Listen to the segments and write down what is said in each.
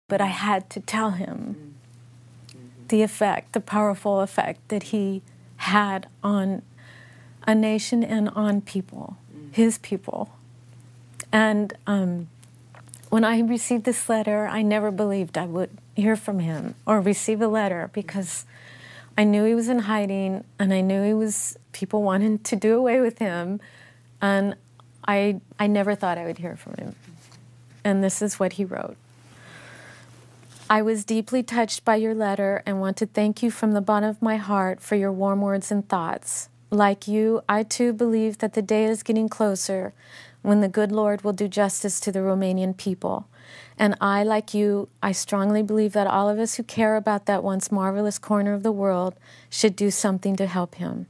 But I had to tell him the effect, the powerful effect that he had on a nation and on people, his people. And when I received this letter, I never believed I would hear from him or receive a letter, because I knew he was in hiding, and I knew people wanted to do away with him, and I never thought I would hear from him. And this is what he wrote. I was deeply touched by your letter and want to thank you from the bottom of my heart for your warm words and thoughts. Like you, I too believe that the day is getting closer when the good Lord will do justice to the Romanian people. And I, like you, I strongly believe that all of us who care about that once marvelous corner of the world should do something to help him.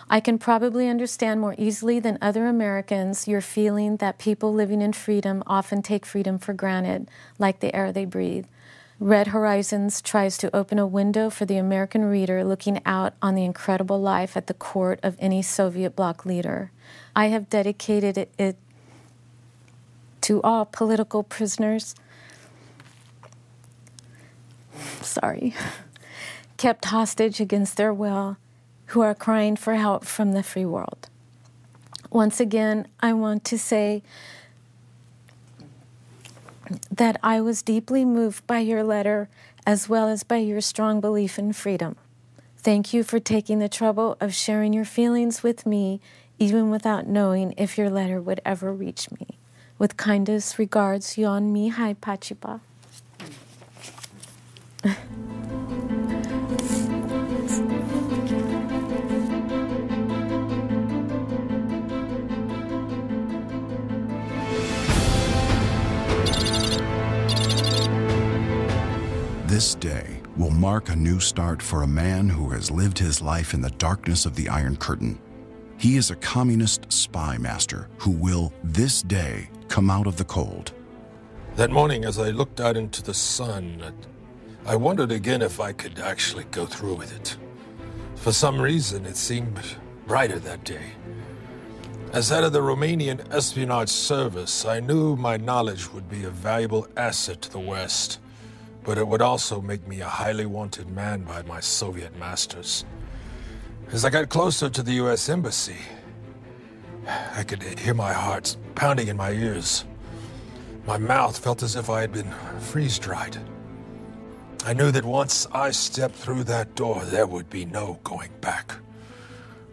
I can probably understand more easily than other Americans your feeling that people living in freedom often take freedom for granted, like the air they breathe. Red Horizons tries to open a window for the American reader looking out on the incredible life at the court of any Soviet bloc leader. I have dedicated it to all political prisoners, kept hostage against their will, who are crying for help from the free world. Once again, I want to say that I was deeply moved by your letter, as well as by your strong belief in freedom. Thank you for taking the trouble of sharing your feelings with me, even without knowing if your letter would ever reach me. With kindest regards, Ion Mihai Pacepa. This day will mark a new start for a man who has lived his life in the darkness of the Iron Curtain. He is a communist spy master who will, this day, come out of the cold. That morning, as I looked out into the sun, I wondered again if I could actually go through with it. For some reason, it seemed brighter that day. As head of the Romanian espionage service, I knew my knowledge would be a valuable asset to the West, but it would also make me a highly wanted man by my Soviet masters. As I got closer to the U.S. Embassy, I could hear my heart pounding in my ears. My mouth felt as if I had been freeze-dried. I knew that once I stepped through that door, there would be no going back.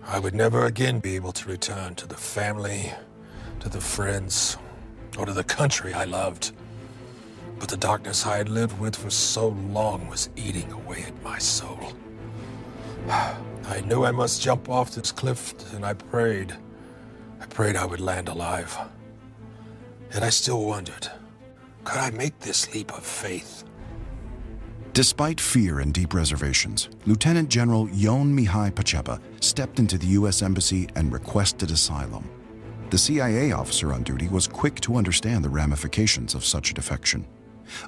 I would never again be able to return to the family, to the friends, or to the country I loved. But the darkness I had lived with for so long was eating away at my soul. I knew I must jump off this cliff, and I prayed I would land alive. And I still wondered, could I make this leap of faith? Despite fear and deep reservations, Lieutenant General Ion Mihai Pacepa stepped into the U.S. Embassy and requested asylum. The CIA officer on duty was quick to understand the ramifications of such a defection.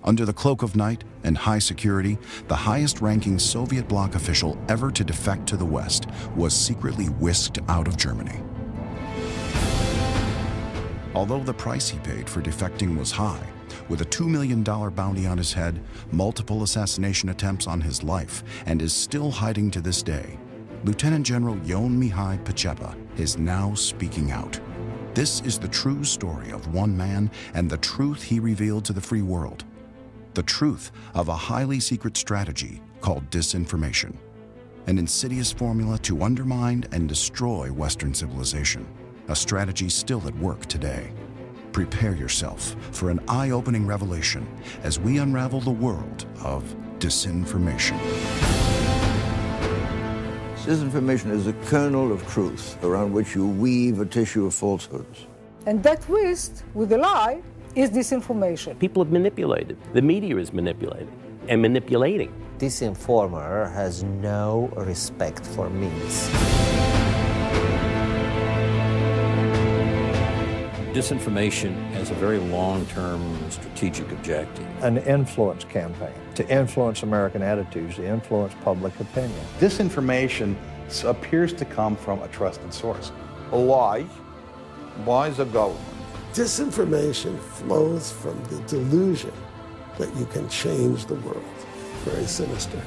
Under the cloak of night and high security, the highest-ranking Soviet bloc official ever to defect to the West was secretly whisked out of Germany. Although the price he paid for defecting was high, with a $2 million bounty on his head, multiple assassination attempts on his life, and is still hiding to this day, Lieutenant General Ion Mihai Pacepa is now speaking out. This is the true story of one man and the truth he revealed to the free world. The truth of a highly secret strategy called disinformation, an insidious formula to undermine and destroy Western civilization, a strategy still at work today. Prepare yourself for an eye-opening revelation as we unravel the world of disinformation. Disinformation is a kernel of truth around which you weave a tissue of falsehoods. And that twist with the lie is disinformation. People have manipulated. The media is manipulated and manipulating. This informer has no respect for means. Disinformation has a very long-term strategic objective. An influence campaign to influence American attitudes, to influence public opinion. Disinformation appears to come from a trusted source. A lie by the government. Disinformation flows from the delusion that you can change the world. Very sinister.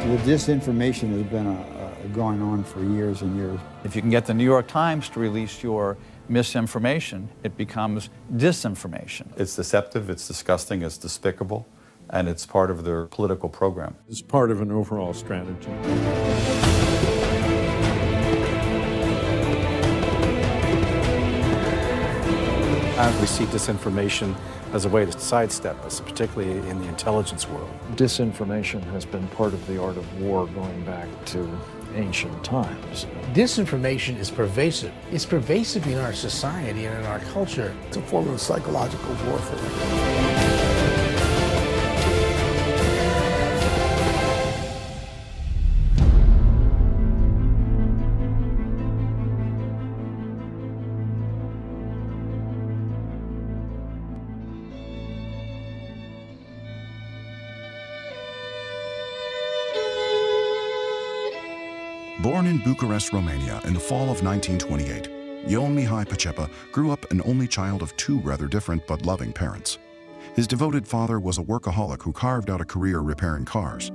The disinformation has been going on for years and years. If you can get the New York Times to release your misinformation, it becomes disinformation. It's deceptive, it's disgusting, it's despicable, and it's part of their political program. It's part of an overall strategy. We see disinformation as a way to sidestep us, particularly in the intelligence world. Disinformation has been part of the art of war going back to ancient times. Disinformation is pervasive. It's pervasive in our society and in our culture. It's a form of psychological warfare. Born in Bucharest, Romania in the fall of 1928, Ion Mihai Pacepa grew up an only child of two rather different but loving parents. His devoted father was a workaholic who carved out a career repairing cars.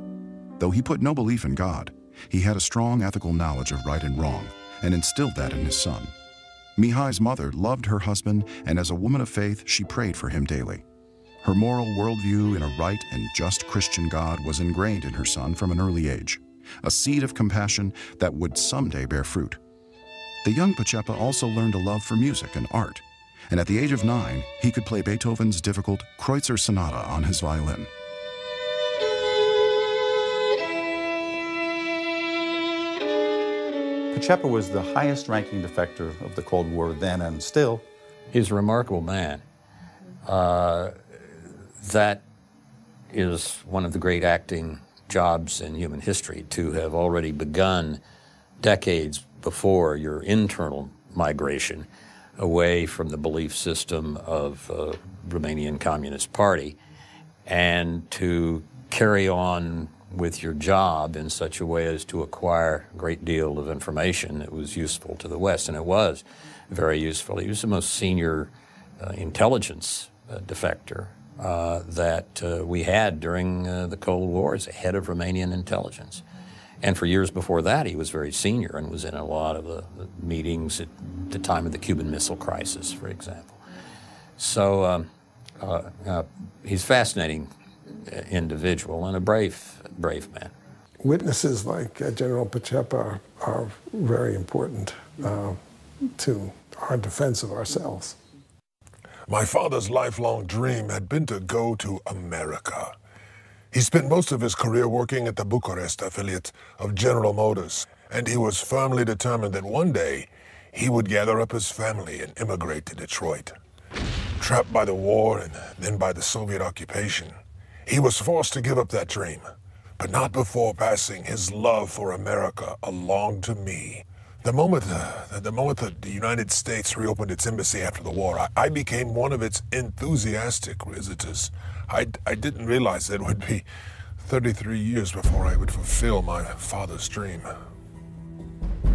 Though he put no belief in God, he had a strong ethical knowledge of right and wrong and instilled that in his son. Mihai's mother loved her husband, and as a woman of faith, she prayed for him daily. Her moral worldview in a right and just Christian God was ingrained in her son from an early age, a seed of compassion that would someday bear fruit. The young Pacepa also learned a love for music and art, and at the age of 9, he could play Beethoven's difficult Kreutzer Sonata on his violin. Pacepa was the highest-ranking defector of the Cold War then and still. He's a remarkable man. That is one of the great acting jobs in human history, to have already begun decades before your internal migration away from the belief system of Romanian Communist Party, and to carry on with your job in such a way as to acquire a great deal of information that was useful to the West, and it was very useful. He was the most senior intelligence defector that we had during the Cold War as a head of Romanian intelligence. And for years before that, he was very senior and was in a lot of the meetings at the time of the Cuban Missile Crisis, for example. So he's a fascinating individual and a brave man. Witnesses like General Pacepa are very important to our defense of ourselves. My father's lifelong dream had been to go to America. He spent most of his career working at the Bucharest affiliate of General Motors, and he was firmly determined that one day he would gather up his family and immigrate to Detroit. Trapped by the war and then by the Soviet occupation, he was forced to give up that dream, but not before passing his love for America along to me. The moment that the United States reopened its embassy after the war, I became one of its enthusiastic visitors. I didn't realize it would be 33 years before I would fulfill my father's dream.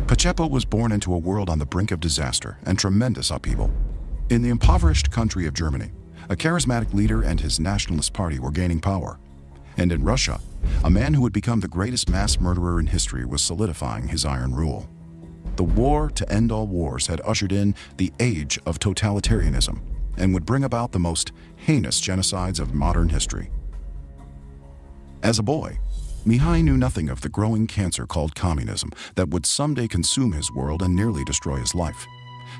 Pacepa was born into a world on the brink of disaster and tremendous upheaval. In the impoverished country of Germany, a charismatic leader and his nationalist party were gaining power. And in Russia, a man who would become the greatest mass murderer in history was solidifying his iron rule. The war to end all wars had ushered in the age of totalitarianism and would bring about the most heinous genocides of modern history. As a boy, Mihai knew nothing of the growing cancer called communism that would someday consume his world and nearly destroy his life.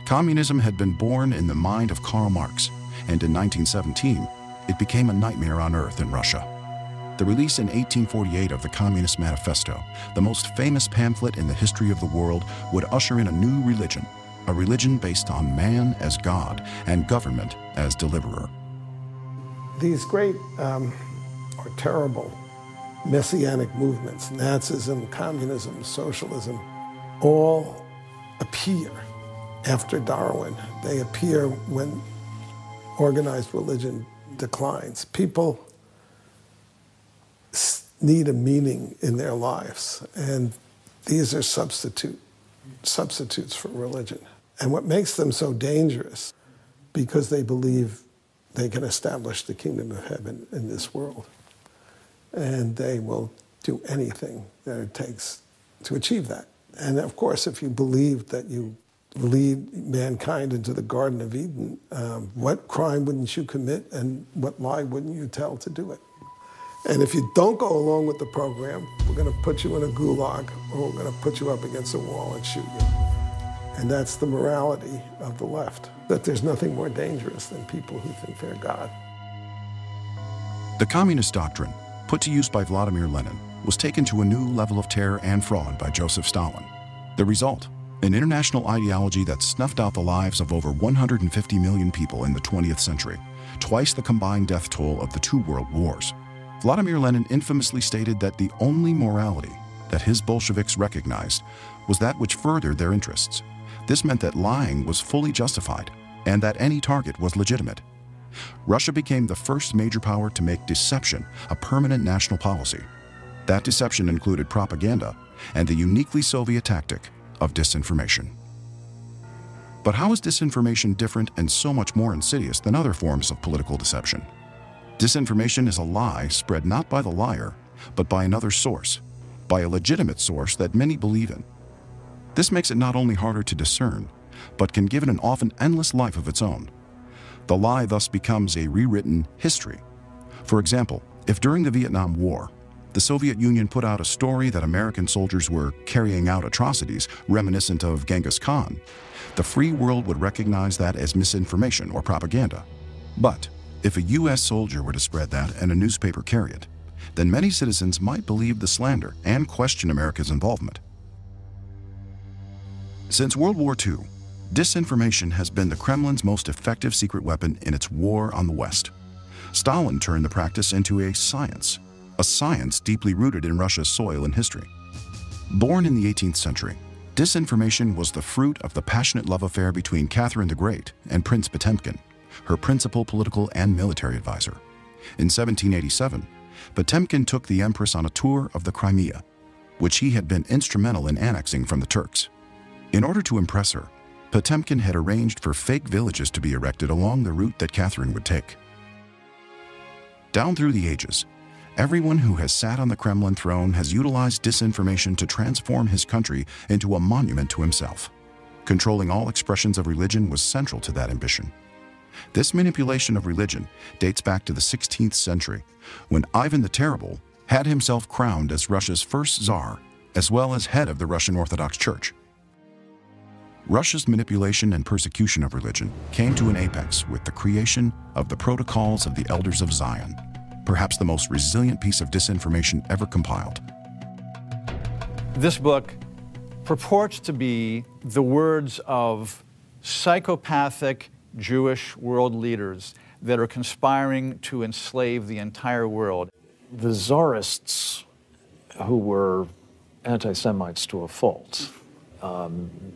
Communism had been born in the mind of Karl Marx, and in 1917, it became a nightmare on earth in Russia. The release in 1848 of the Communist Manifesto, the most famous pamphlet in the history of the world, would usher in a new religion, a religion based on man as God and government as deliverer. These great or terrible messianic movements, Nazism, communism, socialism, all appear after Darwin. They appear when organized religion declines. People need a meaning in their lives, and these are substitutes for religion. And what makes them so dangerous, because they believe they can establish the kingdom of heaven in this world. And they will do anything that it takes to achieve that. And of course, if you believe that you lead mankind into the Garden of Eden, what crime wouldn't you commit and what lie wouldn't you tell to do it? And if you don't go along with the program, we're going to put you in a gulag, or we're going to put you up against a wall and shoot you. And that's the morality of the left, that there's nothing more dangerous than people who think they're God. The communist doctrine, put to use by Vladimir Lenin, was taken to a new level of terror and fraud by Joseph Stalin. The result, an international ideology that snuffed out the lives of over 150 million people in the 20th century, twice the combined death toll of the two world wars. Vladimir Lenin infamously stated that the only morality that his Bolsheviks recognized was that which furthered their interests. This meant that lying was fully justified and that any target was legitimate. Russia became the first major power to make deception a permanent national policy. That deception included propaganda and the uniquely Soviet tactic of disinformation. But how is disinformation different and so much more insidious than other forms of political deception? Disinformation is a lie spread not by the liar, but by another source, by a legitimate source that many believe in. This makes it not only harder to discern, but can give it an often endless life of its own. The lie thus becomes a rewritten history. For example, if during the Vietnam War, the Soviet Union put out a story that American soldiers were carrying out atrocities reminiscent of Genghis Khan, the free world would recognize that as misinformation or propaganda. But if a U.S. soldier were to spread that and a newspaper carry it, then many citizens might believe the slander and question America's involvement. Since World War II, disinformation has been the Kremlin's most effective secret weapon in its war on the West. Stalin turned the practice into a science deeply rooted in Russia's soil and history. Born in the 18th century, disinformation was the fruit of the passionate love affair between Catherine the Great and Prince Potemkin, her principal political and military advisor. In 1787, Potemkin took the Empress on a tour of the Crimea, which he had been instrumental in annexing from the Turks. In order to impress her, Potemkin had arranged for fake villages to be erected along the route that Catherine would take. Down through the ages, everyone who has sat on the Kremlin throne has utilized disinformation to transform his country into a monument to himself. Controlling all expressions of religion was central to that ambition. This manipulation of religion dates back to the 16th century, when Ivan the Terrible had himself crowned as Russia's first Tsar, as well as head of the Russian Orthodox Church. Russia's manipulation and persecution of religion came to an apex with the creation of the Protocols of the Elders of Zion, perhaps the most resilient piece of disinformation ever compiled. This book purports to be the words of psychopathic Jewish world leaders that are conspiring to enslave the entire world. The Tsarists, who were anti-Semites to a fault,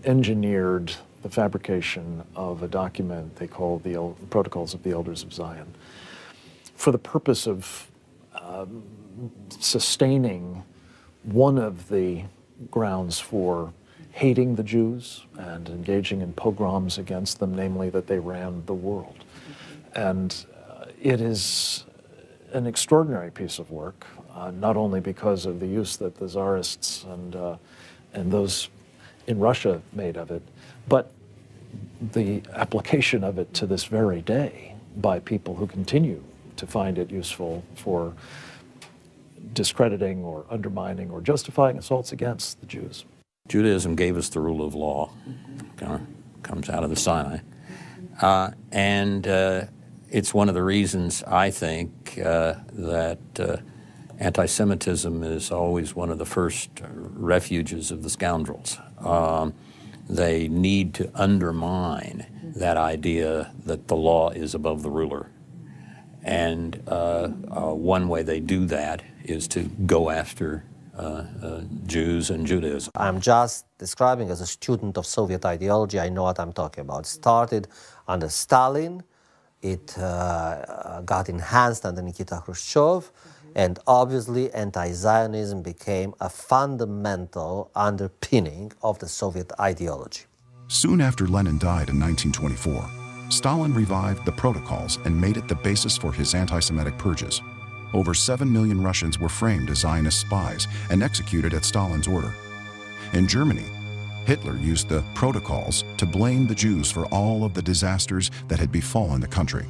engineered the fabrication of a document they call the Protocols of the Elders of Zion for the purpose of sustaining one of the grounds for hating the Jews and engaging in pogroms against them, namely that they ran the world. And it is an extraordinary piece of work, not only because of the use that the Tsarists and those in Russia made of it, but the application of it to this very day by people who continue to find it useful for discrediting or undermining or justifying assaults against the Jews. Judaism gave us the rule of law, comes out of the Sinai, and it's one of the reasons I think that anti-Semitism is always one of the first refuges of the scoundrels. They need to undermine that idea that the law is above the ruler. And one way they do that is to go after Jews and Judaism. I'm just describing as a student of Soviet ideology. I know what I'm talking about. It started under Stalin. It got enhanced under Nikita Khrushchev. And obviously, anti-Zionism became a fundamental underpinning of the Soviet ideology. Soon after Lenin died in 1924, Stalin revived the protocols and made it the basis for his anti-Semitic purges. Over 7 million Russians were framed as Zionist spies and executed at Stalin's order. In Germany, Hitler used the protocols to blame the Jews for all of the disasters that had befallen the country.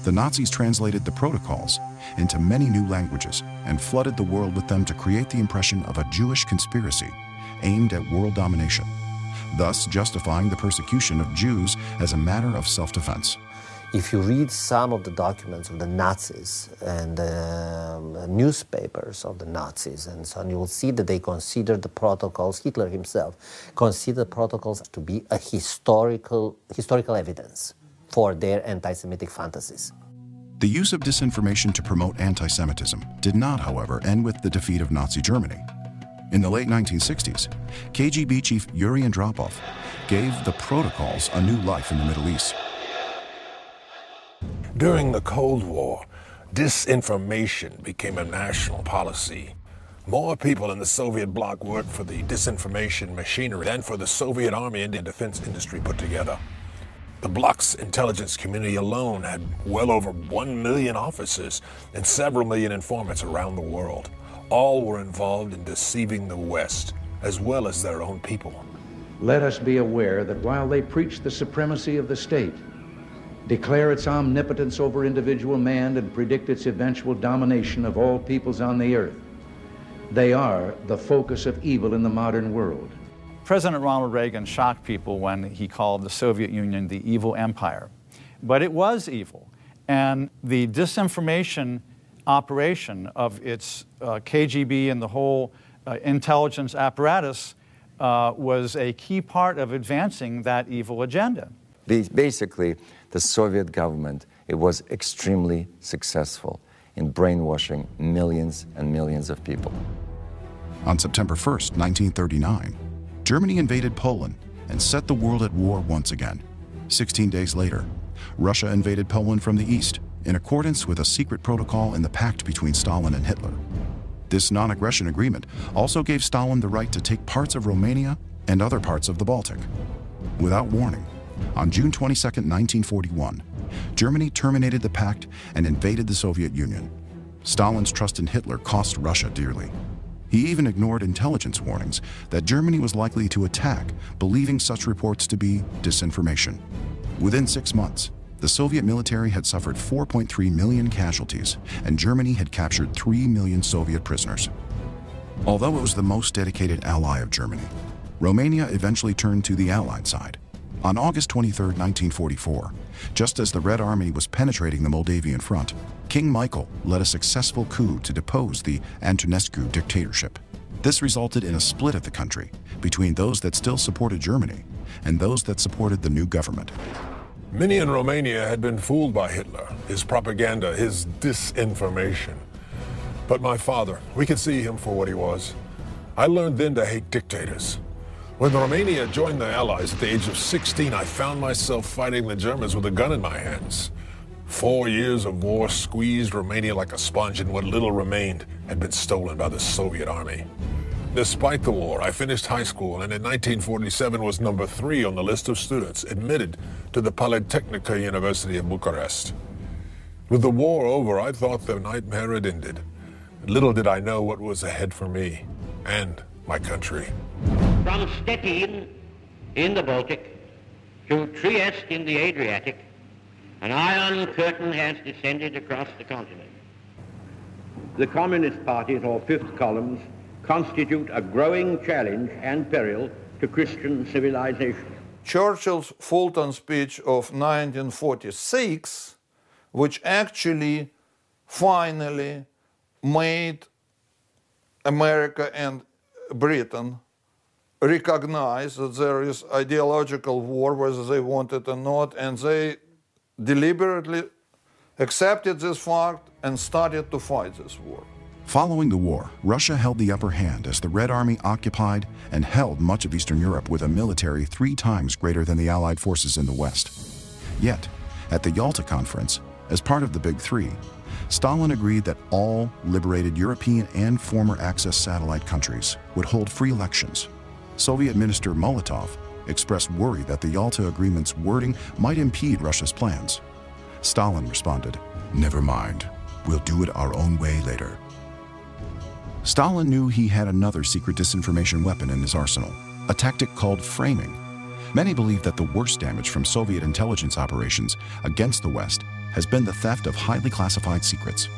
The Nazis translated the protocols into many new languages and flooded the world with them to create the impression of a Jewish conspiracy aimed at world domination, thus justifying the persecution of Jews as a matter of self-defense. If you read some of the documents of the Nazis and newspapers of the Nazis and so on, you will see that they considered the protocols, Hitler himself considered protocols to be a historical evidence for their anti-Semitic fantasies. The use of disinformation to promote anti-Semitism did not, however, end with the defeat of Nazi Germany. In the late 1960s, KGB chief Yuri Andropov gave the protocols a new life in the Middle East. During the Cold War, disinformation became a national policy. More people in the Soviet bloc worked for the disinformation machinery than for the Soviet army and defense industry put together. The bloc's intelligence community alone had well over 1 million officers and several million informants around the world. All were involved in deceiving the West, as well as their own people. Let us be aware that while they preach the supremacy of the state, declare its omnipotence over individual man, and predict its eventual domination of all peoples on the earth, they are the focus of evil in the modern world. President Ronald Reagan shocked people when he called the Soviet Union the evil empire. But it was evil. And the disinformation operation of its KGB and the whole intelligence apparatus was a key part of advancing that evil agenda. Basically, the Soviet government, it was extremely successful in brainwashing millions and millions of people. On September 1st, 1939, Germany invaded Poland and set the world at war once again. 16 days later, Russia invaded Poland from the east in accordance with a secret protocol in the pact between Stalin and Hitler. This non-aggression agreement also gave Stalin the right to take parts of Romania and other parts of the Baltic. Without warning, on June 22, 1941, Germany terminated the pact and invaded the Soviet Union. Stalin's trust in Hitler cost Russia dearly. He even ignored intelligence warnings that Germany was likely to attack, believing such reports to be disinformation. Within 6 months, the Soviet military had suffered 4.3 million casualties, and Germany had captured 3 million Soviet prisoners. Although it was the most dedicated ally of Germany, Romania eventually turned to the Allied side. On August 23, 1944, just as the Red Army was penetrating the Moldavian front, King Michael led a successful coup to depose the Antonescu dictatorship. This resulted in a split of the country between those that still supported Germany and those that supported the new government. Many in Romania had been fooled by Hitler, his propaganda, his disinformation. But my father, we could see him for what he was. I learned then to hate dictators. When Romania joined the Allies at the age of 16, I found myself fighting the Germans with a gun in my hands. 4 years of war squeezed Romania like a sponge, and what little remained had been stolen by the Soviet army. Despite the war, I finished high school, and in 1947 was number 3 on the list of students admitted to the Polytechnica University of Bucharest. With the war over, I thought the nightmare had ended. Little did I know what was ahead for me and my country. From Stettin in the Baltic to Trieste in the Adriatic, an iron curtain has descended across the continent. The Communist parties, or fifth columns, constitute a growing challenge and peril to Christian civilization. Churchill's Fulton speech of 1946, which actually finally made America and Britain recognize that there is ideological war, whether they want it or not, and they deliberately accepted this fact and started to fight this war. Following the war, Russia held the upper hand as the Red Army occupied and held much of Eastern Europe with a military 3 times greater than the Allied forces in the West. Yet, at the Yalta Conference, as part of the Big Three, Stalin agreed that all liberated European and former Axis satellite countries would hold free elections. Soviet Minister Molotov expressed worry that the Yalta Agreement's wording might impede Russia's plans. Stalin responded, "Never mind, we'll do it our own way later." Stalin knew he had another secret disinformation weapon in his arsenal, a tactic called framing. Many believe that the worst damage from Soviet intelligence operations against the West has been the theft of highly classified secrets.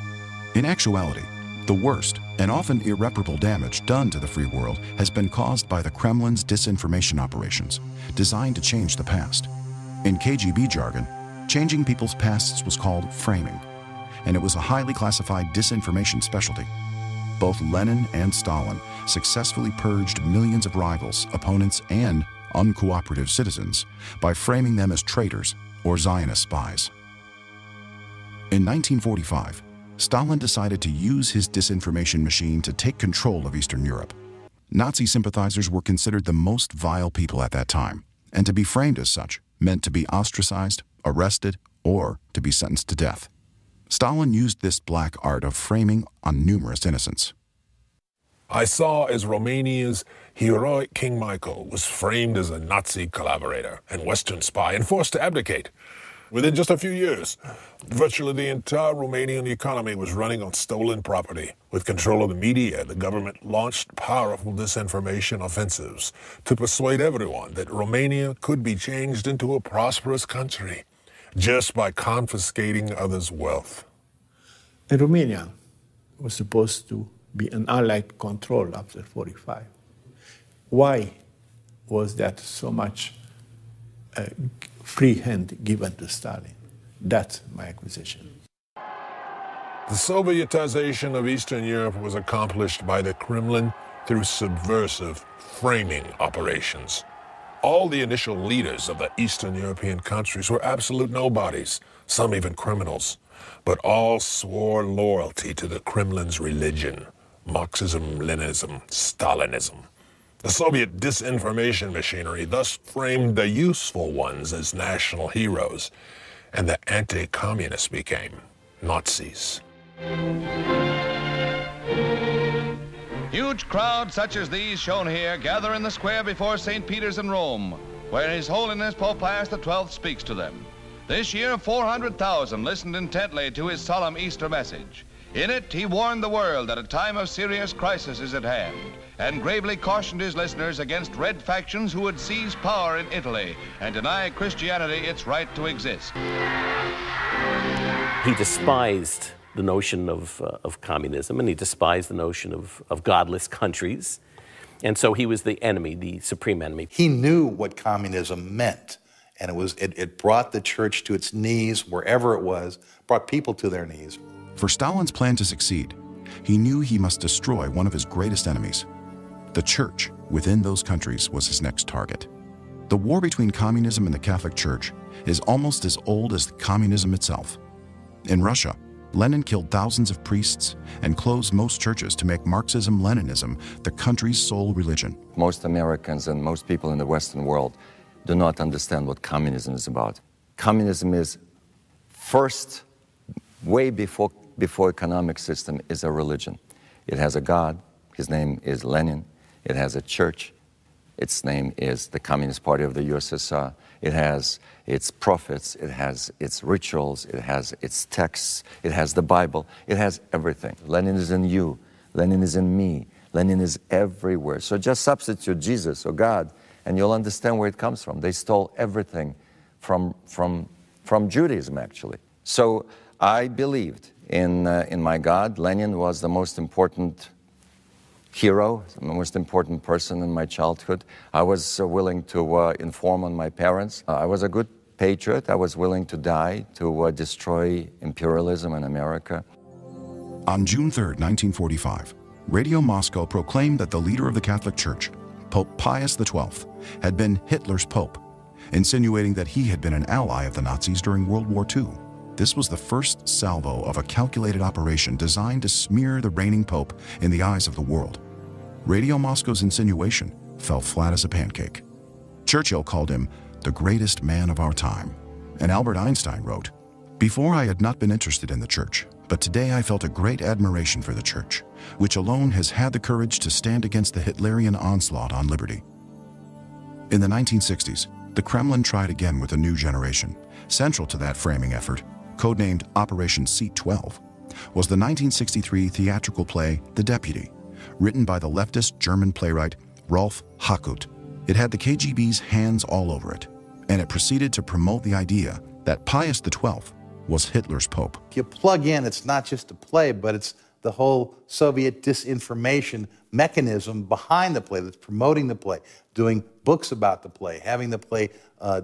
In actuality, the worst and often irreparable damage done to the free world has been caused by the Kremlin's disinformation operations, designed to change the past. In KGB jargon, changing people's pasts was called framing, and it was a highly classified disinformation specialty. Both Lenin and Stalin successfully purged millions of rivals, opponents, and uncooperative citizens by framing them as traitors or Zionist spies. In 1945, Stalin decided to use his disinformation machine to take control of Eastern Europe. Nazi sympathizers were considered the most vile people at that time, and to be framed as such meant to be ostracized, arrested, or to be sentenced to death. Stalin used this black art of framing on numerous innocents. I saw as Romania's heroic King Michael was framed as a Nazi collaborator and Western spy and forced to abdicate. Within just a few years, virtually the entire Romanian economy was running on stolen property. With control of the media, the government launched powerful disinformation offensives to persuade everyone that Romania could be changed into a prosperous country just by confiscating others' wealth. And Romania was supposed to be an Allied control after 1945. Why was that so much free hand given to Stalin? That's my accusation. The Sovietization of Eastern Europe was accomplished by the Kremlin through subversive framing operations. All the initial leaders of the Eastern European countries were absolute nobodies, some even criminals, but all swore loyalty to the Kremlin's religion, Marxism, Leninism, Stalinism. The Soviet disinformation machinery thus framed the useful ones as national heroes, and the anti-communists became Nazis. Huge crowds such as these shown here gather in the square before St. Peter's in Rome, where His Holiness Pope Pius XII speaks to them. This year, 400,000 listened intently to his solemn Easter message. In it, he warned the world that a time of serious crisis is at hand, and gravely cautioned his listeners against red factions who would seize power in Italy and deny Christianity its right to exist. He despised the notion of communism, and he despised the notion of godless countries. And so he was the enemy, the supreme enemy. He knew what communism meant, and it brought the church to its knees wherever it was, brought people to their knees. For Stalin's plan to succeed, he knew he must destroy one of his greatest enemies. The church within those countries was his next target. The war between communism and the Catholic Church is almost as old as communism itself. In Russia, Lenin killed thousands of priests and closed most churches to make Marxism-Leninism the country's sole religion. Most Americans and most people in the Western world do not understand what communism is about. Communism is first, way before economic system, is a religion. It has a God, his name is Lenin. It has a church, its name is the Communist Party of the USSR. It has its prophets, it has its rituals, it has its texts, it has the Bible, it has everything. Lenin is in you, Lenin is in me, Lenin is everywhere. So just substitute Jesus or God and you'll understand where it comes from. They stole everything from Judaism, actually. So I believed in my God. Lenin was the most important hero, the most important person in my childhood. I was willing to inform on my parents. I was a good patriot. I was willing to die to destroy imperialism in America. On June 3, 1945, Radio Moscow proclaimed that the leader of the Catholic Church, Pope Pius XII, had been Hitler's pope, insinuating that he had been an ally of the Nazis during World War II. This was the first salvo of a calculated operation designed to smear the reigning pope in the eyes of the world. Radio Moscow's insinuation fell flat as a pancake. Churchill called him the greatest man of our time, and Albert Einstein wrote, "Before I had not been interested in the church, but today I felt a great admiration for the church, which alone has had the courage to stand against the Hitlerian onslaught on liberty." In the 1960s, the Kremlin tried again with a new generation. Central to that framing effort, codenamed Operation Seat 12, was the 1963 theatrical play The Deputy, written by the leftist German playwright Rolf Hackut. It had the KGB's hands all over it, and it proceeded to promote the idea that Pius XII was Hitler's pope. If you plug in, it's not just a play, but it's the whole Soviet disinformation mechanism behind the play that's promoting the play, doing books about the play, having the play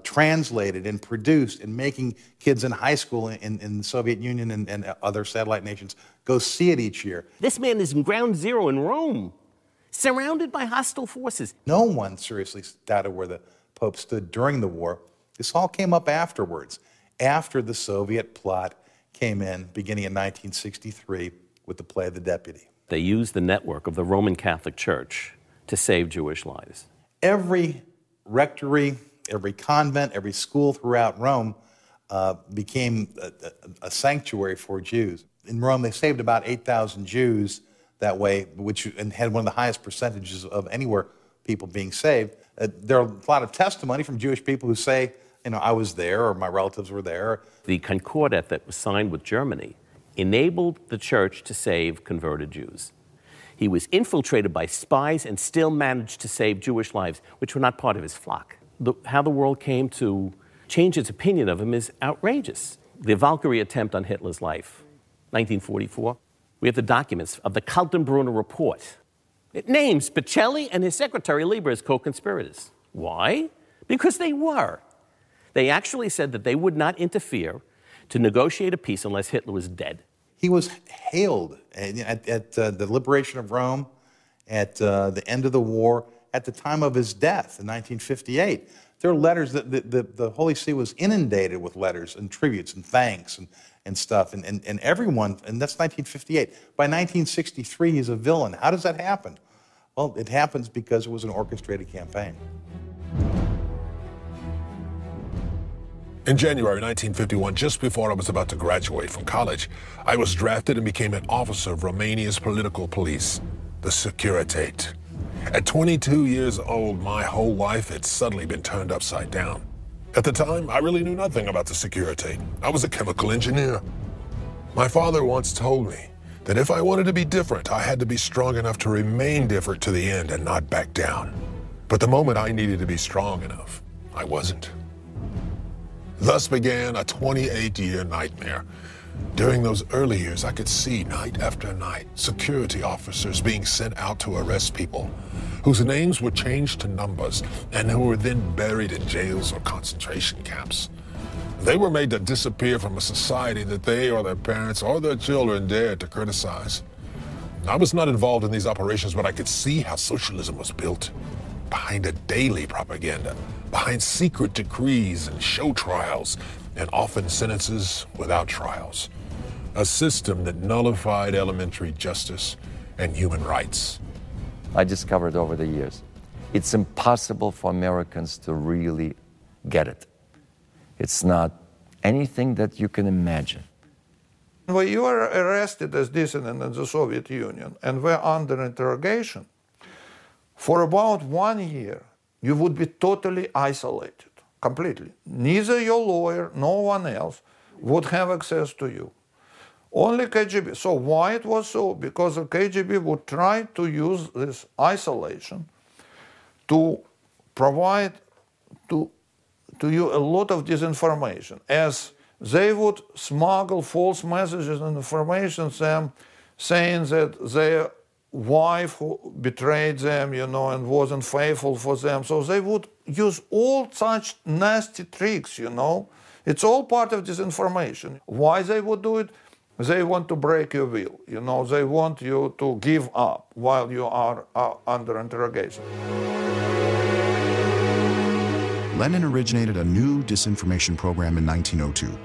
translated and produced, and making kids in high school in the Soviet Union and other satellite nations go see it each year. This man is in ground zero in Rome, surrounded by hostile forces. No one seriously doubted where the Pope stood during the war. This all came up afterwards, after the Soviet plot came in, beginning in 1963, with the play The Deputy. They used the network of the Roman Catholic Church to save Jewish lives. Every rectory, every convent, every school throughout Rome became a sanctuary for Jews. In Rome, they saved about 8,000 Jews that way, and had one of the highest percentages of anywhere people being saved. There are a lot of testimony from Jewish people who say, you know, I was there, or my relatives were there. The Concordat that was signed with Germany enabled the church to save converted Jews. He was infiltrated by spies and still managed to save Jewish lives, which were not part of his flock. How the world came to change its opinion of him is outrageous. The Valkyrie attempt on Hitler's life, 1944. We have the documents of the Kaltenbrunner report. It names Pacelli and his secretary Lieber as co-conspirators. Why? Because they were. They actually said that they would not interfere to negotiate a peace unless Hitler was dead. He was hailed at the liberation of Rome, at the end of the war, at the time of his death in 1958. There are letters that the Holy See was inundated with letters and tributes and thanks and stuff, and everyone, and that's 1958. By 1963, he's a villain. How does that happen? Well, it happens because it was an orchestrated campaign. In January 1951, just before I was about to graduate from college, I was drafted and became an officer of Romania's political police, the Securitate. At 22 years old, my whole life had suddenly been turned upside down. At the time, I really knew nothing about the Securitate. I was a chemical engineer. My father once told me that if I wanted to be different, I had to be strong enough to remain different to the end and not back down. But the moment I needed to be strong enough, I wasn't. Thus began a 28-year nightmare. During those early years, I could see night after night security officers being sent out to arrest people whose names were changed to numbers and who were then buried in jails or concentration camps. They were made to disappear from a society that they or their parents or their children dared to criticize. I was not involved in these operations, but I could see how socialism was built. Behind a daily propaganda, behind secret decrees and show trials, and often sentences without trials. A system that nullified elementary justice and human rights. I discovered over the years, it's impossible for Americans to really get it. It's not anything that you can imagine. When you were arrested as dissident in the Soviet Union and were under interrogation, for about 1 year, you would be totally isolated, completely. Neither your lawyer nor one else would have access to you. Only KGB. So why it was so? Because the KGB would try to use this isolation to provide to you a lot of disinformation, as they would smuggle false messages and information saying that their wife who betrayed them, you know, and wasn't faithful for them. So they would use all such nasty tricks, you know. It's all part of disinformation. Why they would do it? They want to break your will, you know. They want you to give up while you are under interrogation. Lenin originated a new disinformation program in 1902.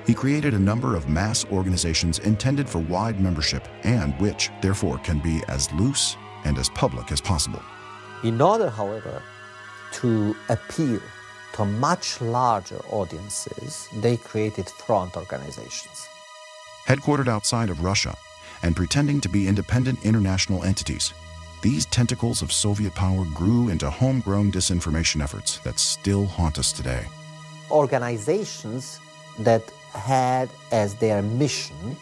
He created a number of mass organizations intended for wide membership and which, therefore, can be as loose and as public as possible. In order, however, to appeal to much larger audiences, they created front organizations. Headquartered outside of Russia and pretending to be independent international entities, these tentacles of Soviet power grew into homegrown disinformation efforts that still haunt us today. Organizations that had as their mission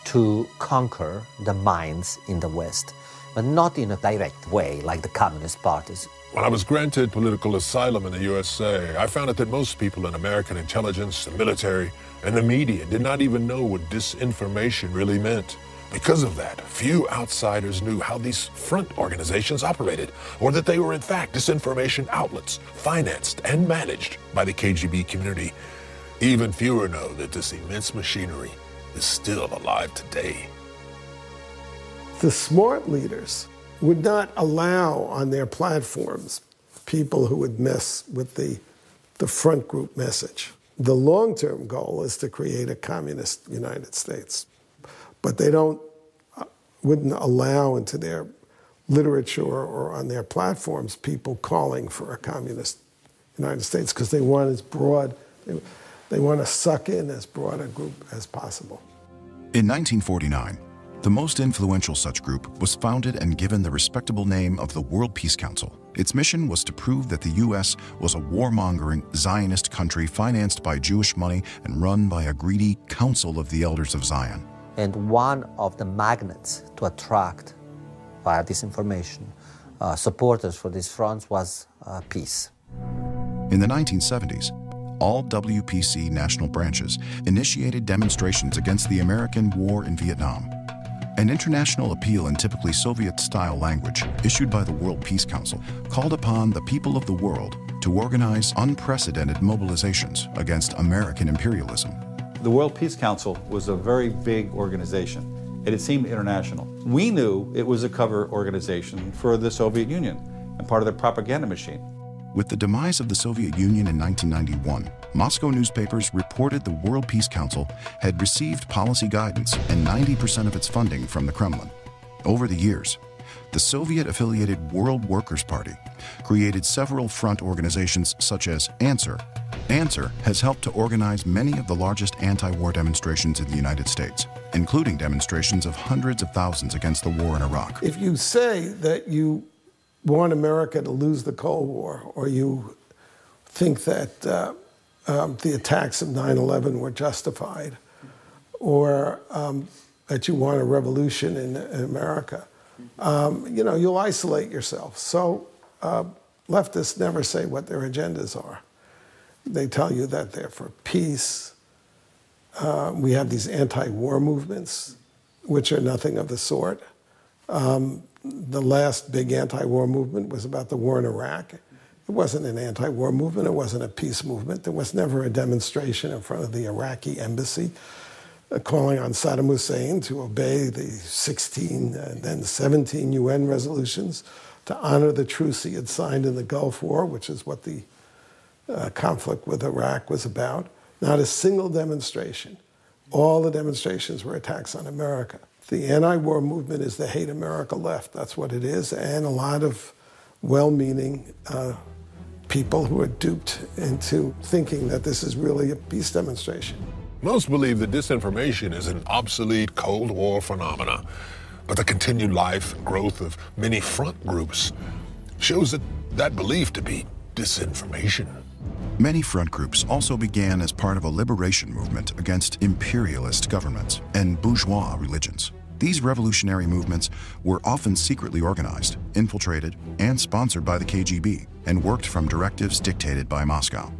to conquer the minds in the West, but not in a direct way like the communist parties. When I was granted political asylum in the USA, I found out that most people in American intelligence, the military, and the media did not even know what disinformation really meant. Because of that, few outsiders knew how these front organizations operated, or that they were in fact disinformation outlets, financed and managed by the KGB community. Even fewer know that this immense machinery is still alive today. The smart leaders would not allow on their platforms people who would mess with the front group message. The long-term goal is to create a communist United States. But they wouldn't allow into their literature or on their platforms people calling for a communist United States because they want as broad, they want to suck in as broad a group as possible. In 1949, the most influential such group was founded and given the respectable name of the World Peace Council. Its mission was to prove that the U.S. was a warmongering Zionist country financed by Jewish money and run by a greedy Council of the Elders of Zion. And one of the magnets to attract, via disinformation, supporters for these fronts was peace. In the 1970s, all WPC national branches initiated demonstrations against the American war in Vietnam. An international appeal in typically Soviet-style language, issued by the World Peace Council, called upon the people of the world to organize unprecedented mobilizations against American imperialism. The World Peace Council was a very big organization, and it seemed international. We knew it was a cover organization for the Soviet Union and part of their propaganda machine. With the demise of the Soviet Union in 1991, Moscow newspapers reported the World Peace Council had received policy guidance and 90% of its funding from the Kremlin. Over the years, the Soviet-affiliated World Workers' Party created several front organizations such as ANSWER. ANSWER has helped to organize many of the largest anti-war demonstrations in the United States, including demonstrations of hundreds of thousands against the war in Iraq. If you say that you want America to lose the Cold War, or you think that the attacks of 9/11 were justified, or that you want a revolution in America, you'll isolate yourself. So leftists never say what their agendas are. They tell you that they're for peace. We have these anti-war movements, which are nothing of the sort. The last big anti-war movement was about the war in Iraq. It wasn't an anti-war movement. It wasn't a peace movement. There was never a demonstration in front of the Iraqi embassy calling on Saddam Hussein to obey the 16 and then 17 UN resolutions to honor the truce he had signed in the Gulf War, which is what the conflict with Iraq was about. Not a single demonstration. All the demonstrations were attacks on America. The anti-war movement is the hate America left. That's what it is. And a lot of well-meaning people who are duped into thinking that this is really a peace demonstration. Most believe that disinformation is an obsolete Cold War phenomena, but the continued life and growth of many front groups shows that belief to be disinformation. Many front groups also began as part of a liberation movement against imperialist governments and bourgeois religions. These revolutionary movements were often secretly organized, infiltrated, and sponsored by the KGB, and worked from directives dictated by Moscow.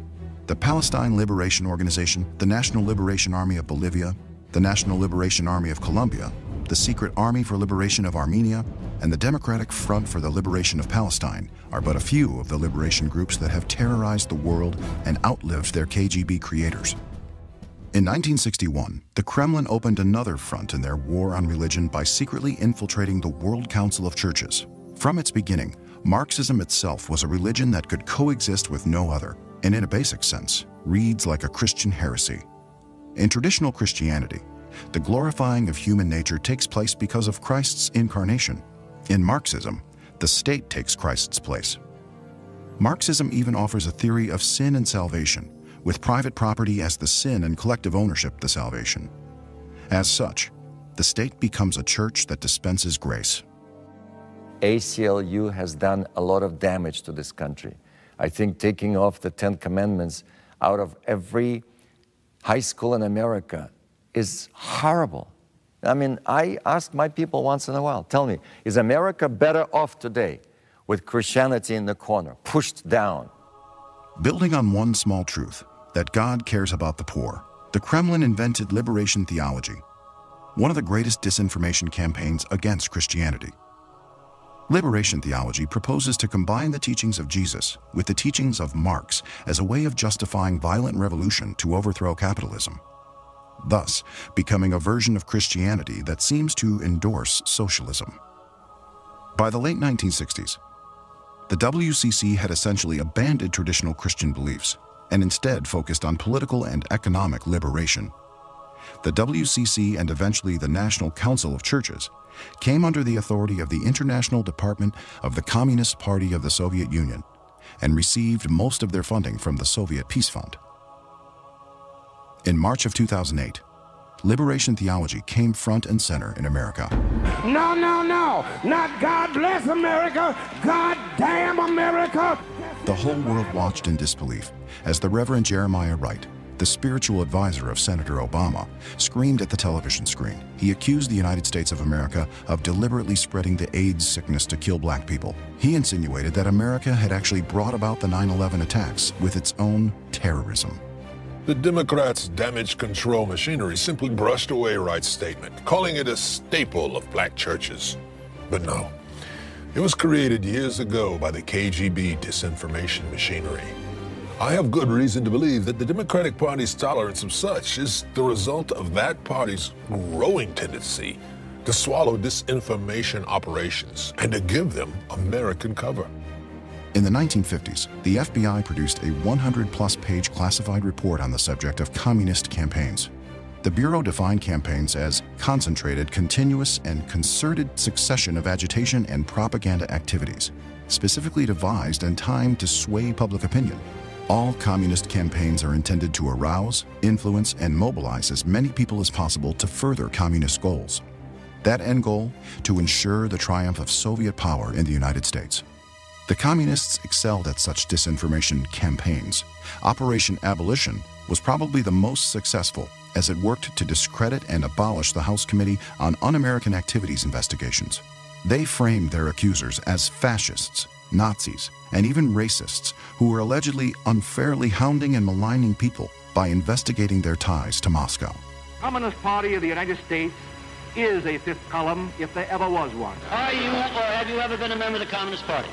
The Palestine Liberation Organization, the National Liberation Army of Bolivia, the National Liberation Army of Colombia, the Secret Army for Liberation of Armenia, and the Democratic Front for the Liberation of Palestine are but a few of the liberation groups that have terrorized the world and outlived their KGB creators. In 1961, the Kremlin opened another front in their war on religion by secretly infiltrating the World Council of Churches. From its beginning, Marxism itself was a religion that could coexist with no other, and in a basic sense, reads like a Christian heresy. In traditional Christianity, the glorifying of human nature takes place because of Christ's incarnation. In Marxism, the state takes Christ's place. Marxism even offers a theory of sin and salvation, with private property as the sin and collective ownership the salvation. As such, the state becomes a church that dispenses grace. ACLU has done a lot of damage to this country. I think taking off the 10 Commandments out of every high school in America is horrible. I mean, I ask my people once in a while, tell me, is America better off today with Christianity in the corner, pushed down? Building on one small truth, that God cares about the poor, the Kremlin invented liberation theology, one of the greatest disinformation campaigns against Christianity. Liberation theology proposes to combine the teachings of Jesus with the teachings of Marx as a way of justifying violent revolution to overthrow capitalism, thus becoming a version of Christianity that seems to endorse socialism. By the late 1960s, the WCC had essentially abandoned traditional Christian beliefs and instead focused on political and economic liberation. The WCC and eventually the National Council of Churches came under the authority of the International Department of the Communist Party of the Soviet Union and received most of their funding from the Soviet Peace Fund. In March of 2008, liberation theology came front and center in America. No, no, no, not God bless America, God damn America. The whole world watched in disbelief as the Reverend Jeremiah Wright, the spiritual advisor of Senator Obama, screamed at the television screen. He accused the United States of America of deliberately spreading the AIDS sickness to kill black people. He insinuated that America had actually brought about the 9/11 attacks with its own terrorism. The Democrats' damage control machinery simply brushed away Wright's statement, calling it a staple of black churches. But no, it was created years ago by the KGB disinformation machinery. I have good reason to believe that the Democratic Party's tolerance of such is the result of that party's growing tendency to swallow disinformation operations and to give them American cover. In the 1950s, the FBI produced a 100-plus page classified report on the subject of communist campaigns. The Bureau defined campaigns as concentrated, continuous, and concerted succession of agitation and propaganda activities, specifically devised and timed to sway public opinion. All communist campaigns are intended to arouse, influence, and mobilize as many people as possible to further communist goals. That end goal, to ensure the triumph of Soviet power in the United States. The communists excelled at such disinformation campaigns. Operation Abolition was probably the most successful, as it worked to discredit and abolish the House Committee on Un-American Activities investigations. They framed their accusers as fascists, Nazis, and even racists who were allegedly unfairly hounding and maligning people by investigating their ties to Moscow. Communist Party of the United States is a fifth column if there ever was one. Are you or have you ever been a member of the Communist Party?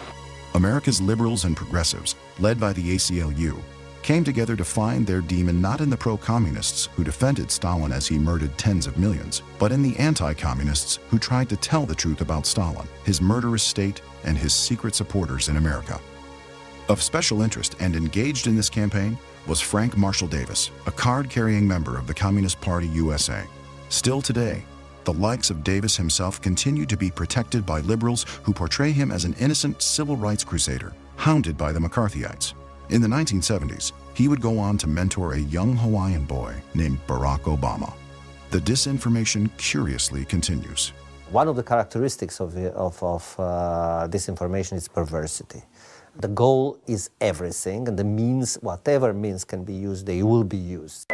America's liberals and progressives, led by the ACLU, came together to find their demon not in the pro-communists who defended Stalin as he murdered tens of millions, but in the anti-communists who tried to tell the truth about Stalin, his murderous state, and his secret supporters in America. Of special interest and engaged in this campaign was Frank Marshall Davis, a card-carrying member of the Communist Party USA. Still today, the likes of Davis himself continue to be protected by liberals who portray him as an innocent civil rights crusader, hounded by the McCarthyites. In the 1970s, he would go on to mentor a young Hawaiian boy named Barack Obama. The disinformation curiously continues. One of the characteristics of disinformation is perversity. The goal is everything, and the means, whatever means can be used, they will be used.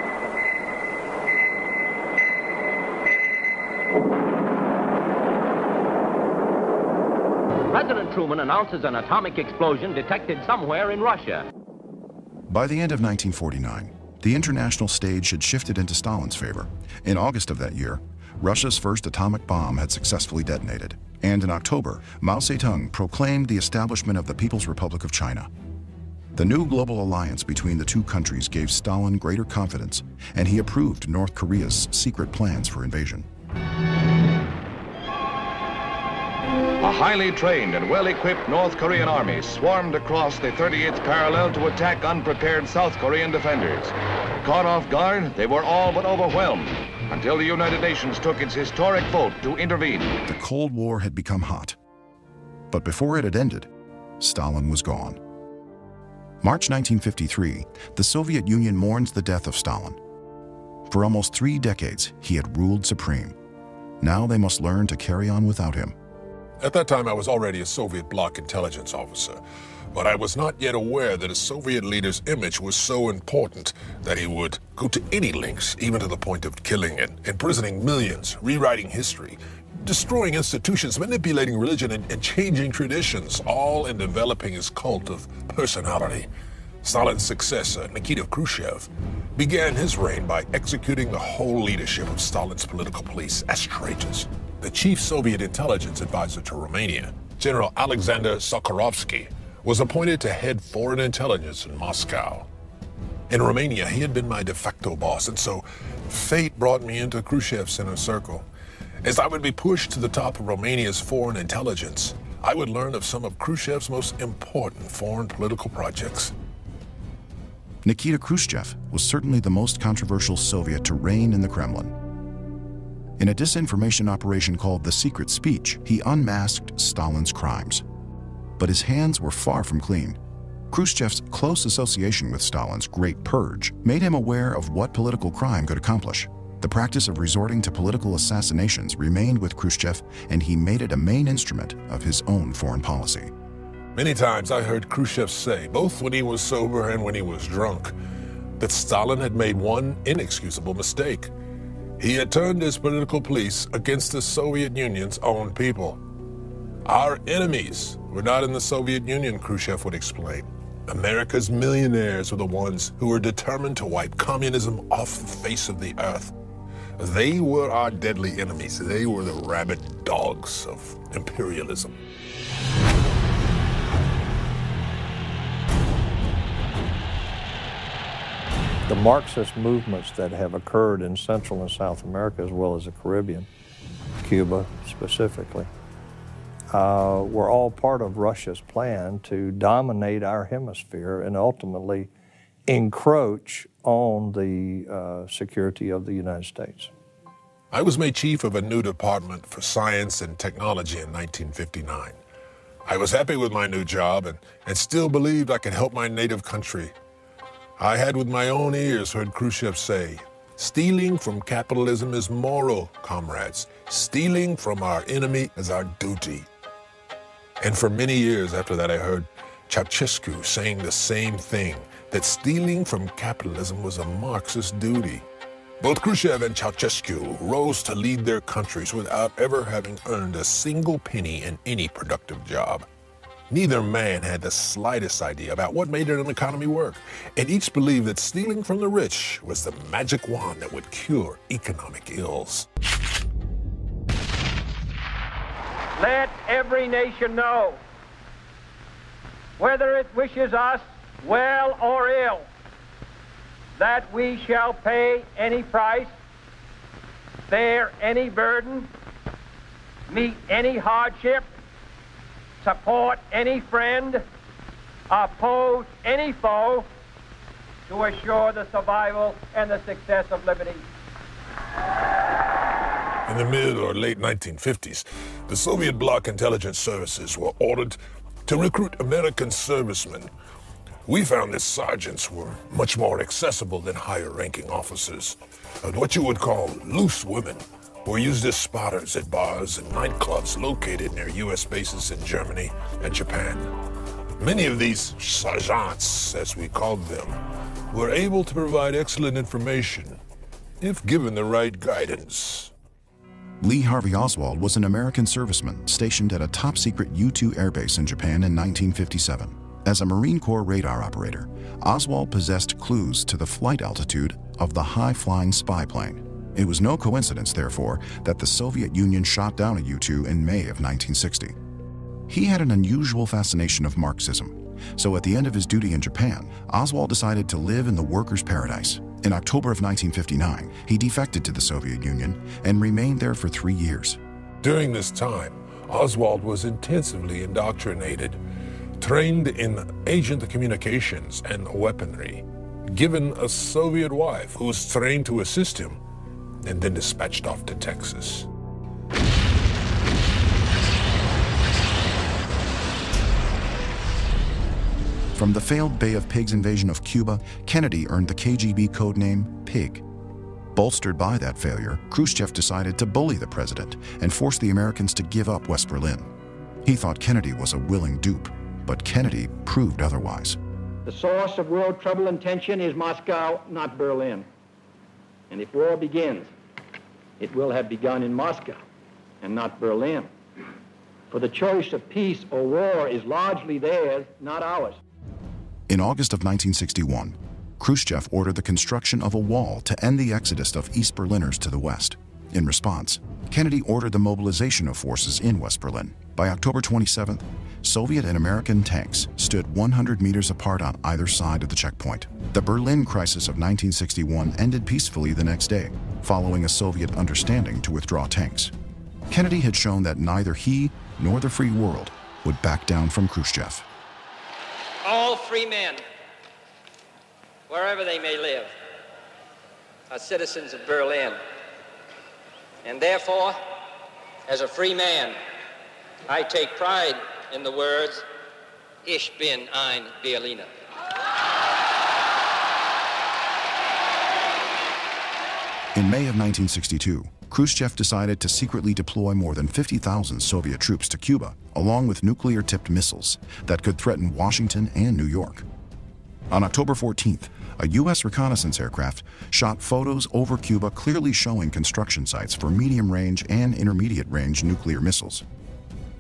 President Truman announces an atomic explosion detected somewhere in Russia. By the end of 1949, the international stage had shifted into Stalin's favor. In August of that year, Russia's first atomic bomb had successfully detonated. And in October, Mao Zedong proclaimed the establishment of the People's Republic of China. The new global alliance between the two countries gave Stalin greater confidence, and he approved North Korea's secret plans for invasion. A highly trained and well-equipped North Korean army swarmed across the 38th parallel to attack unprepared South Korean defenders. Caught off guard, they were all but overwhelmed until the United Nations took its historic vote to intervene. The Cold War had become hot. But before it had ended, Stalin was gone. March 1953, the Soviet Union mourns the death of Stalin. For almost 3 decades, he had ruled supreme. Now they must learn to carry on without him. At that time, I was already a Soviet bloc intelligence officer, but I was not yet aware that a Soviet leader's image was so important that he would go to any lengths, even to the point of killing and imprisoning millions, rewriting history, destroying institutions, manipulating religion, and changing traditions, all in developing his cult of personality. Stalin's successor, Nikita Khrushchev, began his reign by executing the whole leadership of Stalin's political police as traitors. The chief Soviet intelligence advisor to Romania, General Alexander Sakharovsky, was appointed to head foreign intelligence in Moscow. In Romania, he had been my de facto boss, and so fate brought me into Khrushchev's inner circle. As I would be pushed to the top of Romania's foreign intelligence, I would learn of some of Khrushchev's most important foreign political projects. Nikita Khrushchev was certainly the most controversial Soviet to reign in the Kremlin. In a disinformation operation called The Secret Speech, he unmasked Stalin's crimes. But his hands were far from clean. Khrushchev's close association with Stalin's Great Purge made him aware of what political crime could accomplish. The practice of resorting to political assassinations remained with Khrushchev, and he made it a main instrument of his own foreign policy. Many times I heard Khrushchev say, both when he was sober and when he was drunk, that Stalin had made one inexcusable mistake. He had turned his political police against the Soviet Union's own people. Our enemies were not in the Soviet Union, Khrushchev would explain. America's millionaires were the ones who were determined to wipe communism off the face of the earth. They were our deadly enemies. They were the rabid dogs of imperialism. The Marxist movements that have occurred in Central and South America, as well as the Caribbean, Cuba specifically, were all part of Russia's plan to dominate our hemisphere and ultimately encroach on the security of the United States. I was made chief of a new department for science and technology in 1959. I was happy with my new job and still believed I could help my native country. I had with my own ears heard Khrushchev say, "Stealing from capitalism is moral, comrades. Stealing from our enemy is our duty." And for many years after that, I heard Ceausescu saying the same thing, that stealing from capitalism was a Marxist duty. Both Khrushchev and Ceausescu rose to lead their countries without ever having earned a single penny in any productive job. Neither man had the slightest idea about what made an economy work, and each believed that stealing from the rich was the magic wand that would cure economic ills. Let every nation know, whether it wishes us well or ill, that we shall pay any price, bear any burden, meet any hardship, support any friend, oppose any foe, to assure the survival and the success of liberty. In the mid or late 1950s, the Soviet bloc intelligence services were ordered to recruit American servicemen. We found that sergeants were much more accessible than higher-ranking officers. What you would call loose women were used as spotters at bars and nightclubs located near U.S. bases in Germany and Japan. Many of these sergeants, as we called them, were able to provide excellent information if given the right guidance. Lee Harvey Oswald was an American serviceman stationed at a top-secret U-2 airbase in Japan in 1957. As a Marine Corps radar operator, Oswald possessed clues to the flight altitude of the high-flying spy plane. It was no coincidence, therefore, that the Soviet Union shot down a U-2 in May of 1960. He had an unusual fascination of Marxism, so at the end of his duty in Japan, Oswald decided to live in the workers' paradise. In October of 1959, he defected to the Soviet Union and remained there for 3 years. During this time, Oswald was intensively indoctrinated, trained in agent communications and weaponry, given a Soviet wife who was trained to assist him, and then dispatched off to Texas. From the failed Bay of Pigs invasion of Cuba, Kennedy earned the KGB codename Pig. Bolstered by that failure, Khrushchev decided to bully the president and force the Americans to give up West Berlin. He thought Kennedy was a willing dupe, but Kennedy proved otherwise. The source of world trouble and tension is Moscow, not Berlin. And if war begins, it will have begun in Moscow and not Berlin. For the choice of peace or war is largely theirs, not ours. In August of 1961, Khrushchev ordered the construction of a wall to end the exodus of East Berliners to the west. In response, Kennedy ordered the mobilization of forces in West Berlin. By October 27th, Soviet and American tanks stood 100 meters apart on either side of the checkpoint. The Berlin crisis of 1961 ended peacefully the next day, following a Soviet understanding to withdraw tanks. Kennedy had shown that neither he nor the free world would back down from Khrushchev. All free men, wherever they may live, are citizens of Berlin. And therefore, as a free man, I take pride in the words, Ich bin ein Berliner. In May of 1962, Khrushchev decided to secretly deploy more than 50,000 Soviet troops to Cuba, along with nuclear-tipped missiles that could threaten Washington and New York. On October 14th, a U.S. reconnaissance aircraft shot photos over Cuba clearly showing construction sites for medium-range and intermediate-range nuclear missiles.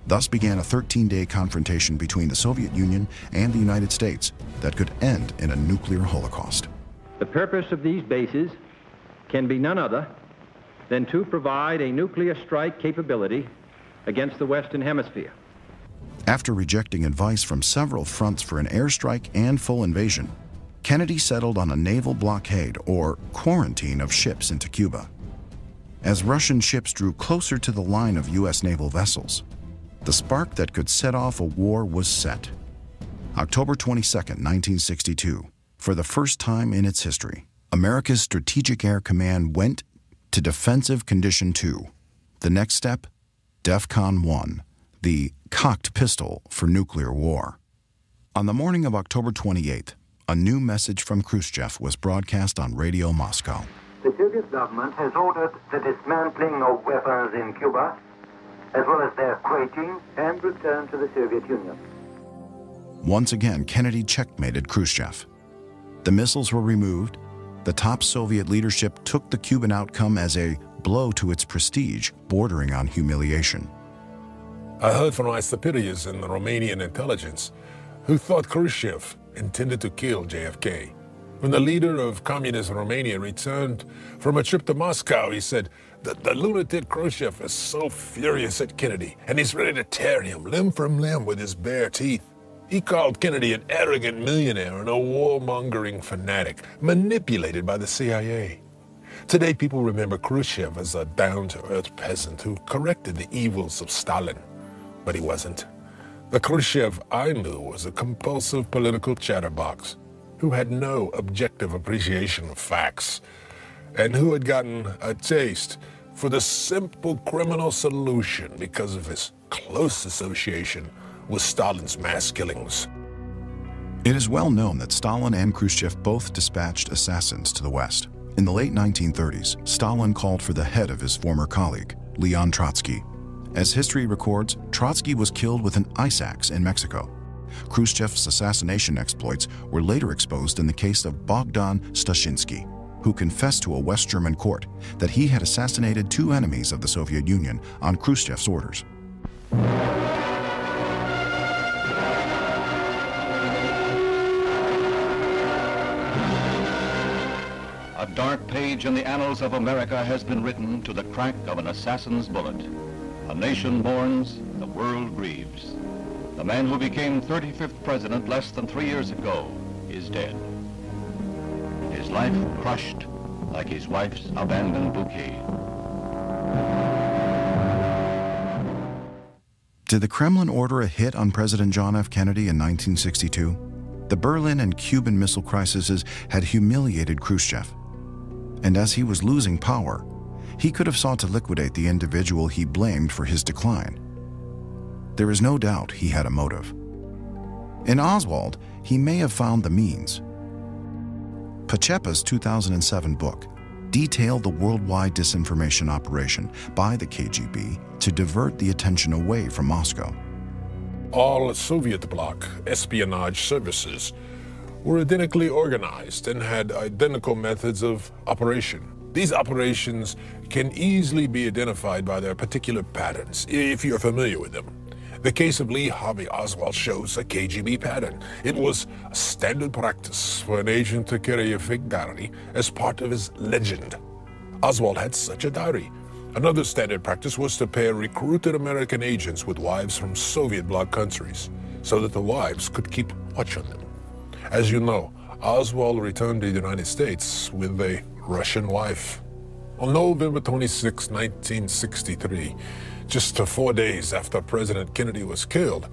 Thus began a 13-day confrontation between the Soviet Union and the United States that could end in a nuclear holocaust. The purpose of these bases can be none other than to provide a nuclear strike capability against the Western Hemisphere. After rejecting advice from several fronts for an airstrike and full invasion, Kennedy settled on a naval blockade or quarantine of ships into Cuba. As Russian ships drew closer to the line of U.S. naval vessels, the spark that could set off a war was set. October 22, 1962, for the first time in its history, America's Strategic Air Command went to Defensive Condition 2. The next step, DEFCON 1, the cocked pistol for nuclear war. On the morning of October 28th, a new message from Khrushchev was broadcast on Radio Moscow. The Soviet government has ordered the dismantling of weapons in Cuba, as well as their crating and return to the Soviet Union. Once again, Kennedy checkmated Khrushchev. The missiles were removed. The top Soviet leadership took the Cuban outcome as a blow to its prestige, bordering on humiliation. I heard from my superiors in the Romanian intelligence who thought Khrushchev intended to kill JFK. When the leader of communist Romania returned from a trip to Moscow, he said that the lunatic Khrushchev is so furious at Kennedy and he's ready to tear him limb from limb with his bare teeth. He called Kennedy an arrogant millionaire and a warmongering fanatic, manipulated by the CIA. Today, people remember Khrushchev as a down-to-earth peasant who corrected the evils of Stalin, but he wasn't. The Khrushchev I knew was a compulsive political chatterbox who had no objective appreciation of facts and who had gotten a taste for the simple criminal solution because of his close association with Stalin's mass killings. It is well known that Stalin and Khrushchev both dispatched assassins to the West. In the late 1930s, Stalin called for the head of his former colleague, Leon Trotsky. As history records, Trotsky was killed with an ice axe in Mexico. Khrushchev's assassination exploits were later exposed in the case of Bogdan Stashinsky, who confessed to a West German court that he had assassinated two enemies of the Soviet Union on Khrushchev's orders. A dark page in the annals of America has been written to the crack of an assassin's bullet. A nation mourns, the world grieves. The man who became 35th president less than 3 years ago is dead. His life crushed like his wife's abandoned bouquet. Did the Kremlin order a hit on President John F. Kennedy in 1962? The Berlin and Cuban missile crises had humiliated Khrushchev. And as he was losing power, he could have sought to liquidate the individual he blamed for his decline. There is no doubt he had a motive. In Oswald, he may have found the means. Pacepa's 2007 book detailed the worldwide disinformation operation by the KGB to divert the attention away from Moscow. All Soviet bloc espionage services were identically organized and had identical methods of operation. These operations can easily be identified by their particular patterns, if you're familiar with them. The case of Lee Harvey Oswald shows a KGB pattern. It was a standard practice for an agent to carry a fake diary as part of his legend. Oswald had such a diary. Another standard practice was to pair recruited American agents with wives from Soviet bloc countries, so that the wives could keep watch on them. As you know, Oswald returned to the United States with a Russian wife. On November 26, 1963, just 4 days after President Kennedy was killed,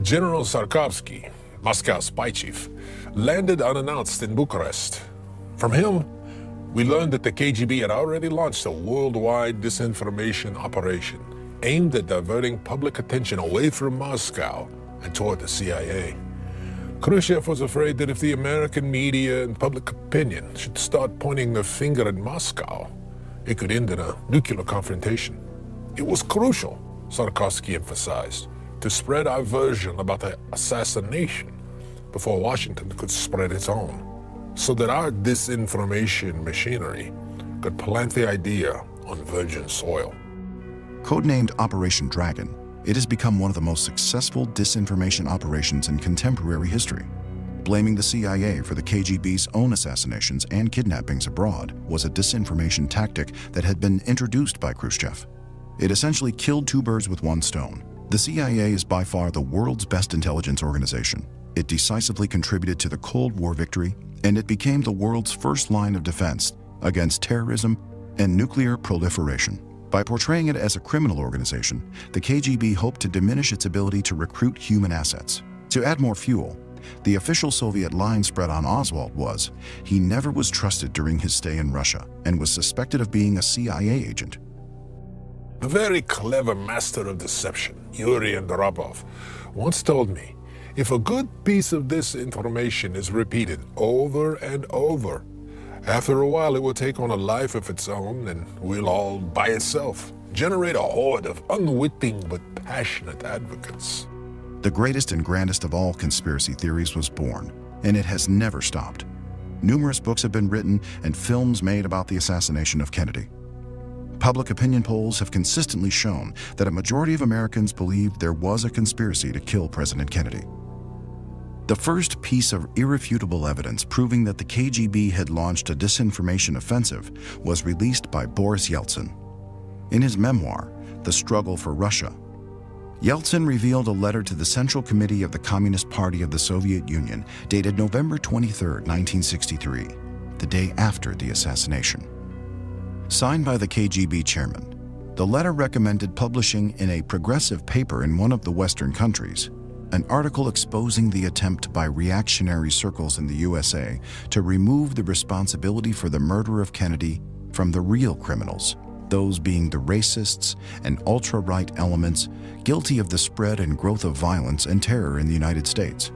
General Sarkovsky, Moscow spy chief, landed unannounced in Bucharest. From him, we learned that the KGB had already launched a worldwide disinformation operation aimed at diverting public attention away from Moscow and toward the CIA. Khrushchev was afraid that if the American media and public opinion should start pointing their finger at Moscow, it could end in a nuclear confrontation. It was crucial, Sarkovsky emphasized, to spread our version about the assassination before Washington could spread its own, so that our disinformation machinery could plant the idea on virgin soil. Codenamed Operation Dragon, it has become one of the most successful disinformation operations in contemporary history. Blaming the CIA for the KGB's own assassinations and kidnappings abroad was a disinformation tactic that had been introduced by Khrushchev. It essentially killed two birds with one stone. The CIA is by far the world's best intelligence organization. It decisively contributed to the Cold War victory, and it became the world's first line of defense against terrorism and nuclear proliferation. By portraying it as a criminal organization, the KGB hoped to diminish its ability to recruit human assets. To add more fuel, the official Soviet line spread on Oswald was he never was trusted during his stay in Russia and was suspected of being a CIA agent. The very clever master of deception, Yuri Andropov, once told me, if a good piece of this information is repeated over and over, after a while it will take on a life of its own and will all by itself generate a horde of unwitting but passionate advocates. The greatest and grandest of all conspiracy theories was born, and it has never stopped. Numerous books have been written and films made about the assassination of Kennedy. Public opinion polls have consistently shown that a majority of Americans believed there was a conspiracy to kill President Kennedy. The first piece of irrefutable evidence proving that the KGB had launched a disinformation offensive was released by Boris Yeltsin. In his memoir, The Struggle for Russia, Yeltsin revealed a letter to the Central Committee of the Communist Party of the Soviet Union dated November 23, 1963, the day after the assassination. Signed by the KGB chairman, the letter recommended publishing in a progressive paper in one of the Western countries an article exposing the attempt by reactionary circles in the USA to remove the responsibility for the murder of Kennedy from the real criminals, those being the racists and ultra-right elements guilty of the spread and growth of violence and terror in the United States.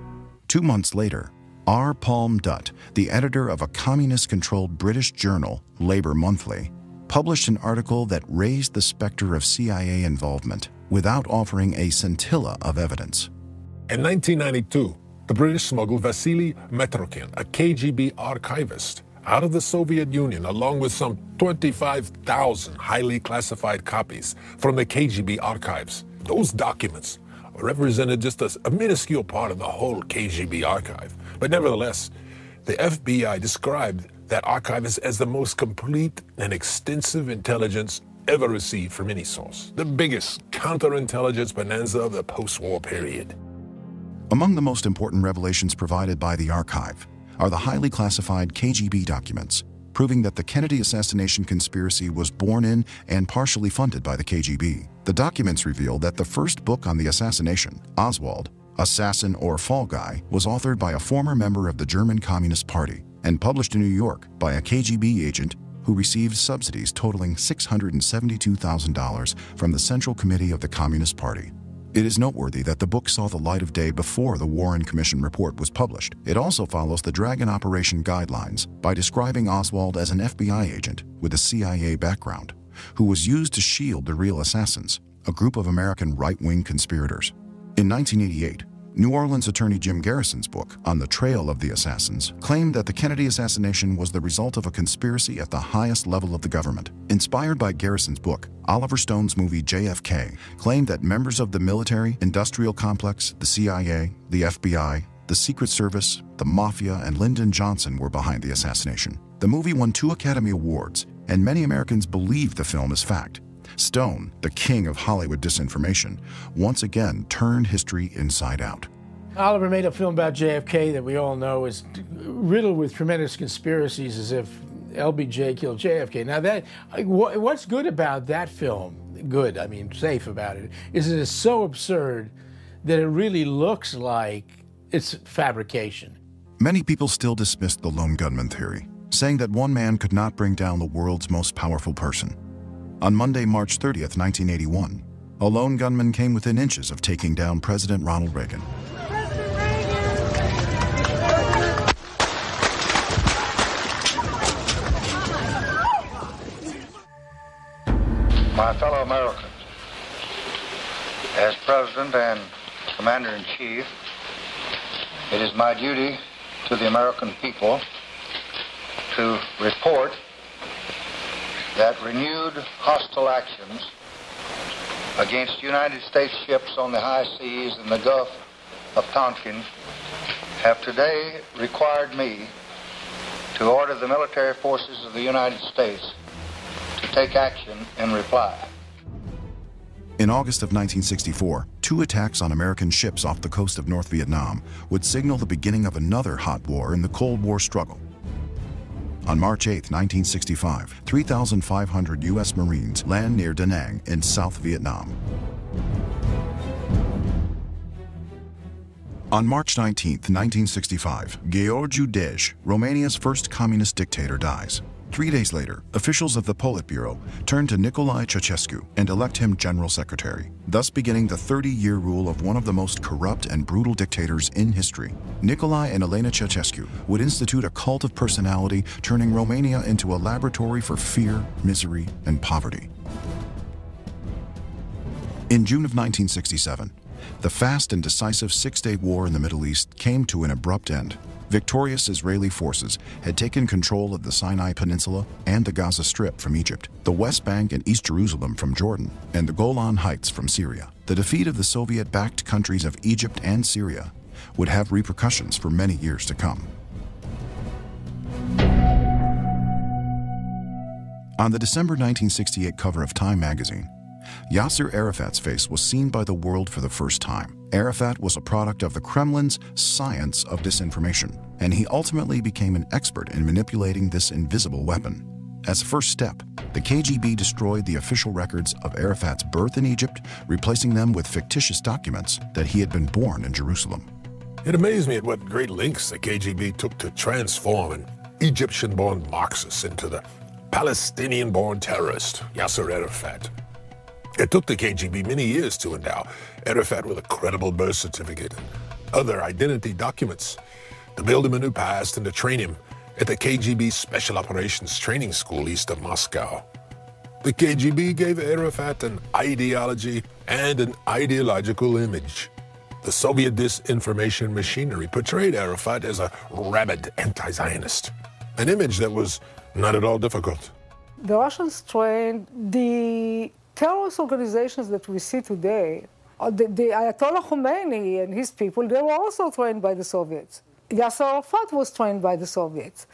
2 months later, R. Palm Dutt, the editor of a communist-controlled British journal, Labour Monthly, published an article that raised the specter of CIA involvement without offering a scintilla of evidence. In 1992, the British smuggled Vasily Metrokin, a KGB archivist, out of the Soviet Union along with some 25,000 highly classified copies from the KGB archives. Those documents represented just a minuscule part of the whole KGB archive. But nevertheless, the FBI described that archive as the most complete and extensive intelligence ever received from any source. The biggest counterintelligence bonanza of the post-war period. Among the most important revelations provided by the archive are the highly classified KGB documents, proving that the Kennedy assassination conspiracy was born in and partially funded by the KGB. The documents reveal that the first book on the assassination, Oswald, Assassin or Fall Guy, was authored by a former member of the German Communist Party and published in New York by a KGB agent who received subsidies totaling $672,000 from the Central Committee of the Communist Party. It is noteworthy that the book saw the light of day before the Warren Commission report was published. It also follows the Dragon Operation guidelines by describing Oswald as an FBI agent with a CIA background, who was used to shield the real assassins, a group of American right-wing conspirators. In 1988, New Orleans attorney Jim Garrison's book, On the Trail of the Assassins, claimed that the Kennedy assassination was the result of a conspiracy at the highest level of the government. Inspired by Garrison's book, Oliver Stone's movie JFK claimed that members of the military, industrial complex, the CIA, the FBI, the Secret Service, the Mafia, and Lyndon Johnson were behind the assassination. The movie won 2 Academy Awards, and many Americans believe the film is fact. Stone, the king of Hollywood disinformation, once again turned history inside out. Oliver made a film about JFK that we all know is riddled with tremendous conspiracies, as if LBJ killed JFK. Now, what's good about that film, good, I mean safe about it, is it is so absurd that it really looks like it's fabrication. Many people still dismissed the lone gunman theory, saying that one man could not bring down the world's most powerful person. On Monday, March 30th, 1981, a lone gunman came within inches of taking down President Ronald Reagan. My fellow Americans, as President and Commander-in-Chief, it is my duty to the American people to report that renewed hostile actions against United States ships on the high seas in the Gulf of Tonkin have today required me to order the military forces of the United States to take action in reply. In August of 1964, 2 attacks on American ships off the coast of North Vietnam would signal the beginning of another hot war in the Cold War struggle. On March 8, 1965, 3,500 U.S. Marines land near Da Nang in South Vietnam. On March 19, 1965, Gheorghe Dej, Romania's first communist dictator, dies. 3 days later, officials of the Politburo turn to Nicolae Ceausescu and elect him General Secretary, thus beginning the 30-year rule of one of the most corrupt and brutal dictators in history. Nicolae and Elena Ceausescu would institute a cult of personality, turning Romania into a laboratory for fear, misery, and poverty. In June of 1967, the fast and decisive Six-Day War in the Middle East came to an abrupt end. Victorious Israeli forces had taken control of the Sinai Peninsula and the Gaza Strip from Egypt, the West Bank and East Jerusalem from Jordan, and the Golan Heights from Syria. The defeat of the Soviet-backed countries of Egypt and Syria would have repercussions for many years to come. On the December 1968 cover of Time magazine, Yasser Arafat's face was seen by the world for the first time. Arafat was a product of the Kremlin's science of disinformation, and he ultimately became an expert in manipulating this invisible weapon. As a first step, the KGB destroyed the official records of Arafat's birth in Egypt, replacing them with fictitious documents that he had been born in Jerusalem. It amazed me at what great lengths the KGB took to transform an Egyptian-born Marxist into the Palestinian-born terrorist, Yasser Arafat. It took the KGB many years to endow Arafat with a credible birth certificate and other identity documents, to build him a new past and to train him at the KGB Special Operations Training School east of Moscow. The KGB gave Arafat an ideology and an ideological image. The Soviet disinformation machinery portrayed Arafat as a rabid anti-Zionist, an image that was not at all difficult. The Russians trained the terrorist organizations that we see today. The Ayatollah Khomeini and his people, they were also trained by the Soviets. Yasser Arafat was trained by the Soviets.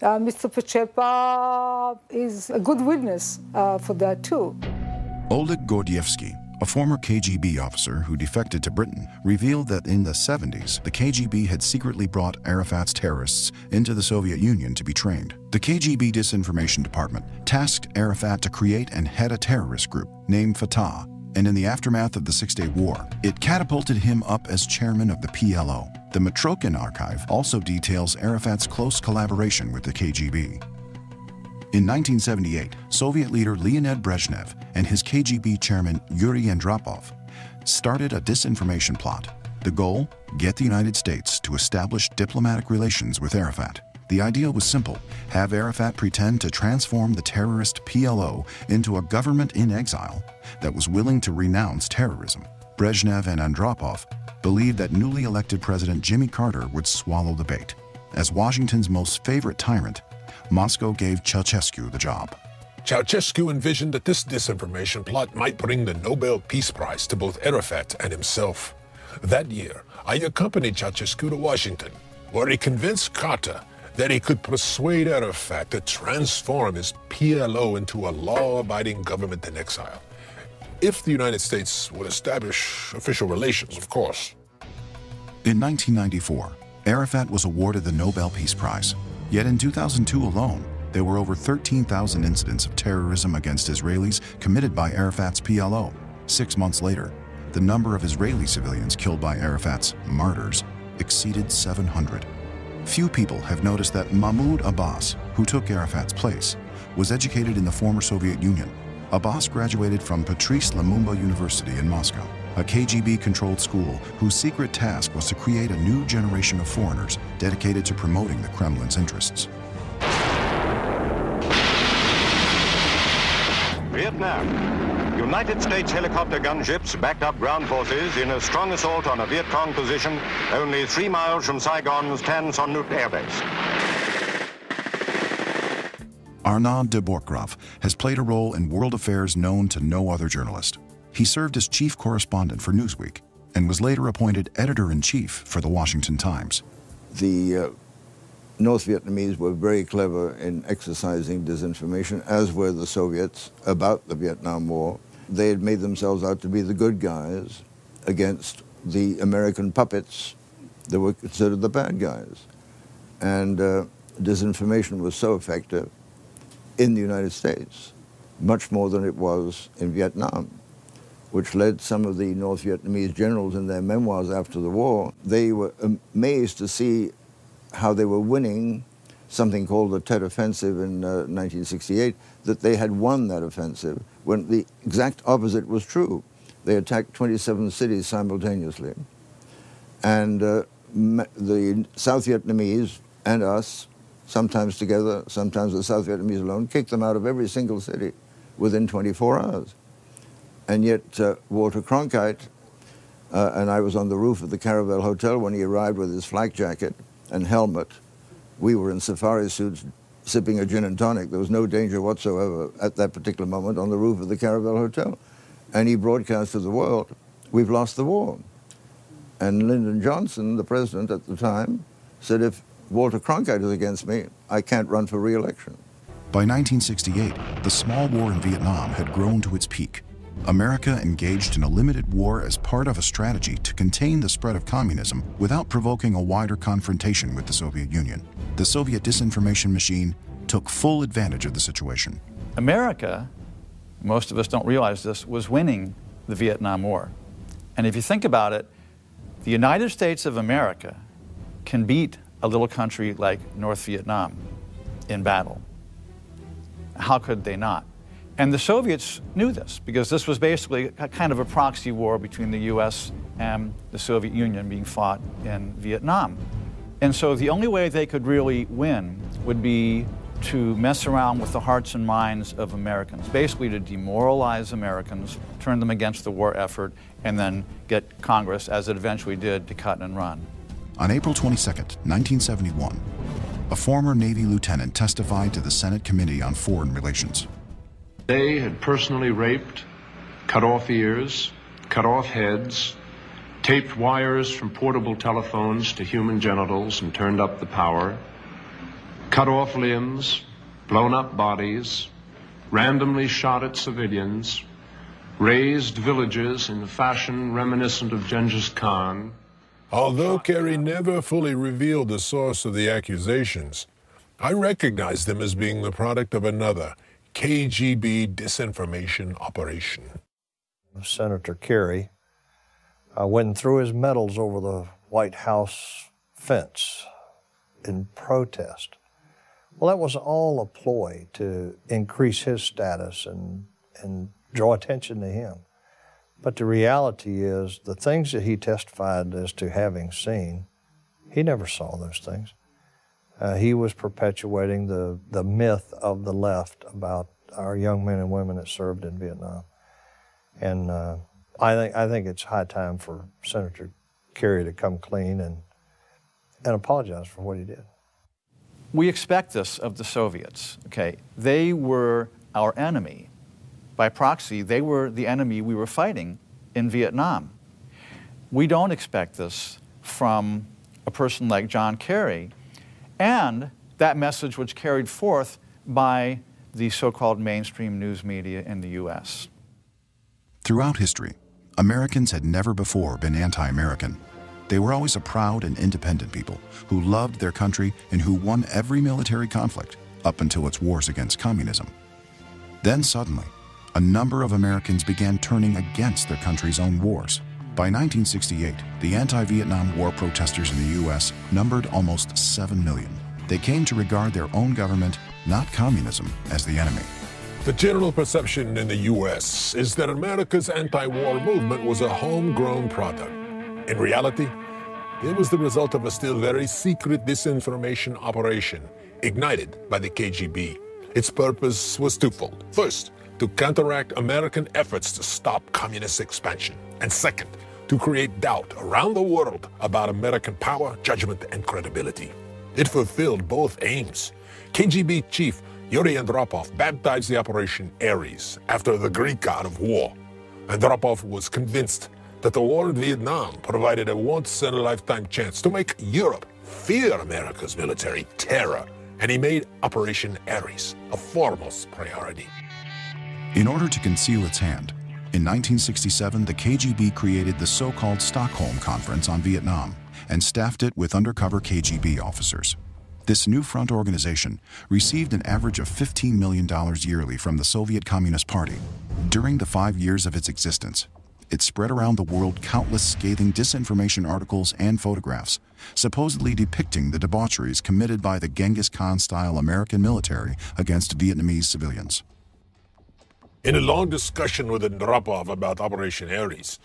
Mr. Pacepa is a good witness for that too. Oleg Gordievsky, a former KGB officer who defected to Britain, revealed that in the 70s, the KGB had secretly brought Arafat's terrorists into the Soviet Union to be trained. The KGB Disinformation Department tasked Arafat to create and head a terrorist group named Fatah, and in the aftermath of the Six-Day War, it catapulted him up as chairman of the PLO. The Matrokin archive also details Arafat's close collaboration with the KGB. In 1978, Soviet leader Leonid Brezhnev and his KGB chairman Yuri Andropov started a disinformation plot. The goal? Get the United States to establish diplomatic relations with Arafat. The idea was simple: have Arafat pretend to transform the terrorist PLO into a government in exile that was willing to renounce terrorism. Brezhnev and Andropov believed that newly elected President Jimmy Carter would swallow the bait. As Washington's most favorite tyrant, Moscow gave Ceausescu the job. Ceausescu envisioned that this disinformation plot might bring the Nobel Peace Prize to both Arafat and himself. That year, I accompanied Ceausescu to Washington, where he convinced Carter that he could persuade Arafat to transform his PLO into a law-abiding government in exile. If the United States would establish official relations, of course. In 1994, Arafat was awarded the Nobel Peace Prize. Yet in 2002 alone, there were over 13,000 incidents of terrorism against Israelis committed by Arafat's PLO. 6 months later, the number of Israeli civilians killed by Arafat's martyrs exceeded 700. Few people have noticed that Mahmoud Abbas, who took Arafat's place, was educated in the former Soviet Union. Abbas graduated from Patrice Lumumba University in Moscow, a KGB-controlled school whose secret task was to create a new generation of foreigners dedicated to promoting the Kremlin's interests. Vietnam. United States helicopter gunships backed up ground forces in a strong assault on a Viet Cong position only 3 miles from Saigon's Tan Son Nhut Air Base. Arnaud de Borchgrave has played a role in world affairs known to no other journalist. He served as chief correspondent for Newsweek and was later appointed editor-in-chief for the Washington Times. The North Vietnamese were very clever in exercising disinformation, as were the Soviets, about the Vietnam War. They had made themselves out to be the good guys against the American puppets that were considered the bad guys. And disinformation was so effective in the United States, much more than it was in Vietnam, which led some of the North Vietnamese generals in their memoirs after the war. They were amazed to see how they were winning something called the Tet Offensive in 1968, that they had won that offensive, when the exact opposite was true. They attacked 27 cities simultaneously. And the South Vietnamese and us, sometimes together, sometimes the South Vietnamese alone, kicked them out of every single city within 24 hours. And yet Walter Cronkite, and I was on the roof of the Caravel Hotel when he arrived with his flak jacket and helmet. We were in safari suits sipping a gin and tonic. There was no danger whatsoever at that particular moment on the roof of the Caravel Hotel. And he broadcast to the world, "We've lost the war." And Lyndon Johnson, the president at the time, said, "If Walter Cronkite is against me, I can't run for re-election." By 1968, the small war in Vietnam had grown to its peak. America engaged in a limited war as part of a strategy to contain the spread of communism without provoking a wider confrontation with the Soviet Union. The Soviet disinformation machine took full advantage of the situation. America, most of us don't realize this, was winning the Vietnam War. And if you think about it, the United States of America can beat a little country like North Vietnam in battle. How could they not? And the Soviets knew this, because this was basically a kind of a proxy war between the US and the Soviet Union being fought in Vietnam. And so the only way they could really win would be to mess around with the hearts and minds of Americans, basically to demoralize Americans, turn them against the war effort, and then get Congress, as it eventually did, to cut and run. On April 22, 1971, a former Navy lieutenant testified to the Senate Committee on Foreign Relations. They had personally raped, cut off ears, cut off heads, taped wires from portable telephones to human genitals and turned up the power, cut off limbs, blown up bodies, randomly shot at civilians, razed villages in a fashion reminiscent of Genghis Khan. Although Kerry never fully revealed the source of the accusations, I recognize them as being the product of another KGB disinformation operation. Senator Kerry went and threw his medals over the White House fence in protest. Well, that was all a ploy to increase his status and draw attention to him. But the reality is, the things that he testified as to having seen, he never saw those things. He was perpetuating the myth of the left about our young men and women that served in Vietnam. And I think it's high time for Senator Kerry to come clean and apologize for what he did. We expect this of the Soviets, okay? They were our enemy. By proxy, they were the enemy we were fighting in Vietnam. We don't expect this from a person like John Kerry, and that message was carried forth by the so-called mainstream news media in the U.S. Throughout history, Americans had never before been anti-American. They were always a proud and independent people who loved their country and who won every military conflict up until its wars against communism. Then suddenly, a number of Americans began turning against their country's own wars. By 1968, the anti-Vietnam War protesters in the U.S. numbered almost 7 million. They came to regard their own government, not communism, as the enemy. The general perception in the U.S. is that America's anti-war movement was a homegrown product. In reality, it was the result of a still very secret disinformation operation ignited by the KGB. Its purpose was twofold. First, to counteract American efforts to stop communist expansion. And second, to create doubt around the world about American power, judgment, and credibility. It fulfilled both aims. KGB chief Yuri Andropov baptized the operation Ares after the Greek god of war. Andropov was convinced that the war in Vietnam provided a once-in-a-lifetime chance to make Europe fear America's military terror, and he made Operation Ares a foremost priority. In order to conceal its hand, in 1967, the KGB created the so-called Stockholm Conference on Vietnam and staffed it with undercover KGB officers. This new front organization received an average of $15 million yearly from the Soviet Communist Party. During the 5 years of its existence, it spread around the world countless scathing disinformation articles and photographs, supposedly depicting the debaucheries committed by the Genghis Khan-style American military against Vietnamese civilians. In a long discussion with Andropov about Operation Ares,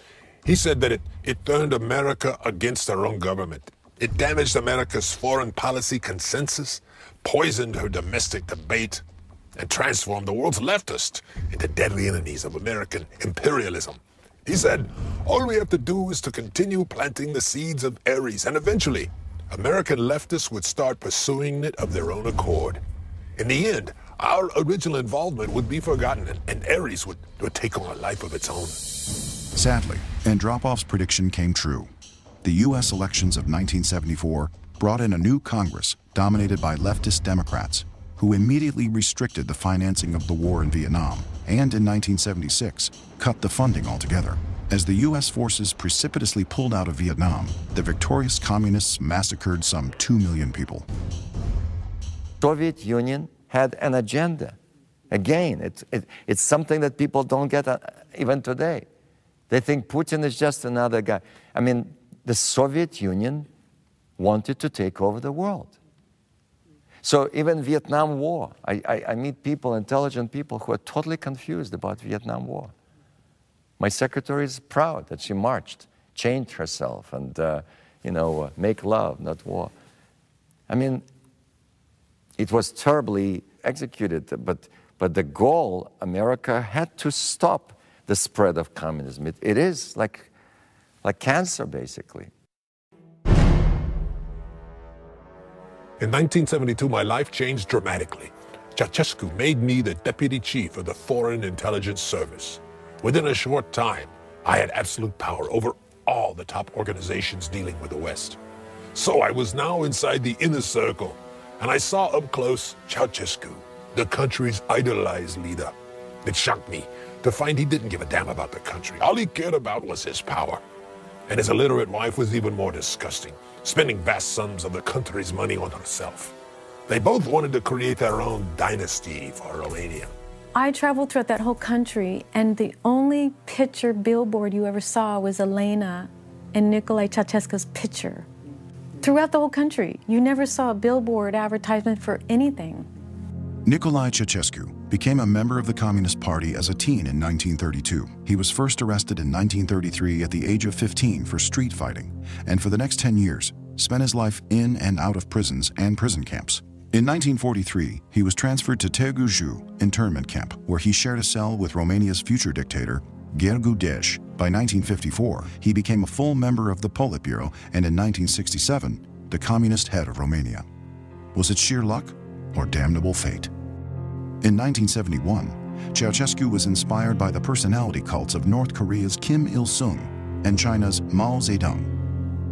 he said that it turned America against her own government. It damaged America's foreign policy consensus, poisoned her domestic debate, and transformed the world's leftists into deadly enemies of American imperialism. He said, all we have to do is to continue planting the seeds of Ares, and eventually, American leftists would start pursuing it of their own accord. In the end, our original involvement would be forgotten, and Ares would take on a life of its own. Sadly, Andropov's prediction came true. The U.S. elections of 1974 brought in a new Congress dominated by leftist Democrats, who immediately restricted the financing of the war in Vietnam, and in 1976, cut the funding altogether. As the U.S. forces precipitously pulled out of Vietnam, the victorious communists massacred some 2 million people. Soviet Union had an agenda. Again, it's something that people don't get even today. They think Putin is just another guy. I mean, the Soviet Union wanted to take over the world. So even Vietnam War, I meet people, intelligent people, who are totally confused about Vietnam War. My secretary is proud that she marched, changed herself, and make love, not war. I mean, it was terribly executed, but the goal, America had to stop the spread of communism. It is like cancer, basically. In 1972, my life changed dramatically. Ceausescu made me the deputy chief of the Foreign Intelligence Service. Within a short time, I had absolute power over all the top organizations dealing with the West. So I was now inside the inner circle, and I saw up close Ceausescu, the country's idolized leader. It shocked me to find he didn't give a damn about the country. All he cared about was his power. And his illiterate wife was even more disgusting, spending vast sums of the country's money on herself. They both wanted to create their own dynasty for Romania. I traveled throughout that whole country, and the only picture billboard you ever saw was Elena and Nicolae Ceausescu's picture. Throughout the whole country, you never saw a billboard advertisement for anything. Nicolae Ceausescu became a member of the Communist Party as a teen in 1932. He was first arrested in 1933 at the age of 15 for street fighting, and for the next 10 years, spent his life in and out of prisons and prison camps. In 1943, he was transferred to Teoria internment camp, where he shared a cell with Romania's future dictator, Gergu Desh. By 1954, he became a full member of the Politburo, and in 1967, the communist head of Romania. Was it sheer luck or damnable fate? In 1971, Ceausescu was inspired by the personality cults of North Korea's Kim Il-sung and China's Mao Zedong.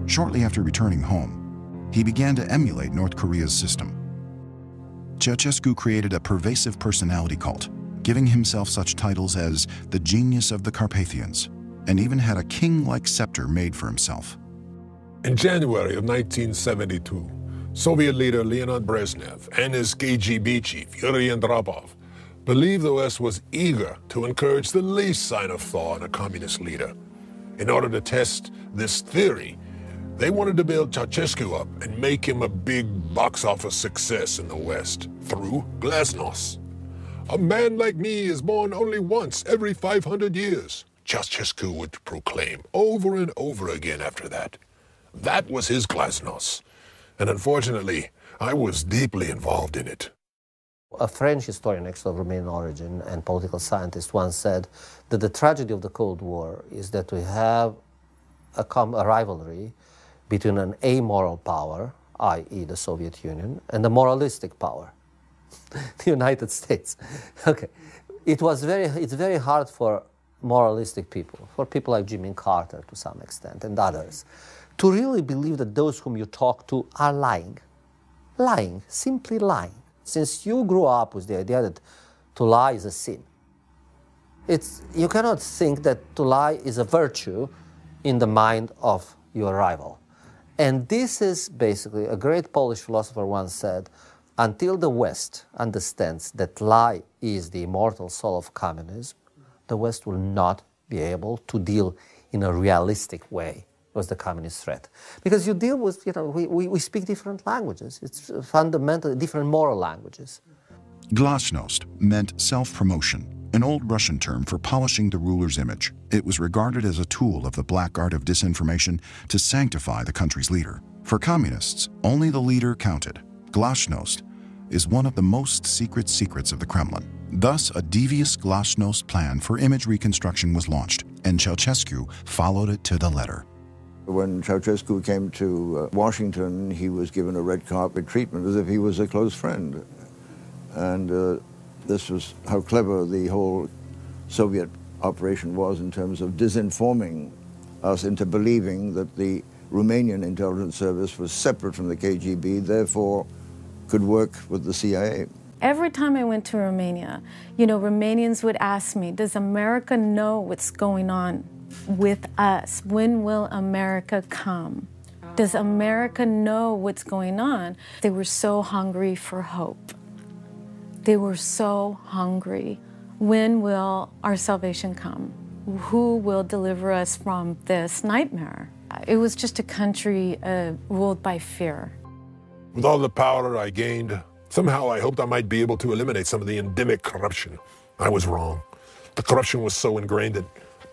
Shortly after returning home, he began to emulate North Korea's system. Ceausescu created a pervasive personality cult, giving himself such titles as the Genius of the Carpathians, and even had a king-like scepter made for himself. In January of 1972, Soviet leader Leonid Brezhnev and his KGB chief, Yuri Andropov, believed the West was eager to encourage the least sign of thaw in a communist leader. In order to test this theory, they wanted to build Ceausescu up and make him a big box office success in the West through glasnost. A man like me is born only once every 500 years, Ceausescu would proclaim over and over again after that. That was his glasnost, and unfortunately, I was deeply involved in it. A French historian, actually of Romanian origin and political scientist, once said that the tragedy of the Cold War is that we have a rivalry between an amoral power, i.e. the Soviet Union, and a moralistic power, the United States. Okay, it's very hard for moralistic people, for people like Jimmy Carter to some extent and others, to really believe that those whom you talk to are lying. Lying, simply lying. Since you grew up with the idea that to lie is a sin, you cannot think that to lie is a virtue in the mind of your rival. And this is basically, a great Polish philosopher once said, until the West understands that lie is the immortal soul of communism, the West will not be able to deal in a realistic way with the communist threat. Because you deal with, we speak different languages. It's fundamentally different moral languages. Glasnost meant self-promotion, an old Russian term for polishing the ruler's image. It was regarded as a tool of the black art of disinformation to sanctify the country's leader. For communists, only the leader counted. Glasnost is one of the most secret secrets of the Kremlin. Thus, a devious glasnost plan for image reconstruction was launched, and Ceausescu followed it to the letter. When Ceausescu came to Washington, he was given a red carpet treatment as if he was a close friend. And this was how clever the whole Soviet operation was in terms of disinforming us into believing that the Romanian intelligence service was separate from the KGB, therefore could work with the CIA. Every time I went to Romania, Romanians would ask me, does America know what's going on with us? When will America come? Does America know what's going on? They were so hungry for hope. They were so hungry. When will our salvation come? Who will deliver us from this nightmare? It was just a country ruled by fear. With all the power I gained, somehow I hoped I might be able to eliminate some of the endemic corruption. I was wrong. The corruption was so ingrained that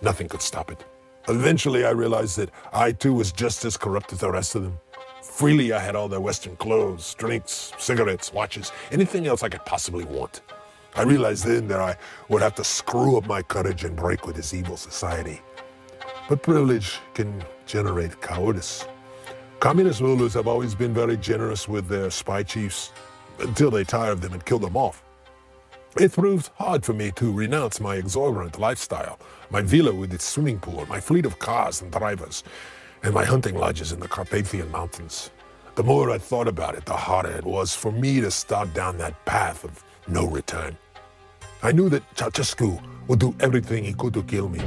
nothing could stop it. Eventually, I realized that I, too, was just as corrupt as the rest of them. Freely, I had all their Western clothes, drinks, cigarettes, watches, anything else I could possibly want. I realized then that I would have to screw up my courage and break with this evil society. But privilege can generate cowardice. Communist rulers have always been very generous with their spy chiefs until they tire of them and kill them off. It proved hard for me to renounce my exorbitant lifestyle, my villa with its swimming pool, my fleet of cars and drivers, and my hunting lodges in the Carpathian Mountains. The more I thought about it, the harder it was for me to start down that path of no return. I knew that Ceausescu would do everything he could to kill me,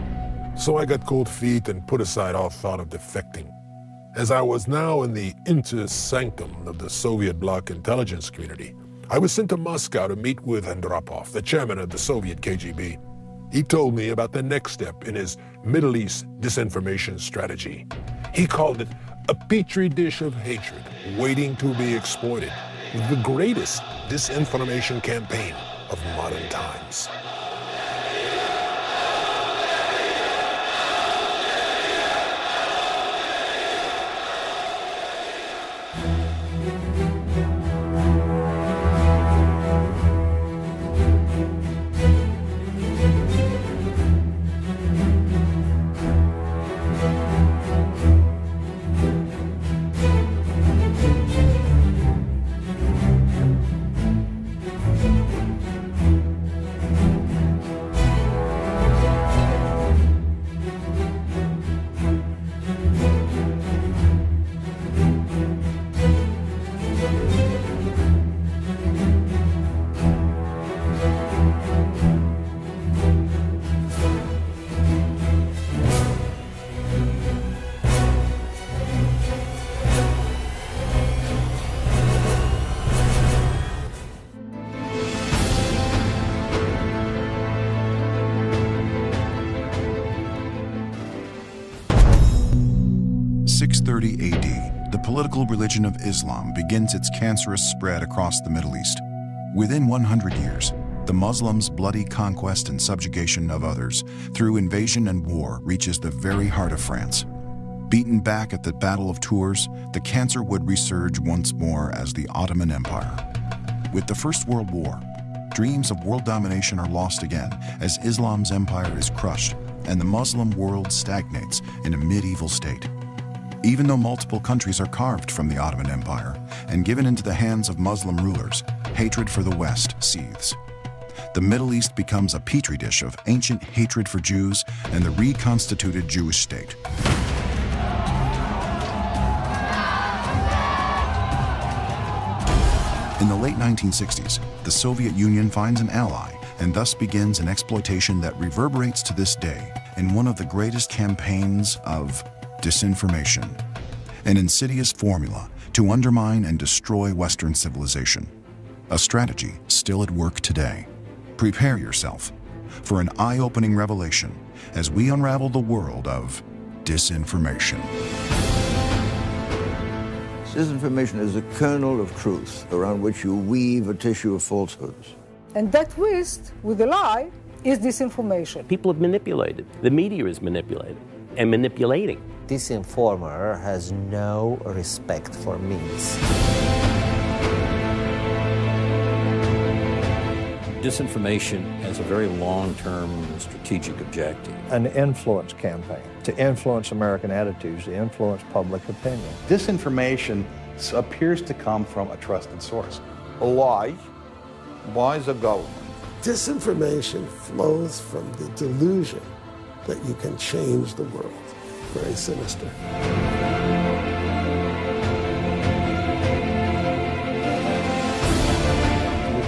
so I got cold feet and put aside all thought of defecting. As I was now in the inner sanctum of the Soviet bloc intelligence community, I was sent to Moscow to meet with Andropov, the chairman of the Soviet KGB. He told me about the next step in his Middle East disinformation strategy. He called it a petri dish of hatred waiting to be exploited, the greatest disinformation campaign of modern times. 670 AD, the political religion of Islam begins its cancerous spread across the Middle East. Within 100 years, the Muslims' bloody conquest and subjugation of others through invasion and war reaches the very heart of France. Beaten back at the Battle of Tours, the cancer would resurge once more as the Ottoman Empire. With the First World War, dreams of world domination are lost again as Islam's empire is crushed and the Muslim world stagnates in a medieval state. Even though multiple countries are carved from the Ottoman Empire and given into the hands of Muslim rulers, hatred for the West seethes. The Middle East becomes a petri dish of ancient hatred for Jews and the reconstituted Jewish state. In the late 1960s, the Soviet Union finds an ally and thus begins an exploitation that reverberates to this day in one of the greatest campaigns of disinformation, an insidious formula to undermine and destroy Western civilization, a strategy still at work today. Prepare yourself for an eye-opening revelation as we unravel the world of disinformation. Disinformation is a kernel of truth around which you weave a tissue of falsehoods. And that twist with a lie is disinformation. People have manipulated. The media is manipulated and manipulating. This informer has no respect for means. Disinformation has a very long-term strategic objective. An influence campaign to influence American attitudes, to influence public opinion. Disinformation appears to come from a trusted source. A lie by the government. Disinformation flows from the delusion that you can change the world. Very sinister.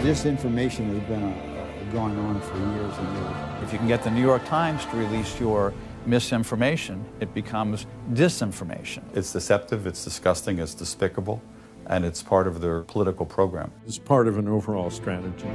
Disinformation has been going on for years and years. If you can get the New York Times to release your misinformation, it becomes disinformation. It's deceptive, it's disgusting, it's despicable, and it's part of their political program. It's part of an overall strategy.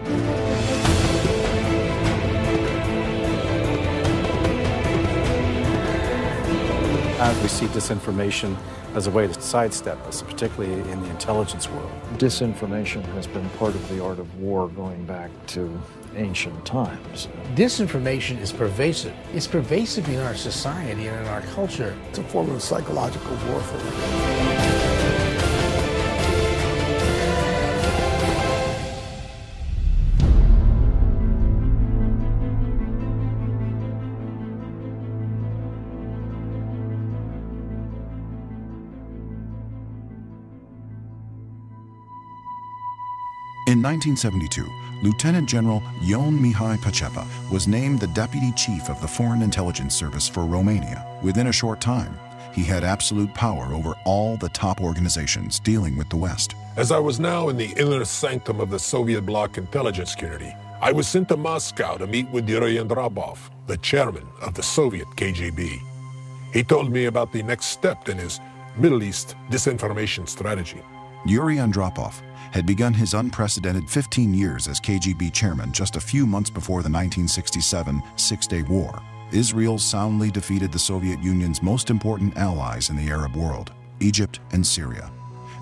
As we see disinformation as a way to sidestep us, particularly in the intelligence world. Disinformation has been part of the art of war going back to ancient times. Disinformation is pervasive. It's pervasive in our society and in our culture. It's a form of psychological warfare. In 1972, Lieutenant General Ion Mihai Pacepa was named the Deputy Chief of the Foreign Intelligence Service for Romania. Within a short time, he had absolute power over all the top organizations dealing with the West. As I was now in the inner sanctum of the Soviet bloc intelligence community, I was sent to Moscow to meet with Yuri Andropov, the chairman of the Soviet KGB. He told me about the next step in his Middle East disinformation strategy. Yuri Andropov had begun his unprecedented 15 years as KGB chairman just a few months before the 1967 Six-Day War. Israel soundly defeated the Soviet Union's most important allies in the Arab world, Egypt and Syria.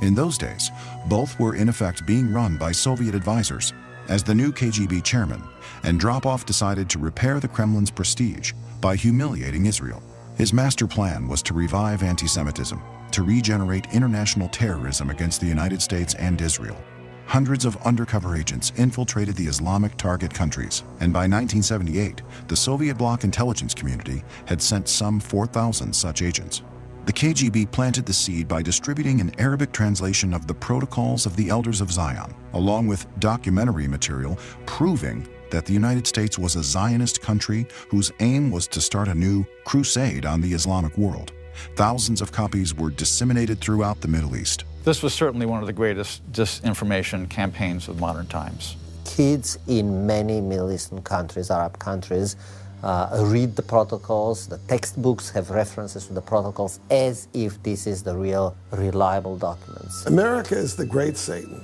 In those days, both were in effect being run by Soviet advisors. As the new KGB chairman, Andropov decided to repair the Kremlin's prestige by humiliating Israel. His master plan was to revive anti-Semitism, to regenerate international terrorism against the United States and Israel. Hundreds of undercover agents infiltrated the Islamic target countries, and by 1978, the Soviet bloc intelligence community had sent some 4,000 such agents. The KGB planted the seed by distributing an Arabic translation of the Protocols of the Elders of Zion, along with documentary material proving that the United States was a Zionist country whose aim was to start a new crusade on the Islamic world. Thousands of copies were disseminated throughout the Middle East. This was certainly one of the greatest disinformation campaigns of modern times. Kids in many Middle Eastern countries, Arab countries, read the protocols. The textbooks have references to the protocols as if this is the real, reliable documents. America is the great Satan,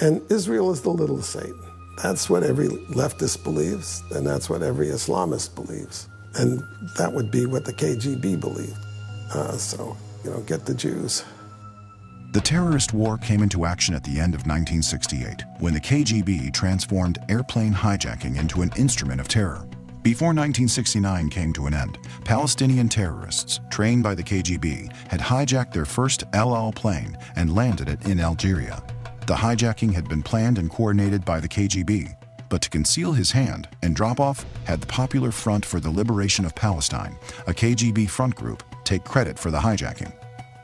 and Israel is the little Satan. That's what every leftist believes, and that's what every Islamist believes. And that would be what the KGB believed. So get the Jews. The terrorist war came into action at the end of 1968, when the KGB transformed airplane hijacking into an instrument of terror. Before 1969 came to an end, Palestinian terrorists, trained by the KGB, had hijacked their first El Al plane and landed it in Algeria. The hijacking had been planned and coordinated by the KGB, but to conceal his hand and drop off had the Popular Front for the Liberation of Palestine, a KGB front group, take credit for the hijacking.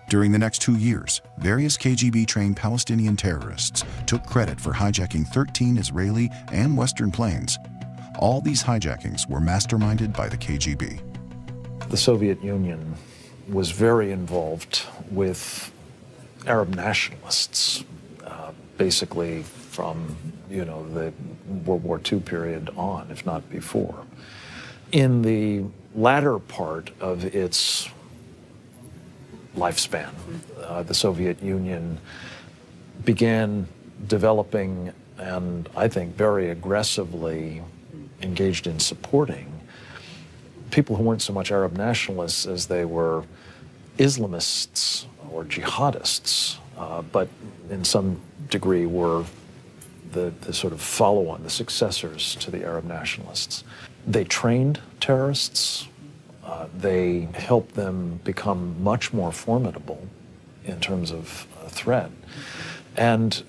During the next 2 years, various KGB-trained Palestinian terrorists took credit for hijacking 13 Israeli and Western planes. All these hijackings were masterminded by the KGB. The Soviet Union was very involved with Arab nationalists, basically from the World War II period on, if not before. In the latter part of its lifespan, the Soviet Union began developing and I think very aggressively engaged in supporting people who weren't so much Arab nationalists as they were Islamists or jihadists, but in some degree were the sort of follow-on, the successors to the Arab nationalists. They trained terrorists. They helped them become much more formidable in terms of threat. And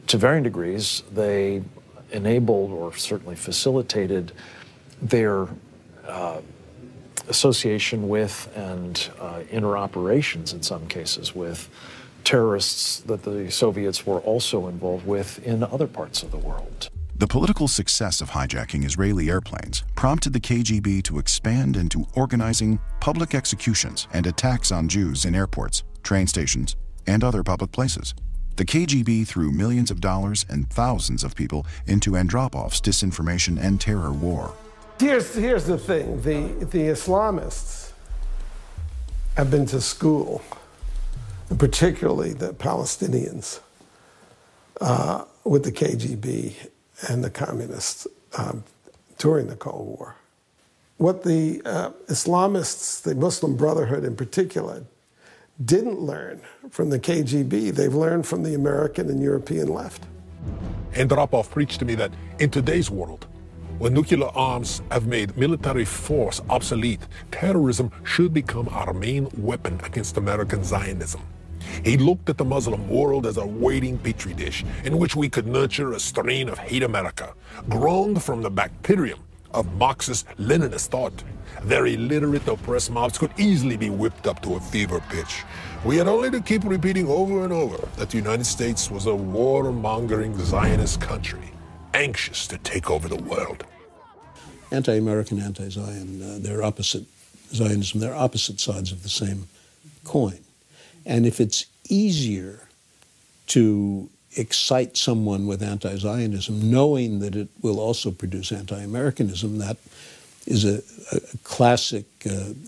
to varying degrees, they enabled or certainly facilitated their association with and interoperations in some cases with terrorists that the Soviets were also involved with in other parts of the world. The political success of hijacking Israeli airplanes prompted the KGB to expand into organizing public executions and attacks on Jews in airports, train stations, and other public places. The KGB threw millions of dollars and thousands of people into Andropov's disinformation and terror war. Here's the thing. The Islamists have been to school, and particularly the Palestinians, with the KGB and the communists during the Cold War. What the Islamists, the Muslim Brotherhood in particular, didn't learn from the KGB, they've learned from the American and European left. Andropov preached to me that in today's world, when nuclear arms have made military force obsolete, terrorism should become our main weapon against American Zionism. He looked at the Muslim world as a waiting petri dish in which we could nurture a strain of hate America, grown from the bacterium of Marxist-Leninist thought. Their illiterate, oppressed mouths could easily be whipped up to a fever pitch. We had only to keep repeating over and over that the United States was a war-mongering Zionist country, anxious to take over the world. Anti-American, anti-Zion, they're opposite Zionism, they're opposite sides of the same coin. And if it's easier to excite someone with anti-Zionism, knowing that it will also produce anti-Americanism, that is a classic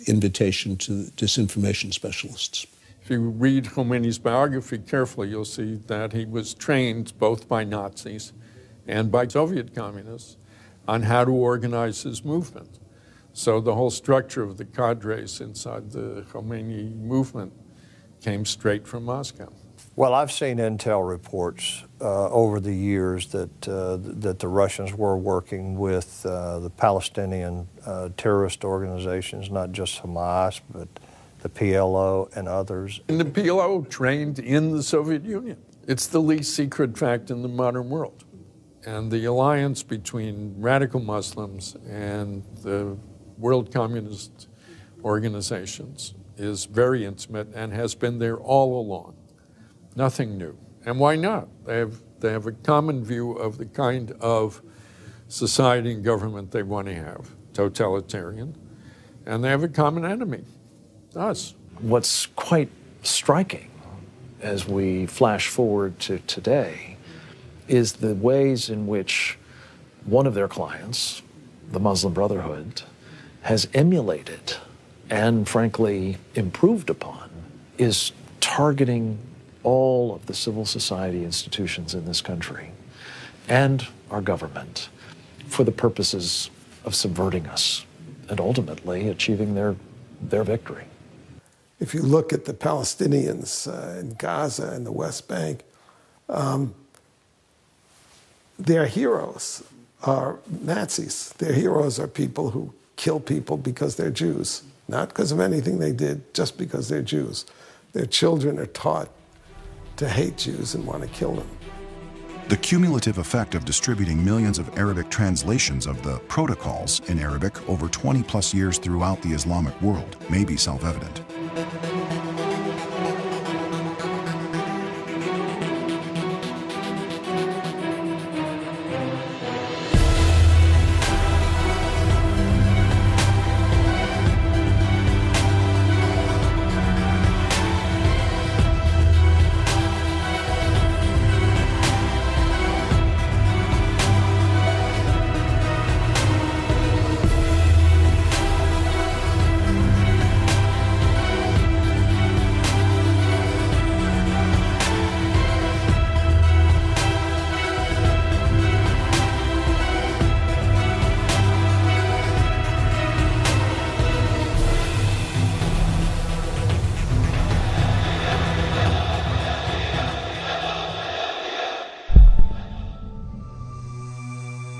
invitation to disinformation specialists. If you read Khomeini's biography carefully, you'll see that he was trained both by Nazis and by Soviet communists on how to organize his movement. So the whole structure of the cadres inside the Khomeini movement came straight from Moscow. Well, I've seen intel reports over the years that the Russians were working with the Palestinian terrorist organizations, not just Hamas, but the PLO and others. And the PLO trained in the Soviet Union. It's the least secret fact in the modern world. And the alliance between radical Muslims and the world communist organizations is very intimate and has been there all along. Nothing new. And why not? They have a common view of the kind of society and government they want to have, totalitarian, and they have a common enemy, us. What's quite striking as we flash forward to today is the ways in which one of their clients, the Muslim Brotherhood, has emulated and frankly improved upon, is targeting all of the civil society institutions in this country and our government for the purposes of subverting us and ultimately achieving their victory. If you look at the Palestinians in Gaza and the West Bank, their heroes are Nazis. Their heroes are people who kill people because they're Jews, not because of anything they did, just because they're Jews. Their children are taught to hate Jews and want to kill them. The cumulative effect of distributing millions of Arabic translations of the protocols in Arabic over 20+ years throughout the Islamic world may be self-evident.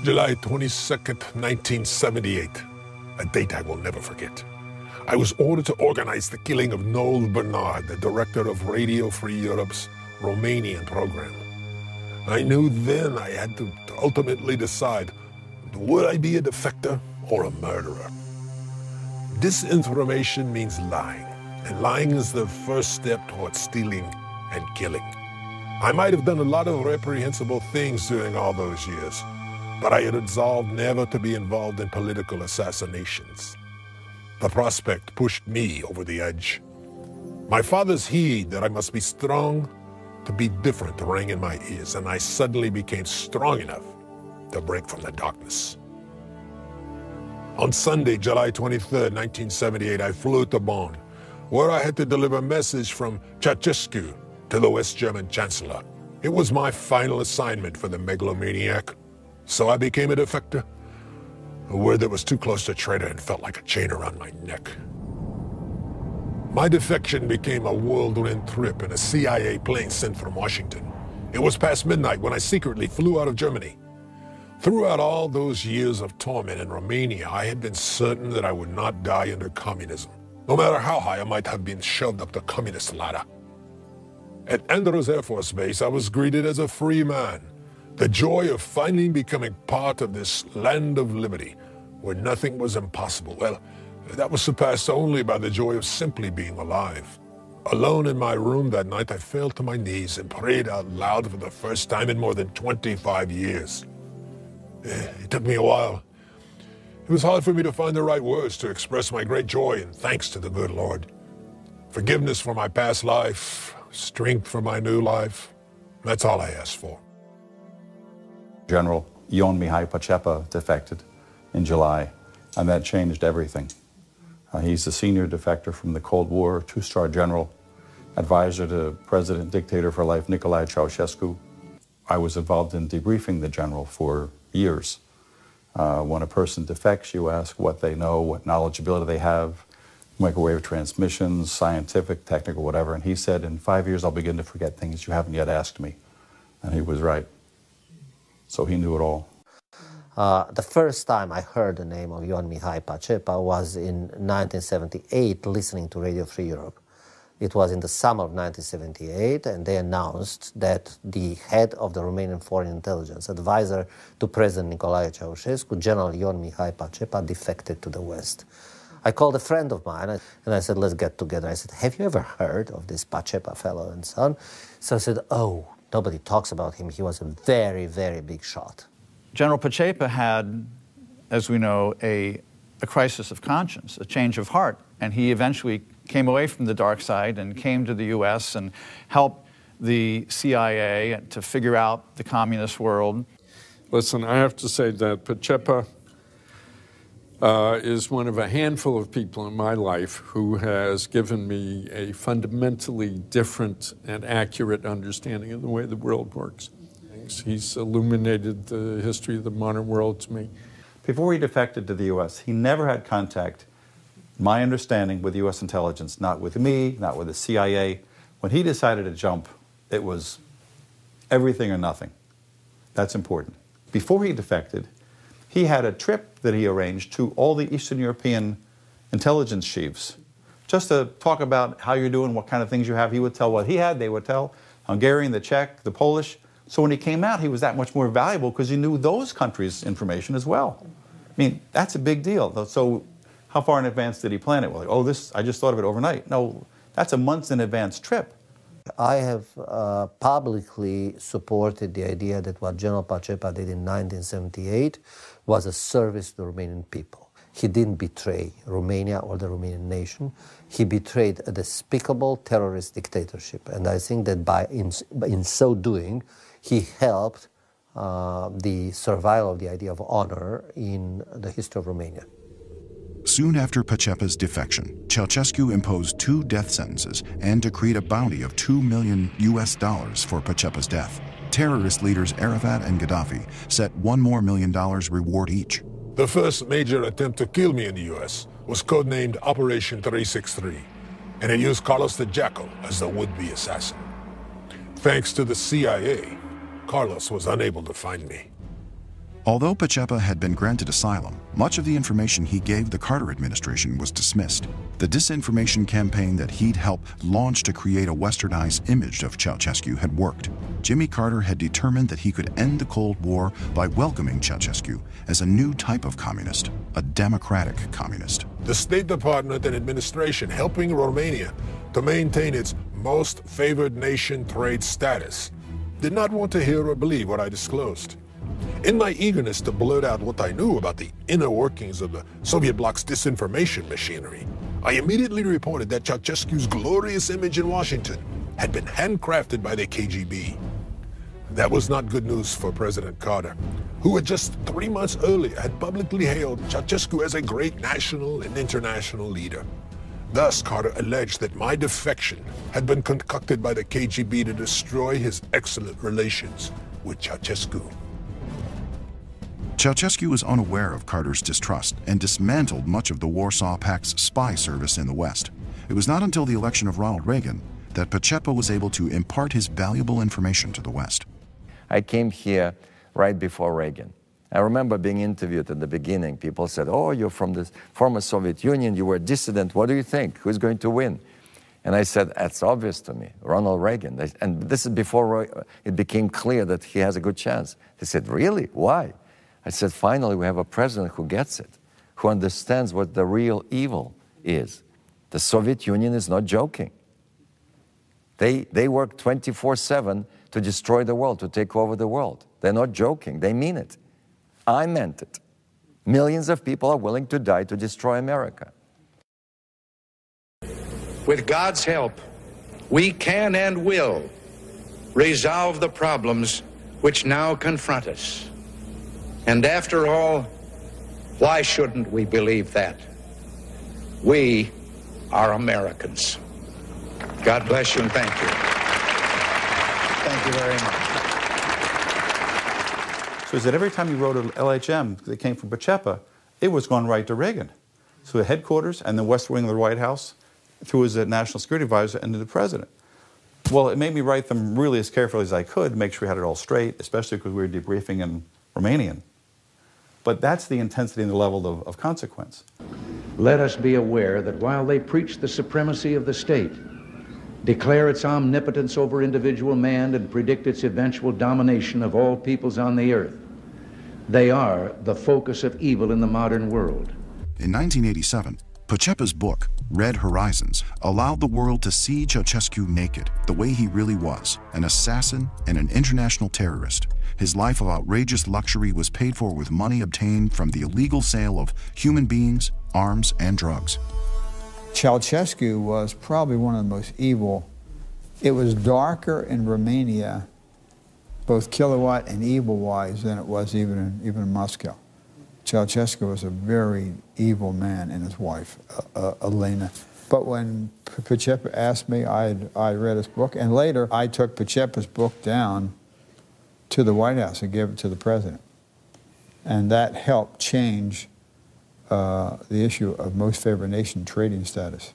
July 22nd, 1978, a date I will never forget. I was ordered to organize the killing of Noel Bernard, the director of Radio Free Europe's Romanian program. I knew then I had to ultimately decide, would I be a defector or a murderer? Disinformation means lying, and lying is the first step towards stealing and killing. I might have done a lot of reprehensible things during all those years, but I had resolved never to be involved in political assassinations. The prospect pushed me over the edge. My father's heed that I must be strong to be different rang in my ears, and I suddenly became strong enough to break from the darkness. On Sunday, July 23rd, 1978, I flew to Bonn, where I had to deliver a message from Ceausescu to the West German Chancellor. It was my final assignment for the megalomaniac. So I became a defector, a word that was too close to traitor and felt like a chain around my neck. My defection became a whirlwind trip in a CIA plane sent from Washington. It was past midnight when I secretly flew out of Germany. Throughout all those years of torment in Romania, I had been certain that I would not die under communism, no matter how high I might have been shoved up the communist ladder. At Andrews Air Force Base, I was greeted as a free man. The joy of finally becoming part of this land of liberty, where nothing was impossible, well, that was surpassed only by the joy of simply being alive. Alone in my room that night, I fell to my knees and prayed out loud for the first time in more than 25 years. It took me a while. It was hard for me to find the right words to express my great joy and thanks to the good Lord. Forgiveness for my past life, strength for my new life, that's all I asked for. General Ion Mihai Pacepa defected in July, and that changed everything. He's the senior defector from the Cold War, two-star general, advisor to President Dictator for Life Nicolae Ceausescu. I was involved in debriefing the general for years. When a person defects, you ask what they know, what knowledgeability they have, microwave transmissions, scientific, technical, whatever. And he said, in 5 years, I'll begin to forget things you haven't yet asked me. And he was right. So he knew it all. The first time I heard the name of Ion Mihai Pacepa was in 1978, listening to Radio Free Europe. It was in the summer of 1978, and they announced that the head of the Romanian Foreign Intelligence, advisor to President Nicolae Ceausescu, General Ion Mihai Pacepa, defected to the West. I called a friend of mine, and I said, let's get together. I said, have you ever heard of this Pacepa fellow and so on? So I said, oh, nobody talks about him. He was a very, very big shot. General Pacepa had, as we know, a crisis of conscience, a change of heart, and he eventually came away from the dark side and came to the U.S. and helped the CIA to figure out the communist world. Listen, I have to say that Pacepa is one of a handful of people in my life who has given me a fundamentally different and accurate understanding of the way the world works. He's illuminated the history of the modern world to me. Before he defected to the U.S., he never had contact my understanding with U.S. intelligence, not with me, not with the CIA, when he decided to jump, it was everything or nothing. That's important. Before he defected, he had a trip that he arranged to all the Eastern European intelligence chiefs, just to talk about how you're doing, what kind of things you have. He would tell what he had, they would tell Hungarian, the Czech, the Polish. So when he came out, he was that much more valuable because he knew those countries' information as well. I mean, that's a big deal. So how far in advance did he plan it? Well, like, oh, I just thought of it overnight. No, that's a months in advance trip. I have publicly supported the idea that what General Pacepa did in 1978 was a service to the Romanian people. He didn't betray Romania or the Romanian nation. He betrayed a despicable terrorist dictatorship. And I think that in so doing, he helped the survival of the idea of honor in the history of Romania. Soon after Pacepa's defection, Ceausescu imposed 2 death sentences and decreed a bounty of $2 million for Pacepa's death. Terrorist leaders Arafat and Gaddafi set $1 more million reward each. The first major attempt to kill me in the U.S. was codenamed Operation 363, and it used Carlos the Jackal as the would-be assassin. Thanks to the CIA, Carlos was unable to find me. Although Pacepa had been granted asylum, much of the information he gave the Carter administration was dismissed. The disinformation campaign that he'd helped launch to create a westernized image of Ceausescu had worked. Jimmy Carter had determined that he could end the Cold War by welcoming Ceausescu as a new type of communist, a democratic communist. The State Department and administration helping Romania to maintain its most favored nation trade status did not want to hear or believe what I disclosed. In my eagerness to blurt out what I knew about the inner workings of the Soviet bloc's disinformation machinery, I immediately reported that Ceausescu's glorious image in Washington had been handcrafted by the KGB. That was not good news for President Carter, who had just 3 months earlier had publicly hailed Ceausescu as a great national and international leader. Thus, Carter alleged that my defection had been concocted by the KGB to destroy his excellent relations with Ceausescu. Ceausescu was unaware of Carter's distrust and dismantled much of the Warsaw Pact's spy service in the West. It was not until the election of Ronald Reagan that Pacepa was able to impart his valuable information to the West. I came here right before Reagan. I remember being interviewed in the beginning. People said, oh, you're from the former Soviet Union, you were a dissident, what do you think? Who's going to win? And I said, that's obvious to me, Ronald Reagan. And this is before it became clear that he has a good chance. They said, really? Why? I said, finally, we have a president who gets it, who understands what the real evil is. The Soviet Union is not joking. They work 24/7 to destroy the world, to take over the world. They're not joking, they mean it. I meant it. Millions of people are willing to die to destroy America. With God's help, we can and will resolve the problems which now confront us. And after all, why shouldn't we believe that? We are Americans. God bless you and thank you. Thank you very much. So he said every time he wrote an LHM that came from Pacepa, it was going right to Reagan. So the headquarters and the West Wing of the White House, through his national security advisor and to the president. Well, it made me write them really as carefully as I could, make sure we had it all straight, especially because we were debriefing in Romanian. But that's the intensity and the level of consequence. Let us be aware that while they preach the supremacy of the state, declare its omnipotence over individual man, and predict its eventual domination of all peoples on the earth, they are the focus of evil in the modern world. In 1987, Pacepa's book, Red Horizons, allowed the world to see Ceausescu naked, the way he really was, an assassin and an international terrorist. His life of outrageous luxury was paid for with money obtained from the illegal sale of human beings, arms, and drugs. Ceausescu was probably one of the most evil. It was darker in Romania, both kilowatt and evil-wise, than it was even in Moscow. Ceausescu was a very evil man, and his wife, Elena. But when Pacepa asked me, I read his book, and later I took Pacepa's book down to the White House and gave it to the president. And that helped change the issue of most favored nation trading status.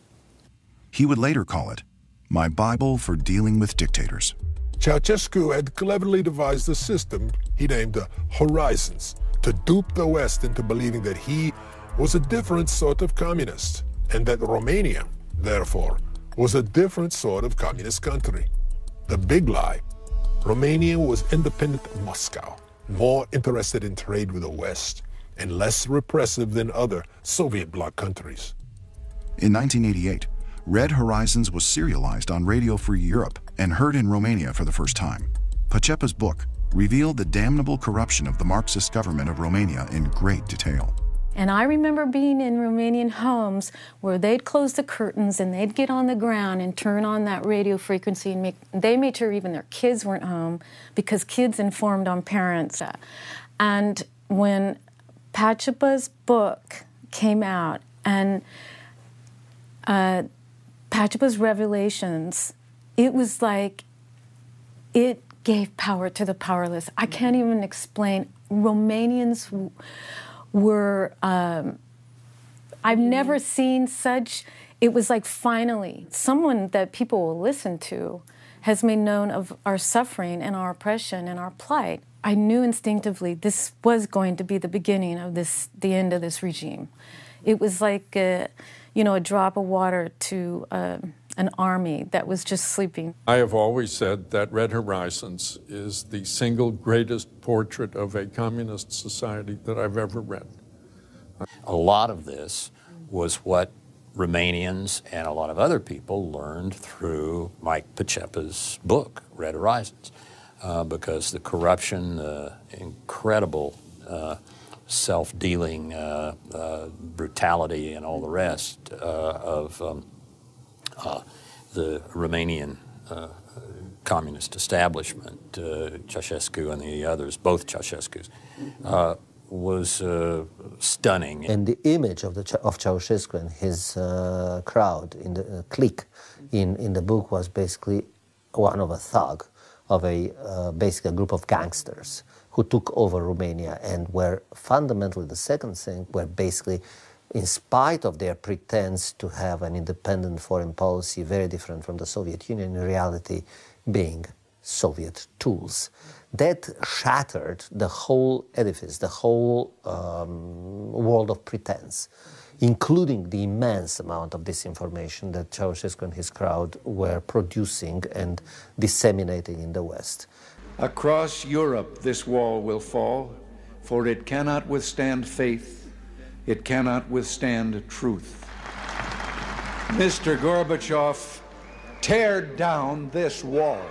He would later call it my Bible for dealing with dictators. Ceausescu had cleverly devised a system he named the Horizons to dupe the West into believing that he was a different sort of communist, and that Romania, therefore, was a different sort of communist country. The big lie: Romania was independent of Moscow, more interested in trade with the West, and less repressive than other Soviet bloc countries. In 1988, Red Horizons was serialized on Radio Free Europe and heard in Romania for the first time. Pacepa's book revealed the damnable corruption of the Marxist government of Romania in great detail. And I remember being in Romanian homes where they'd close the curtains and they'd get on the ground and turn on that radio frequency and they made sure even their kids weren't home because kids informed on parents. And when Pacepa's book came out and Pacepa's revelations, it was like it gave power to the powerless. I can't even explain. Romanians were, I've never seen such, it was like finally, someone that people will listen to has made known of our suffering and our oppression and our plight. I knew instinctively this was going to be the beginning of this, the end of this regime. It was like, you know, a drop of water to an army that was just sleeping. I have always said that Red Horizons is the single greatest portrait of a communist society that I've ever read. A lot of this was what Romanians and a lot of other people learned through Mike Pacepa's book, Red Horizons, because the corruption, the incredible self-dealing, brutality, and all the rest of the Romanian communist establishment, Ceausescu and the others, both Ceausescus, was stunning. And the image of Ceausescu and his crowd in the clique in the book was basically one of a thug, of a basically a group of gangsters who took over Romania and were fundamentally, the second thing, were basically, in spite of their pretense to have an independent foreign policy very different from the Soviet Union, in reality being Soviet tools. That shattered the whole edifice, the whole world of pretense, including the immense amount of disinformation that Ceausescu and his crowd were producing and disseminating in the West. Across Europe this wall will fall, for it cannot withstand faith, it cannot withstand truth. Mr. Gorbachev, tear down this wall.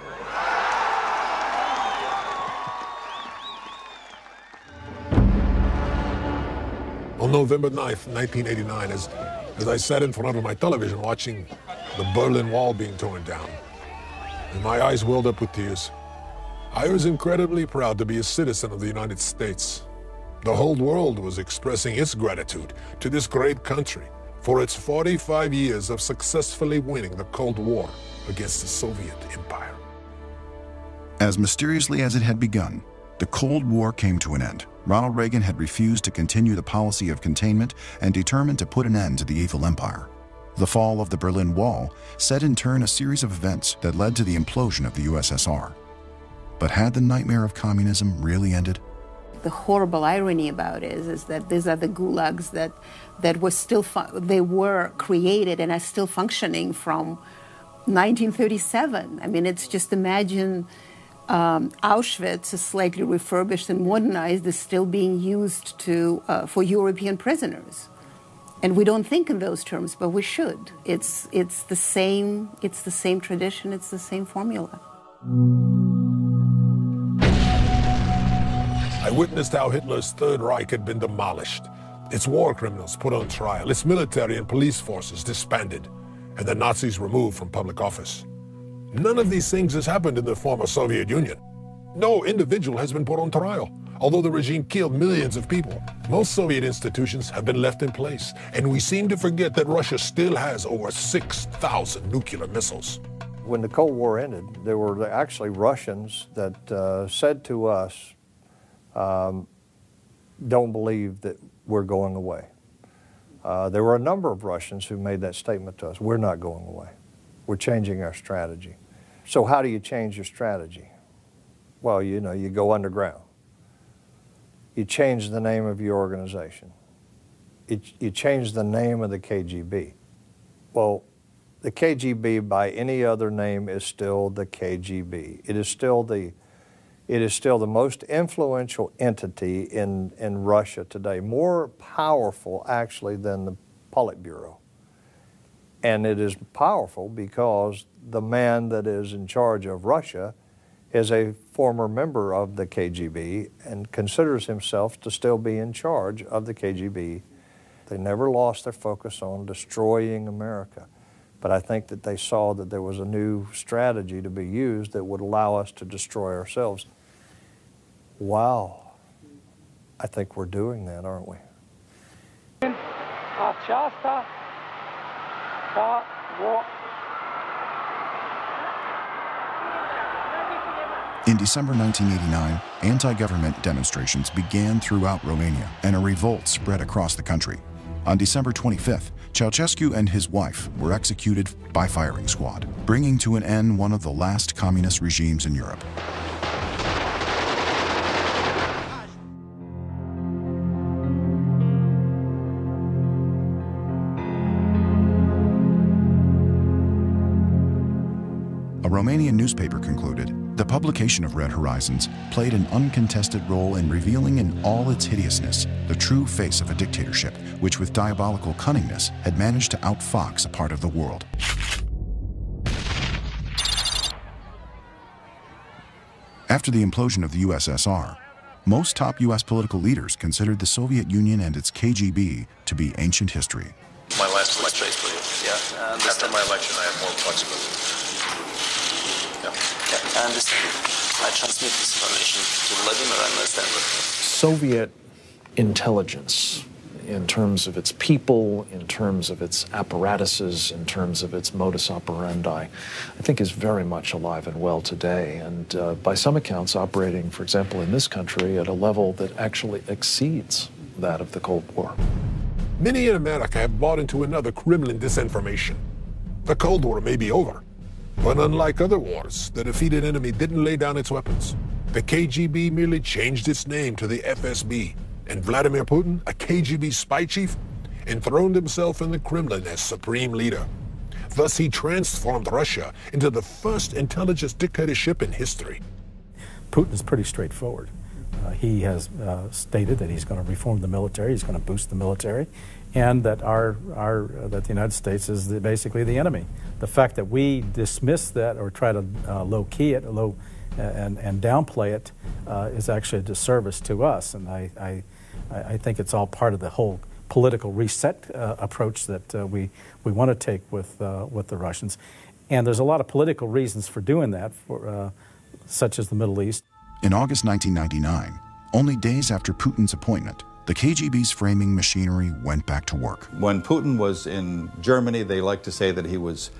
On November 9th, 1989, as I sat in front of my television watching the Berlin Wall being torn down, and my eyes welled up with tears, I was incredibly proud to be a citizen of the United States. The whole world was expressing its gratitude to this great country for its 45 years of successfully winning the Cold War against the Soviet Empire. As mysteriously as it had begun, the Cold War came to an end. Ronald Reagan had refused to continue the policy of containment and determined to put an end to the evil empire. The fall of the Berlin Wall set in turn a series of events that led to the implosion of the USSR. But had the nightmare of communism really ended? The horrible irony about it is that these are the gulags that were still they were created and are still functioning from 1937. I mean, it's just imagine Auschwitz, slightly refurbished and modernized, is still being used for European prisoners, and we don't think in those terms, but we should. It's the same tradition. It's the same formula. I witnessed how Hitler's Third Reich had been demolished, its war criminals put on trial, its military and police forces disbanded, and the Nazis removed from public office. None of these things has happened in the former Soviet Union. No individual has been put on trial. Although the regime killed millions of people, most Soviet institutions have been left in place, and we seem to forget that Russia still has over 6,000 nuclear missiles. When the Cold War ended, there were actually Russians that said to us, don't believe that we're going away. There were a number of Russians who made that statement to us. We're not going away. We're changing our strategy. So how do you change your strategy? Well, you know, you go underground. You change the name of your organization. You change the name of the KGB. Well, the KGB by any other name is still the KGB. It is still the most influential entity in Russia today, more powerful actually than the Politburo. And it is powerful because the man that is in charge of Russia is a former member of the KGB and considers himself to still be in charge of the KGB. They never lost their focus on destroying America. But I think that they saw that there was a new strategy to be used that would allow us to destroy ourselves. Wow. I think we're doing that, aren't we? In December 1989, anti-government demonstrations began throughout Romania, and a revolt spread across the country. On December 25th, Ceausescu and his wife were executed by firing squad, bringing to an end one of the last communist regimes in Europe. A Romanian newspaper concluded, the publication of Red Horizons played an uncontested role in revealing in all its hideousness the true face of a dictatorship, which with diabolical cunningness had managed to outfox a part of the world. After the implosion of the USSR, most top US political leaders considered the Soviet Union and its KGB to be ancient history. My last space for you. Yeah. After my election, I have more flexibility. I understand. I transmit this information to Vladimir and understand it. Soviet intelligence, in terms of its people, in terms of its apparatuses, in terms of its modus operandi, I think is very much alive and well today, and by some accounts operating, for example, in this country at a level that actually exceeds that of the Cold War. Many in America have bought into another Kremlin disinformation. The Cold War may be over, but unlike other wars, the defeated enemy didn't lay down its weapons. The KGB merely changed its name to the FSB, and Vladimir Putin, a KGB spy chief, enthroned himself in the Kremlin as supreme leader. Thus, he transformed Russia into the first intelligence dictatorship in history. Putin is pretty straightforward. He has stated that he's going to reform the military, he's going to boost the military, and that that the United States is basically the enemy. The fact that we dismiss that or try to low-key it, and downplay it is actually a disservice to us. And I think it's all part of the whole political reset approach that we want to take with the Russians. And there's a lot of political reasons for doing that, such as the Middle East. In August 1999, only days after Putin's appointment, the KGB's framing machinery went back to work. When Putin was in Germany, they like to say that he was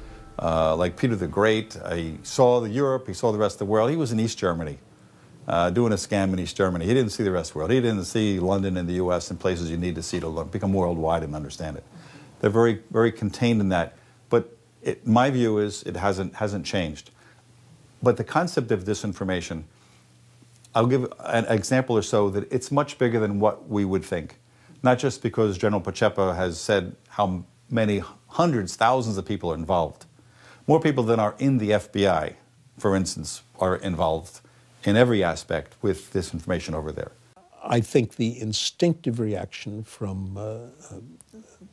like Peter the Great. He saw Europe, he saw the rest of the world. He was in East Germany, doing a scam in East Germany. He didn't see the rest of the world. He didn't see London and the US and places you need to see to become worldwide and understand it. They're very, very contained in that. But my view is it hasn't changed. But the concept of disinformation, I'll give an example or so that it's much bigger than what we would think. Not just because General Pacepa has said how many hundreds, thousands of people are involved. More people than are in the FBI, for instance, are involved in every aspect with disinformation over there. I think the instinctive reaction from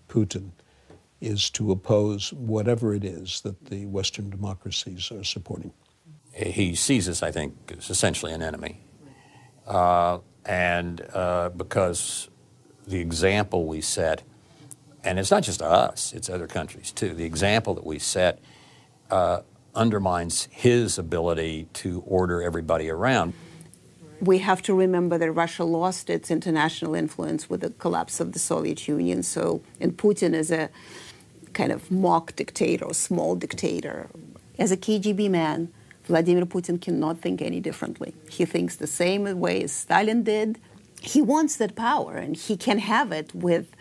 Putin is to oppose whatever it is that the Western democracies are supporting. He sees us, I think, as essentially an enemy. Because the example we set, and it's not just us, it's other countries too, the example that we set undermines his ability to order everybody around. We have to remember that Russia lost its international influence with the collapse of the Soviet Union, and Putin is a kind of mock dictator, small dictator. As a KGB man, Vladimir Putin cannot think any differently. He thinks the same way as Stalin did. He wants that power, and he can have it with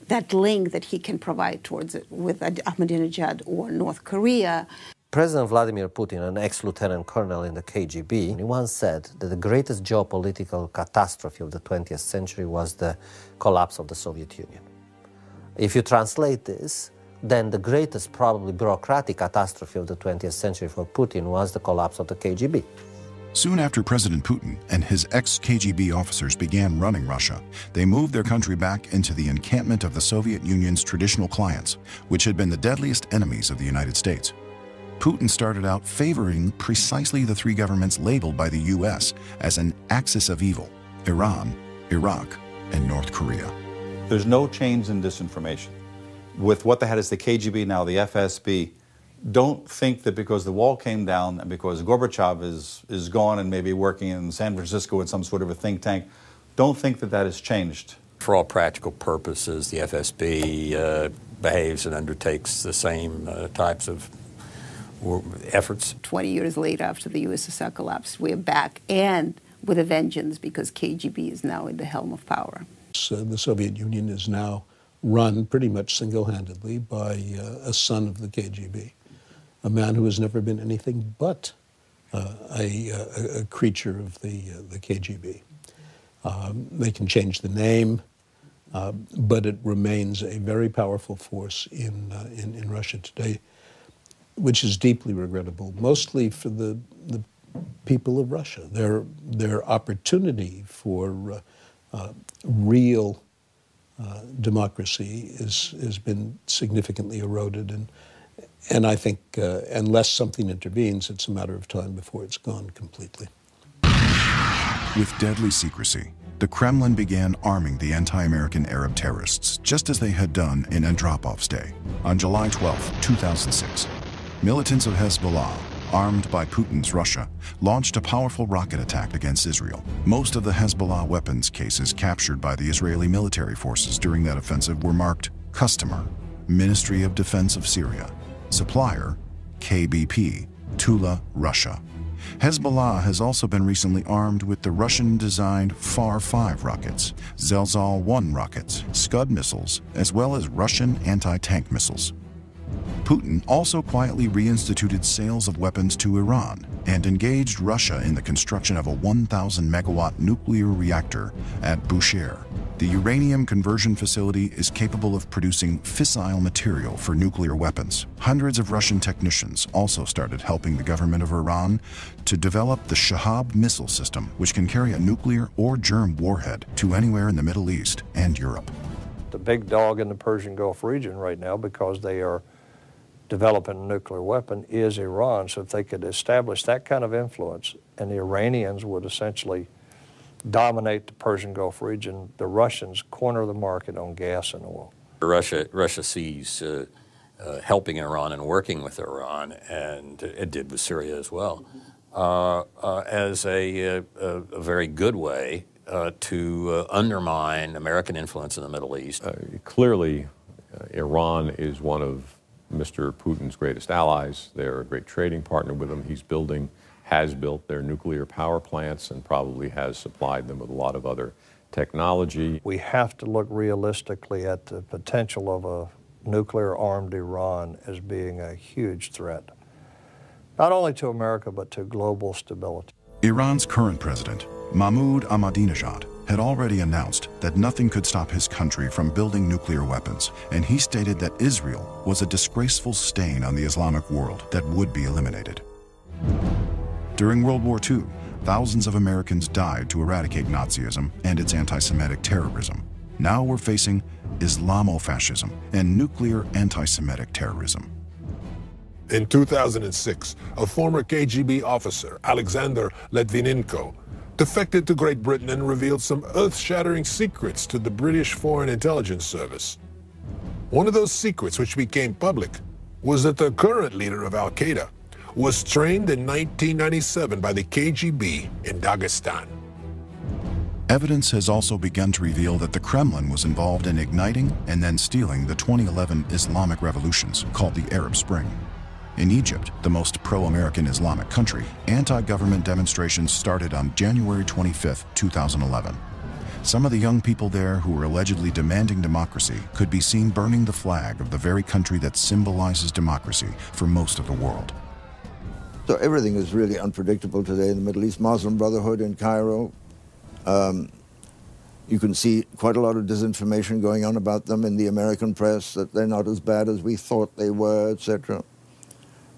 that link that he can provide towards it with Ahmadinejad or North Korea. President Vladimir Putin, an ex-lieutenant colonel in the KGB, he once said that the greatest geopolitical catastrophe of the 20th century was the collapse of the Soviet Union. If you translate this, then the greatest, probably bureaucratic catastrophe of the 20th century for Putin was the collapse of the KGB. Soon after President Putin and his ex-KGB officers began running Russia, they moved their country back into the encampment of the Soviet Union's traditional clients, which had been the deadliest enemies of the United States. Putin started out favoring precisely the three governments labeled by the U.S. as an axis of evil: Iran, Iraq, and North Korea. There's no change in disinformation. With what they had as the KGB, now the FSB, don't think that because the wall came down and because Gorbachev is gone and maybe working in San Francisco with some sort of a think tank, don't think that that has changed. For all practical purposes, the FSB behaves and undertakes the same types of efforts. 20 years later, after the USSR collapsed, we're back, and with a vengeance, because KGB is now at the helm of power. So the Soviet Union is now run pretty much single-handedly by a son of the KGB, a man who has never been anything but a creature of the KGB. They can change the name, but it remains a very powerful force in Russia today, which is deeply regrettable, mostly for the people of Russia. Their opportunity for real democracy has been significantly eroded, and I think unless something intervenes, it's a matter of time before it's gone completely. With deadly secrecy, the Kremlin began arming the anti-American Arab terrorists, just as they had done in Andropov's day. On July 12, 2006, militants of Hezbollah, armed by Putin's Russia, launched a powerful rocket attack against Israel. Most of the Hezbollah weapons cases captured by the Israeli military forces during that offensive were marked Customer, Ministry of Defense of Syria, Supplier, KBP, Tula, Russia. Hezbollah has also been recently armed with the Russian-designed Far 5 rockets, Zelzal-1 rockets, Scud missiles, as well as Russian anti-tank missiles. Putin also quietly reinstituted sales of weapons to Iran and engaged Russia in the construction of a 1,000-megawatt nuclear reactor at Bushehr. The uranium conversion facility is capable of producing fissile material for nuclear weapons. Hundreds of Russian technicians also started helping the government of Iran to develop the Shahab missile system, which can carry a nuclear or germ warhead to anywhere in the Middle East and Europe. The big dog in the Persian Gulf region right now, because they are developing a nuclear weapon, is Iran. So if they could establish that kind of influence, and the Iranians would essentially dominate the Persian Gulf region, the Russians corner the market on gas and oil. Russia sees helping Iran and working with Iran, and it did with Syria as well, as a very good way to undermine American influence in the Middle East. Clearly, Iran is one of Mr. Putin's greatest allies. They're a great trading partner with him. Has built their nuclear power plants and probably has supplied them with a lot of other technology. We have to look realistically at the potential of a nuclear-armed Iran as being a huge threat, not only to America, but to global stability. Iran's current president, Mahmoud Ahmadinejad, had already announced that nothing could stop his country from building nuclear weapons, and he stated that Israel was a disgraceful stain on the Islamic world that would be eliminated. During World War II, thousands of Americans died to eradicate Nazism and its anti-Semitic terrorism. Now we're facing Islamofascism and nuclear anti-Semitic terrorism. In 2006, a former KGB officer, Alexander Litvinenko, defected to Great Britain and revealed some earth-shattering secrets to the British Foreign Intelligence Service. One of those secrets which became public was that the current leader of Al-Qaeda was trained in 1997 by the KGB in Dagestan. Evidence has also begun to reveal that the Kremlin was involved in igniting and then stealing the 2011 Islamic revolutions, called the Arab Spring. In Egypt, the most pro-American Islamic country, anti-government demonstrations started on January 25, 2011. Some of the young people there who were allegedly demanding democracy could be seen burning the flag of the very country that symbolizes democracy for most of the world. So everything is really unpredictable today in the Middle East. Muslim Brotherhood in Cairo. You can see quite a lot of disinformation going on about them in the American press, that they're not as bad as we thought they were, etc.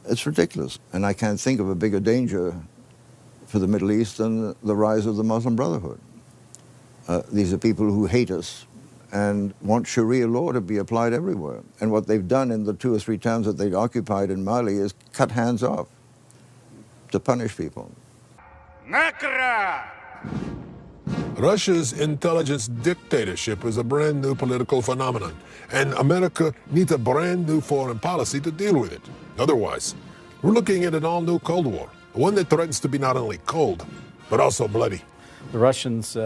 It's ridiculous. And I can't think of a bigger danger for the Middle East than the rise of the Muslim Brotherhood. These are people who hate us and want Sharia law to be applied everywhere. And what they've done in the 2 or 3 towns that they've occupied in Mali is cut hands off to punish people. Russia's intelligence dictatorship is a brand new political phenomenon, and America needs a brand new foreign policy to deal with it. Otherwise, we're looking at an all-new Cold War, one that threatens to be not only cold, but also bloody. The Russians,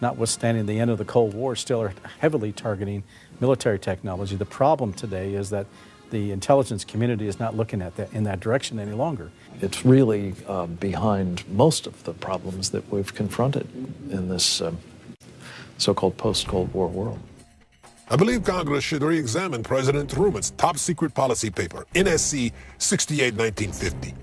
notwithstanding the end of the Cold War, still are heavily targeting military technology. The problem today is that the intelligence community is not looking at that in that direction any longer. It's really behind most of the problems that we've confronted in this so-called post-Cold War world. I believe Congress should re-examine President Truman's top-secret policy paper, NSC 68-1950.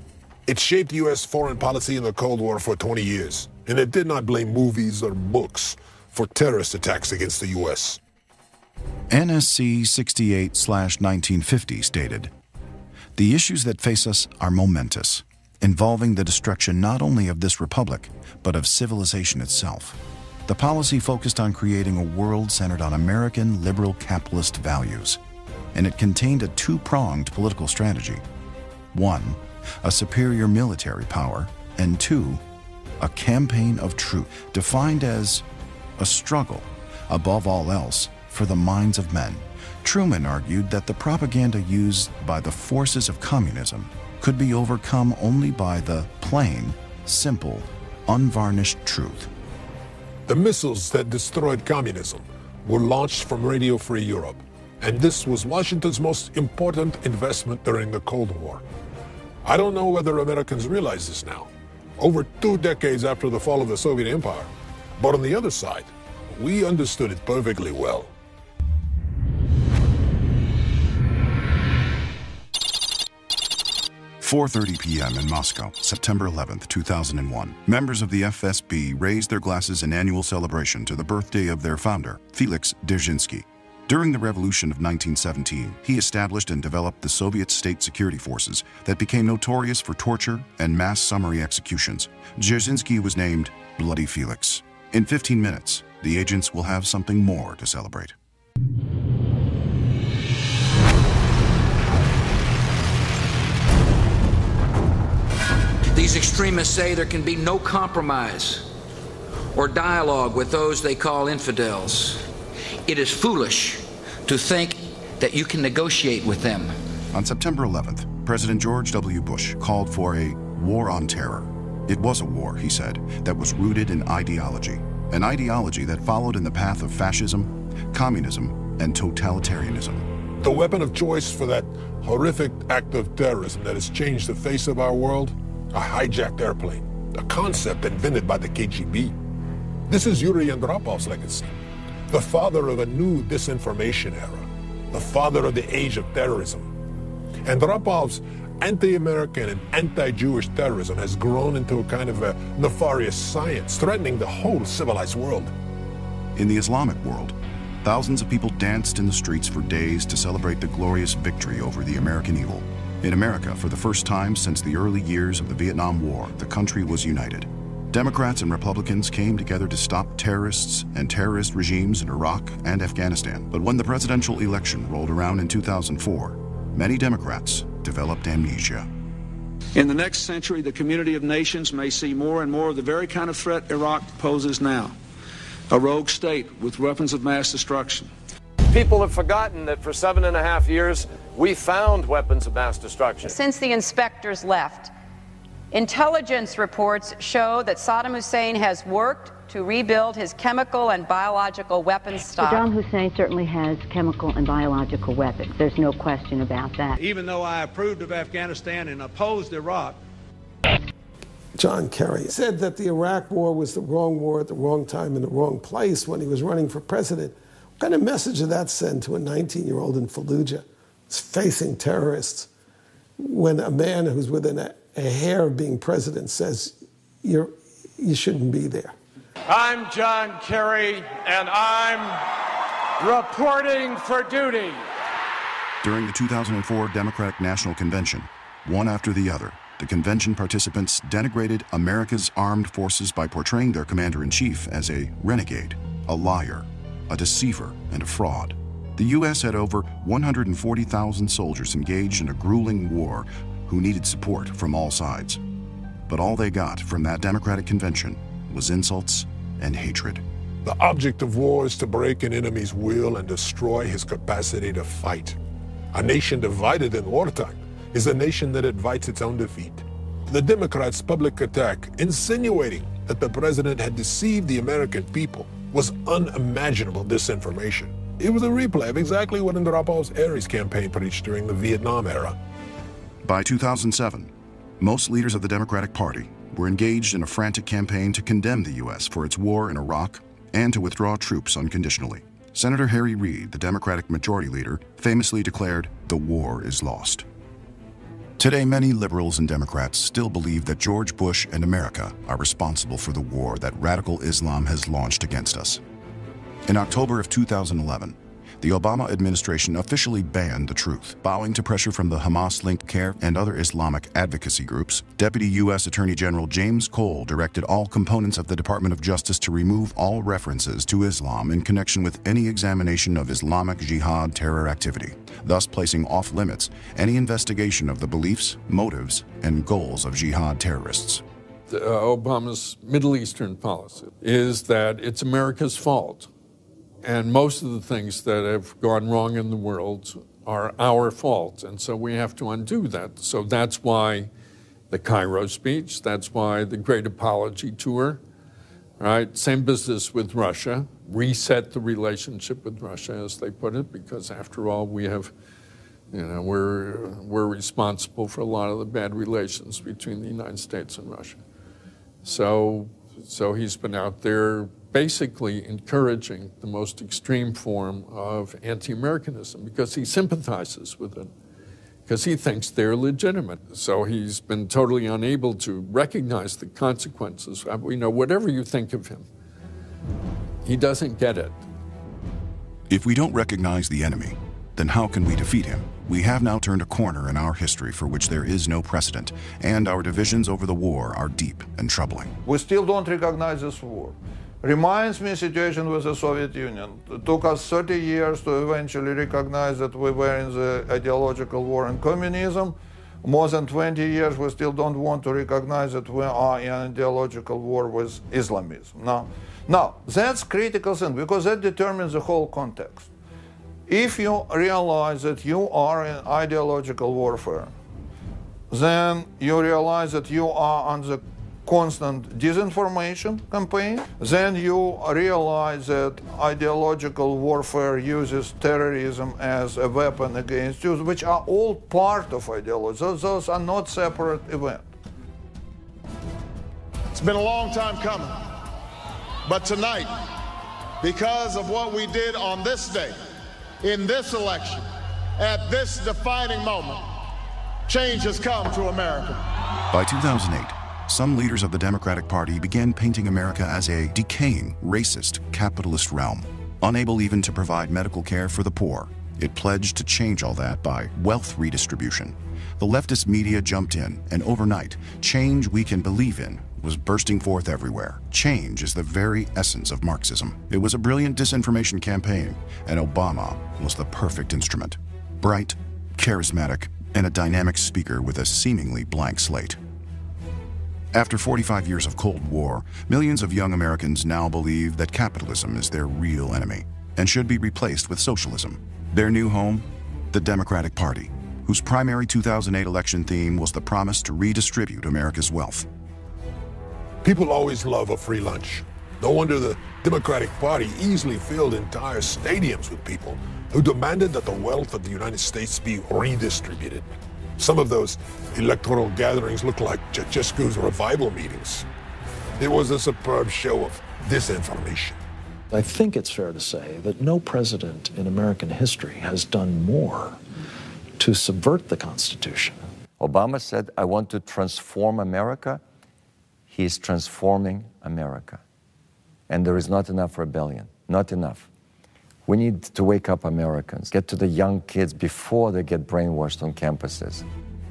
It shaped U.S. foreign policy in the Cold War for 20 years, and it did not blame movies or books for terrorist attacks against the U.S. NSC 68/1950 stated, "The issues that face us are momentous, involving the destruction not only of this republic, but of civilization itself. The policy focused on creating a world centered on American liberal capitalist values, and it contained a two-pronged political strategy. 1, a superior military power, and 2, a campaign of truth, defined as a struggle, above all else, for the minds of men." Truman argued that the propaganda used by the forces of communism could be overcome only by the plain, simple, unvarnished truth. The missiles that destroyed communism were launched from Radio Free Europe, and this was Washington's most important investment during the Cold War. I don't know whether Americans realize this now, over 2 decades after the fall of the Soviet Empire, but on the other side, we understood it perfectly well. 4:30 p.m. in Moscow, September 11, 2001. Members of the FSB raised their glasses in annual celebration to the birthday of their founder, Felix Dzerzhinsky. During the Revolution of 1917, he established and developed the Soviet state security forces that became notorious for torture and mass summary executions. Dzerzhinsky was named Bloody Felix. In 15 minutes, the agents will have something more to celebrate. These extremists say there can be no compromise or dialogue with those they call infidels. It is foolish to think that you can negotiate with them. On September 11th, President George W. Bush called for a war on terror. It was a war, he said, that was rooted in ideology, an ideology that followed in the path of fascism, communism, and totalitarianism. The weapon of choice for that horrific act of terrorism that has changed the face of our world? A hijacked airplane, a concept invented by the KGB. This is Yuri Andropov's legacy, the father of a new disinformation era, the father of the age of terrorism. Andropov's anti-American and anti-Jewish terrorism has grown into a kind of a nefarious science, threatening the whole civilized world. In the Islamic world, thousands of people danced in the streets for days to celebrate the glorious victory over the American evil. In America, for the first time since the early years of the Vietnam War, the country was united. Democrats and Republicans came together to stop terrorists and terrorist regimes in Iraq and Afghanistan. But when the presidential election rolled around in 2004, many Democrats developed amnesia. In the next century, the community of nations may see more and more of the very kind of threat Iraq poses now, a rogue state with weapons of mass destruction. People have forgotten that for 7.5 years, we found weapons of mass destruction. Since the inspectors left, intelligence reports show that Saddam Hussein has worked to rebuild his chemical and biological weapons stock. Saddam Hussein certainly has chemical and biological weapons. There's no question about that. Even though I approved of Afghanistan and opposed Iraq. John Kerry said that the Iraq War was the wrong war at the wrong time in the wrong place when he was running for president. What kind of message did that send to a 19-year-old in Fallujah facing terrorists when a man who's within a hair of being president says you shouldn't be there? I'm John Kerry, and I'm reporting for duty. During the 2004 Democratic National Convention, one after the other, the convention participants denigrated America's armed forces by portraying their commander-in-chief as a renegade, a liar, a deceiver, and a fraud. The U.S. had over 140,000 soldiers engaged in a grueling war who needed support from all sides. But all they got from that Democratic convention was insults and hatred. The object of war is to break an enemy's will and destroy his capacity to fight. A nation divided in wartime is a nation that invites its own defeat. The Democrats' public attack, insinuating that the president had deceived the American people, was unimaginable disinformation. It was a replay of exactly what Andropov's Ares campaign preached during the Vietnam era. By 2007, most leaders of the Democratic Party were engaged in a frantic campaign to condemn the U.S. for its war in Iraq and to withdraw troops unconditionally. Senator Harry Reid, the Democratic Majority Leader, famously declared, "The war is lost." Today, many liberals and Democrats still believe that George Bush and America are responsible for the war that radical Islam has launched against us. In October of 2011, the Obama administration officially banned the truth. Bowing to pressure from the Hamas-linked CAIR and other Islamic advocacy groups, Deputy U.S. Attorney General James Cole directed all components of the Department of Justice to remove all references to Islam in connection with any examination of Islamic Jihad terror activity, thus placing off-limits any investigation of the beliefs, motives, and goals of jihad terrorists. Obama's Middle Eastern policy is that it's America's fault. And most of the things that have gone wrong in the world are our fault, and so we have to undo that. So that's why the Cairo speech, that's why the Great Apology Tour, right? Same business with Russia, reset the relationship with Russia, as they put it, because after all, we have, we're responsible for a lot of the bad relations between the United States and Russia. So he's been out there basically encouraging the most extreme form of anti-Americanism because he sympathizes with it, because he thinks they're legitimate. So he's been totally unable to recognize the consequences. Whatever you think of him, he doesn't get it. If we don't recognize the enemy, then how can we defeat him? We have now turned a corner in our history for which there is no precedent, and our divisions over the war are deep and troubling. We still don't recognize this war. Reminds me of the situation with the Soviet Union. It took us 30 years to eventually recognize that we were in the ideological war in communism. More than 20 years, we still don't want to recognize that we are in an ideological war with Islamism. Now, that's critical thing, because that determines the whole context. If you realize that you are in ideological warfare, then you realize that you are on the constant disinformation campaign. Then you realize that ideological warfare uses terrorism as a weapon against you, which are all part of ideology. Those are not separate events. It's been a long time coming. But tonight, because of what we did on this day, in this election, at this defining moment, change has come to America. By 2008, some leaders of the Democratic Party began painting America as a decaying, racist, capitalist realm, unable even to provide medical care for the poor. It pledged to change all that by wealth redistribution. The leftist media jumped in, and overnight, change we can believe in was bursting forth everywhere. Change is the very essence of Marxism. It was a brilliant disinformation campaign, and Obama was the perfect instrument. Bright, charismatic, and a dynamic speaker with a seemingly blank slate. After 45 years of Cold War, millions of young Americans now believe that capitalism is their real enemy and should be replaced with socialism. Their new home, the Democratic Party, whose primary 2008 election theme was the promise to redistribute America's wealth. People always love a free lunch. No wonder the Democratic Party easily filled entire stadiums with people who demanded that the wealth of the United States be redistributed. Some of those electoral gatherings looked like Ceausescu's revival meetings. It was a superb show of disinformation. I think it's fair to say that no president in American history has done more to subvert the Constitution. Obama said, I want to transform America. He is transforming America. And there is not enough rebellion, not enough. We need to wake up Americans, get to the young kids before they get brainwashed on campuses.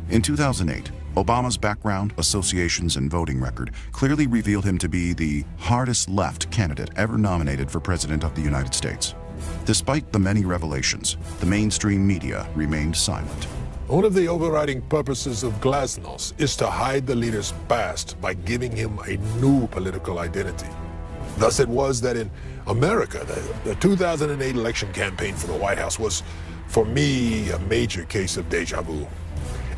In 2008, Obama's background, associations, and voting record clearly revealed him to be the hardest left candidate ever nominated for President of the United States. Despite the many revelations, the mainstream media remained silent. One of the overriding purposes of glasnost is to hide the leader's past by giving him a new political identity. Thus it was that in America, the 2008 election campaign for the White House was, for me, a major case of deja vu.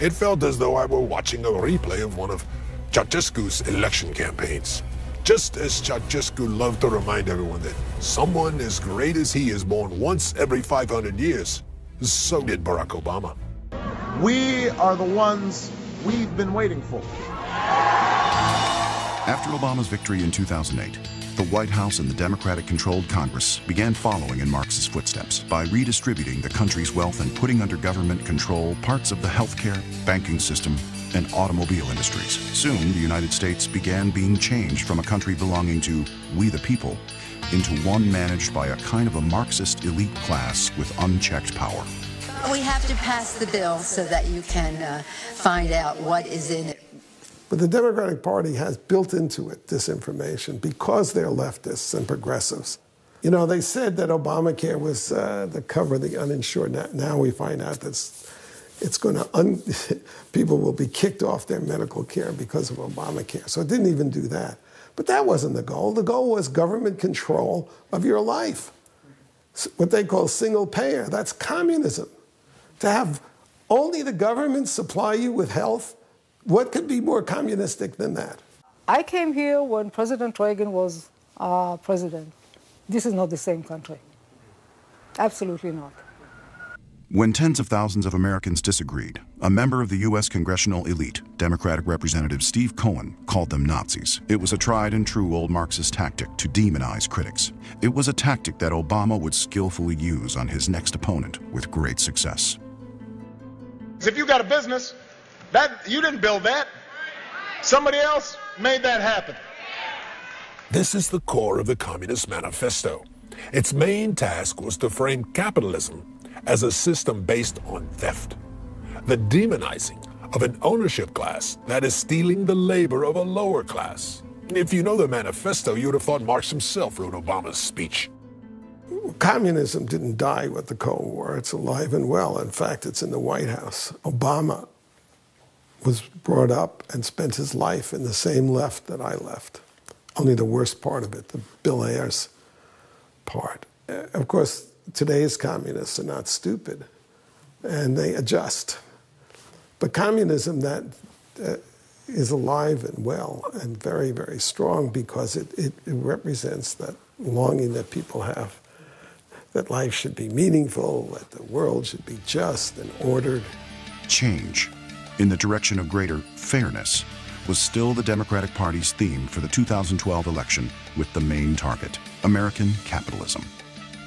It felt as though I were watching a replay of one of Ceausescu's election campaigns. Just as Ceausescu loved to remind everyone that someone as great as he is born once every 500 years, so did Barack Obama. We are the ones we've been waiting for. After Obama's victory in 2008, the White House and the Democratic-controlled Congress began following in Marx's footsteps by redistributing the country's wealth and putting under government control parts of the healthcare, banking system, and automobile industries. Soon, the United States began being changed from a country belonging to we the people into one managed by a kind of a Marxist elite class with unchecked power. We have to pass the bill so that you can find out what is in it. But the Democratic Party has built into it disinformation because they're leftists and progressives. You know, they said that Obamacare was the cover of the uninsured. Now we find out that it's going to, people will be kicked off their medical care because of Obamacare. So it didn't even do that. But that wasn't the goal. The goal was government control of your life. What they call single payer, that's communism. To have only the government supply you with health, what could be more communistic than that? I came here when President Reagan was president. This is not the same country. Absolutely not. When tens of thousands of Americans disagreed, a member of the U.S. congressional elite, Democratic Representative Steve Cohen, called them Nazis. It was a tried and true old Marxist tactic to demonize critics. It was a tactic that Obama would skillfully use on his next opponent with great success. If you got a business, you didn't build that. Somebody else made that happen. This is the core of the Communist Manifesto. Its main task was to frame capitalism as a system based on theft, the demonizing of an ownership class that is stealing the labor of a lower class. If you know the manifesto, you would have thought Marx himself wrote Obama's speech. Communism didn't die with the Cold War. It's alive and well. In fact, it's in the White House. Obama was brought up and spent his life in the same left that I left. Only the worst part of it, the Bill Ayers part. Of course, today's communists are not stupid, and they adjust. But communism that is alive and well and very, very strong because it represents that longing that people have, that life should be meaningful, that the world should be just and ordered. Change in the direction of greater fairness was still the Democratic Party's theme for the 2012 election, with the main target, American capitalism.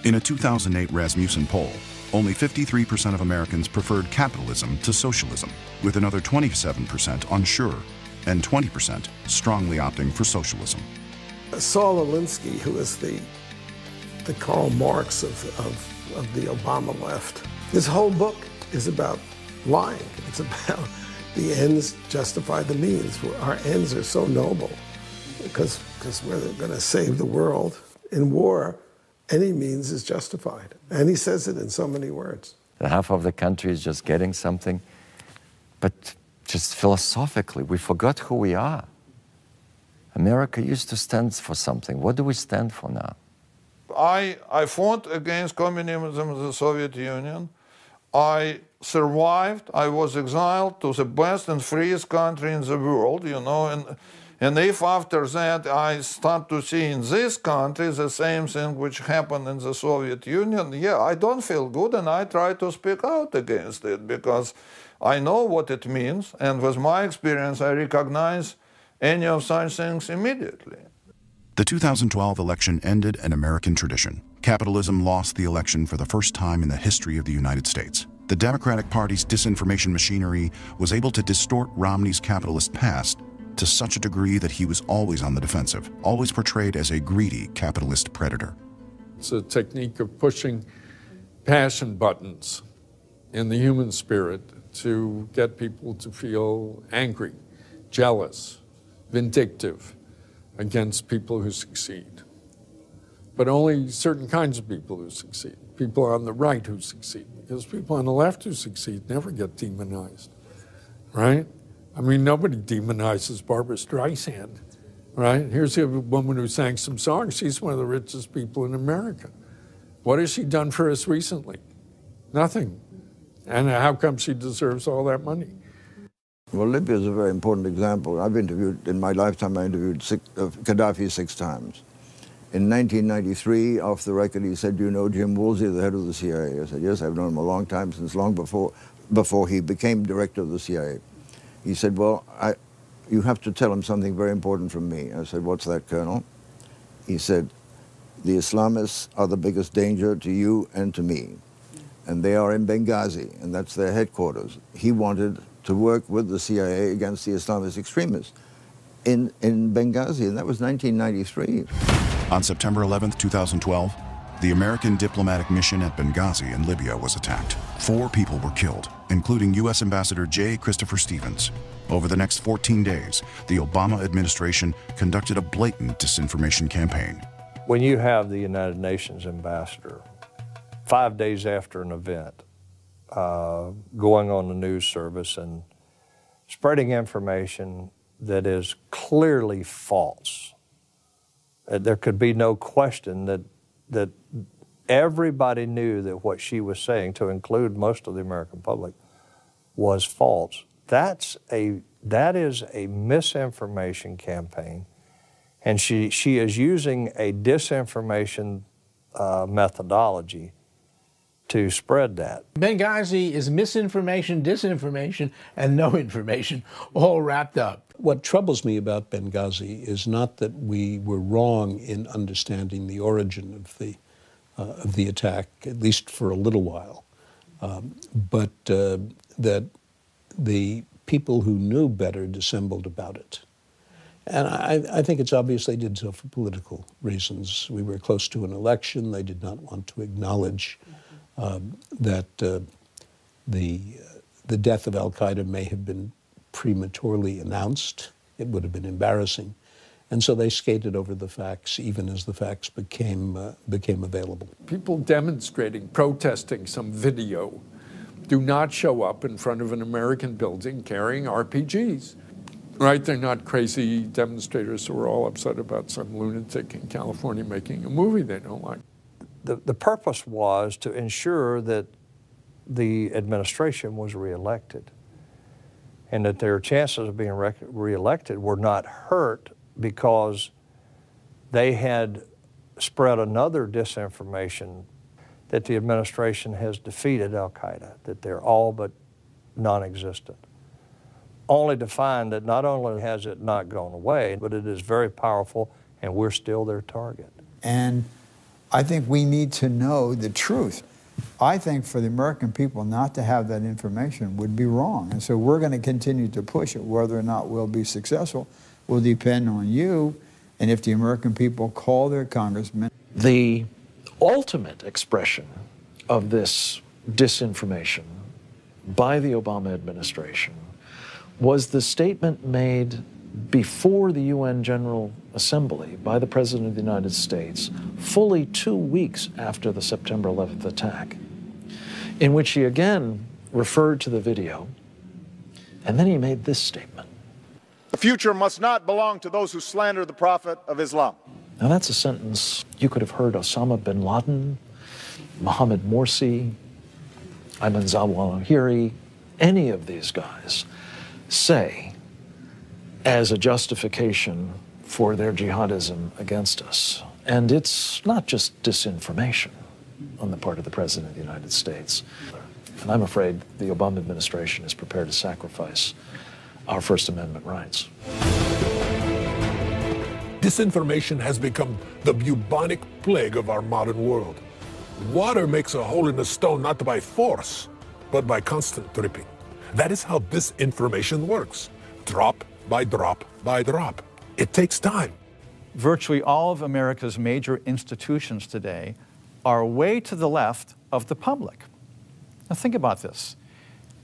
In a 2008 Rasmussen poll, only 53% of Americans preferred capitalism to socialism, with another 27% unsure and 20% strongly opting for socialism. Saul Alinsky, who is the Karl Marx of the Obama left, his whole book is about lying. It's about the ends justify the means. Our ends are so noble because we're going to save the world. In war, any means is justified. And he says it in so many words. Half of the country is just getting something, but just philosophically, we forgot who we are. America used to stand for something. What do we stand for now? I fought against communism in the Soviet Union. I survived. I was exiled to the best and freest country in the world, you know, and if after that I start to see in this country the same thing which happened in the Soviet Union, yeah, I don't feel good, and I try to speak out against it, because I know what it means, and with my experience, I recognize any of such things immediately. The 2012 election ended an American tradition. Capitalism lost the election for the first time in the history of the United States. The Democratic Party's disinformation machinery was able to distort Romney's capitalist past to such a degree that he was always on the defensive, always portrayed as a greedy capitalist predator. It's a technique of pushing passion buttons in the human spirit to get people to feel angry, jealous, vindictive against people who succeed. But only certain kinds of people who succeed, people on the right who succeed, because people on the left who succeed never get demonized, right? I mean, nobody demonizes Barbra Streisand, right? Here's a woman who sang some songs. She's one of the richest people in America. What has she done for us recently? Nothing. And how come she deserves all that money? Well, Libya is a very important example. I've interviewed, in my lifetime, I interviewed Gaddafi 6 times. In 1993, off the record, he said, "You know Jim Woolsey, the head of the CIA?" I said, "Yes, I've known him a long time, since long before he became director of the CIA." He said, "Well, you have to tell him something very important from me." I said, "What's that, Colonel?" He said, "The Islamists are the biggest danger to you and to me. And they are in Benghazi, and that's their headquarters." He wanted to work with the CIA against the Islamist extremists in Benghazi, and that was 1993. On September 11, 2012, the American diplomatic mission at Benghazi in Libya was attacked. 4 people were killed, including U.S. Ambassador J. Christopher Stevens. Over the next 14 days, the Obama administration conducted a blatant disinformation campaign. When you have the United Nations ambassador 5 days after an event, going on the news service and spreading information that is clearly false, there could be no question that everybody knew that what she was saying, to include most of the American public, was false. That is a misinformation campaign, and she is using a disinformation methodology to spread that. Benghazi is misinformation, disinformation, and no information all wrapped up. What troubles me about Benghazi is not that we were wrong in understanding the origin of the attack, at least for a little while, but that the people who knew better dissembled about it. And I think it's obvious they did so for political reasons. We were close to an election. They did not want to acknowledge that the death of al-Qaeda may have been prematurely announced. It would have been embarrassing. And so they skated over the facts, even as the facts became available. People demonstrating, protesting some video do not show up in front of an American building carrying RPGs, right? They're not crazy demonstrators who are all upset about some lunatic in California making a movie they don't like. The purpose was to ensure that the administration was reelected, and that their chances of being reelected were not hurt because they had spread another disinformation that the administration has defeated al-Qaeda, that they're all but non-existent, only to find that not only has it not gone away, but it is very powerful and we're still their target. And I think we need to know the truth. I think for the American people not to have that information would be wrong. And so we're going to continue to push it. Whether or not we'll be successful will depend on you and if the American people call their congressmen. The ultimate expression of this disinformation by the Obama administration was the statement made before the UN General Assembly by the President of the United States, fully 2 weeks after the September 11th attack, in which he again referred to the video, and then he made this statement. The future must not belong to those who slander the Prophet of Islam. Now that's a sentence you could have heard Osama bin Laden, Mohammed Morsi, Ayman Zawahiri, any of these guys say as a justification for their jihadism against us. And it's not just disinformation on the part of the President of the United States. And I'm afraid the Obama administration is prepared to sacrifice our First Amendment rights. Disinformation has become the bubonic plague of our modern world. Water makes a hole in the stone not by force, but by constant dripping. That is how disinformation works. Drop by drop by drop. It takes time. Virtually all of America's major institutions today are way to the left of the public. Now think about this.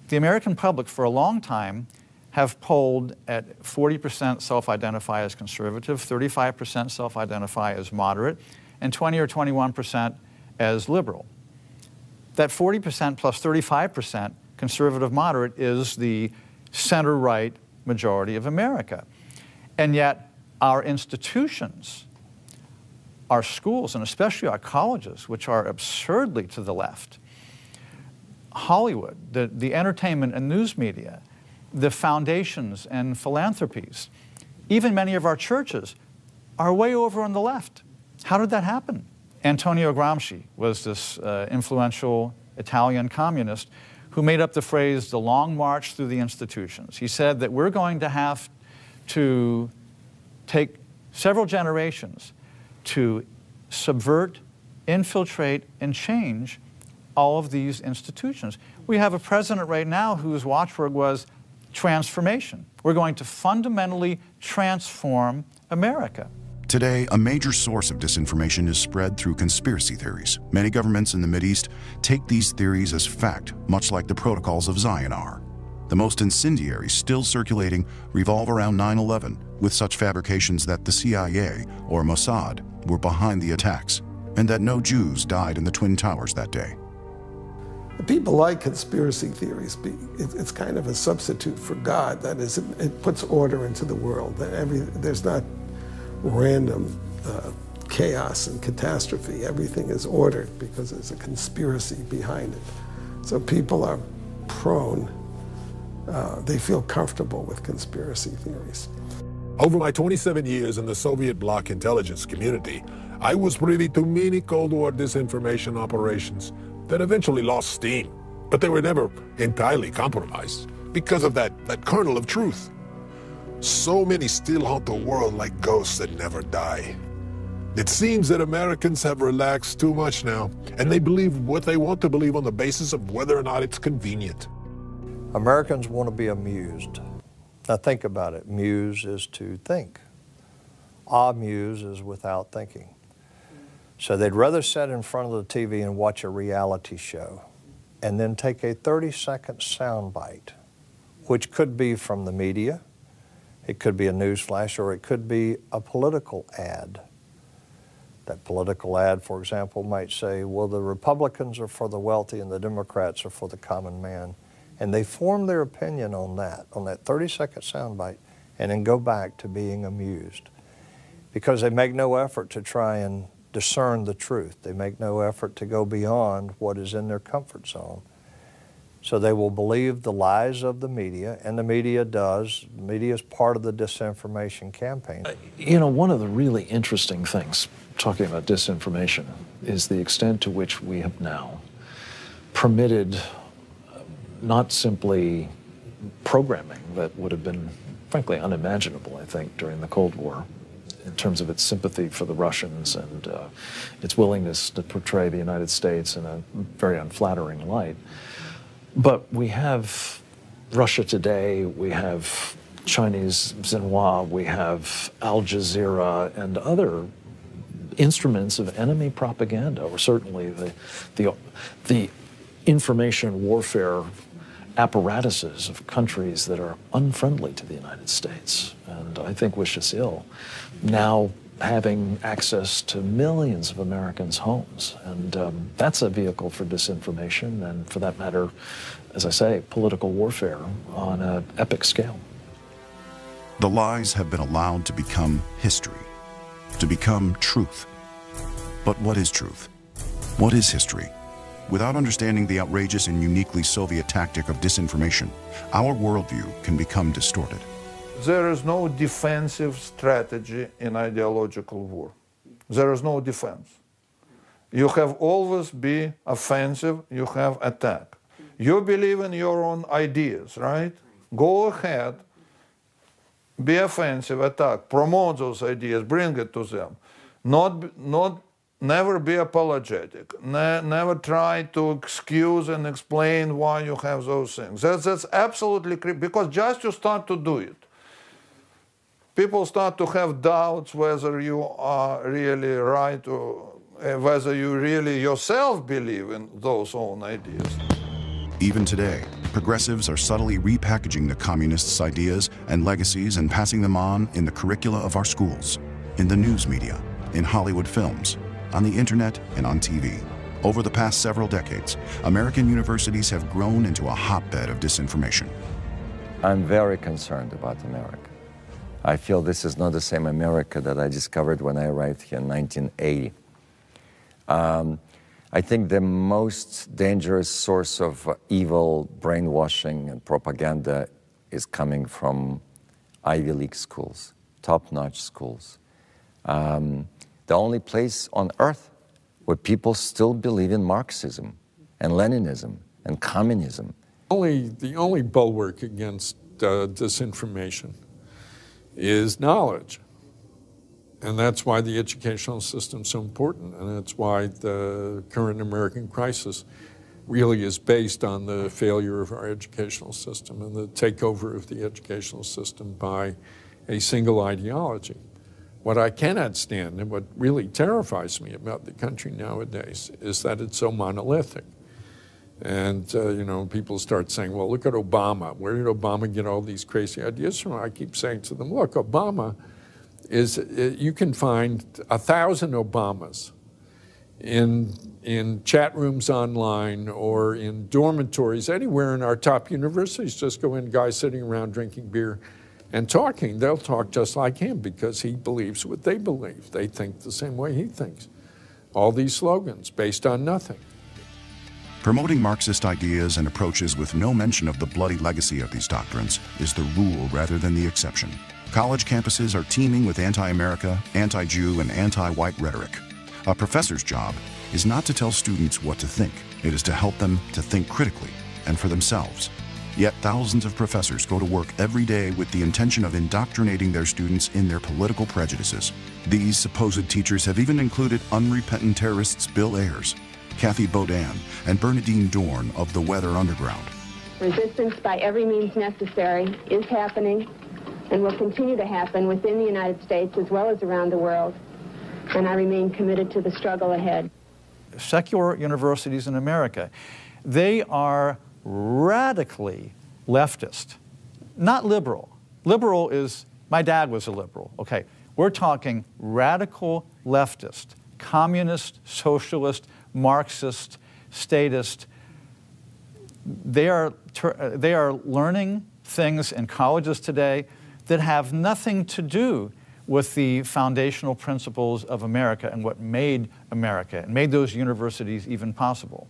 The American public for a long time have polled at 40% self-identify as conservative, 35% self-identify as moderate, and 20 or 21% as liberal. That 40% plus 35% conservative moderate is the center-right majority of America. And yet our institutions, our schools, and especially our colleges, which are absurdly to the left, Hollywood, the entertainment and news media, the foundations and philanthropies, even many of our churches are way over on the left. How did that happen? Antonio Gramsci was this influential Italian communist who made up the phrase, the long march through the institutions. He said that we're going to have to take several generations to subvert, infiltrate, and change all of these institutions. We have a president right now whose watchword was transformation. We're going to fundamentally transform America. Today, a major source of disinformation is spread through conspiracy theories. Many governments in the Mideast take these theories as fact, much like the protocols of Zion are. The most incendiary still circulating revolve around 9/11, with such fabrications that the CIA or Mossad were behind the attacks, and that no Jews died in the Twin Towers that day. People like conspiracy theories. It's kind of a substitute for God. That is, it puts order into the world. There's not random chaos and catastrophe. Everything is ordered because there's a conspiracy behind it. So people are prone, they feel comfortable with conspiracy theories. Over my 27 years in the Soviet bloc intelligence community, I was privy to many Cold War disinformation operations that eventually lost steam, but they were never entirely compromised because of that kernel of truth. So many still haunt the world like ghosts that never die. It seems that Americans have relaxed too much now, and they believe what they want to believe on the basis of whether or not it's convenient. Americans want to be amused. Now think about it. Muse is to think. Amuse is without thinking. So they'd rather sit in front of the TV and watch a reality show and then take a 30-second soundbite, which could be from the media, it could be a news flash, or it could be a political ad. That political ad, for example, might say, well, the Republicans are for the wealthy and the Democrats are for the common man. And they form their opinion on that 30-second soundbite, and then go back to being amused. Because they make no effort to try and discern the truth. They make no effort to go beyond what is in their comfort zone. So they will believe the lies of the media, and the media does. The media is part of the disinformation campaign. You know, one of the really interesting things, talking about disinformation, is the extent to which we have now permitted not simply programming that would have been, frankly, unimaginable, I think, during the Cold War, in terms of its sympathy for the Russians and its willingness to portray the United States in a very unflattering light. But we have Russia Today, we have Chinese Xinhua, we have Al Jazeera, and other instruments of enemy propaganda, or certainly the information warfare apparatuses of countries that are unfriendly to the United States, and I think wish us ill, now having access to millions of Americans' homes. And that's a vehicle for disinformation and, for that matter, as I say, political warfare on an epic scale. The lies have been allowed to become history, to become truth. But what is truth? What is history? Without understanding the outrageous and uniquely Soviet tactic of disinformation, our worldview can become distorted. There is no defensive strategy in ideological war. There is no defense. You have always be offensive, you have attack. You believe in your own ideas, right? Go ahead, be offensive, attack, promote those ideas, bring it to them. Never be apologetic. Never try to excuse and explain why you have those things. That's absolutely because just you start to do it, people start to have doubts whether you are really right or whether you really yourself believe in those own ideas. Even today, progressives are subtly repackaging the communists' ideas and legacies and passing them on in the curricula of our schools, in the news media, in Hollywood films, on the internet, and on TV. Over the past several decades, American universities have grown into a hotbed of disinformation. I'm very concerned about America. I feel this is not the same America that I discovered when I arrived here in 1980. I think the most dangerous source of evil brainwashing and propaganda is coming from Ivy League schools, top-notch schools. The only place on earth where people still believe in Marxism and Leninism and communism. The only bulwark against disinformation is knowledge. And that's why the educational system is so important, and that's why the current American crisis really is based on the failure of our educational system and the takeover of the educational system by a single ideology. What I cannot stand and what really terrifies me about the country nowadays is that it's so monolithic. And, you know, people start saying, well, look at Obama. Where did Obama get all these crazy ideas from? I keep saying to them, look, Obama is, you can find 1,000 Obamas in chat rooms online or in dormitories, anywhere in our top universities. Just go in, guys sitting around drinking beer and talking. They'll talk just like him because he believes what they believe. They think the same way he thinks. All these slogans based on nothing. Promoting Marxist ideas and approaches with no mention of the bloody legacy of these doctrines is the rule rather than the exception. College campuses are teeming with anti-America, anti-Jew, and anti-white rhetoric. A professor's job is not to tell students what to think. It is to help them to think critically and for themselves. Yet thousands of professors go to work every day with the intention of indoctrinating their students in their political prejudices. These supposed teachers have even included unrepentant terrorists Bill Ayers, Kathy Bodan, and Bernadine Dorn of the Weather Underground. Resistance by every means necessary is happening and will continue to happen within the United States as well as around the world, and I remain committed to the struggle ahead. Secular universities in America, they are radically leftist, not liberal. Liberal is, my dad was a liberal, okay. We're talking radical leftist, communist, socialist, Marxist, statist. They are learning things in colleges today that have nothing to do with the foundational principles of America and what made America and made those universities even possible.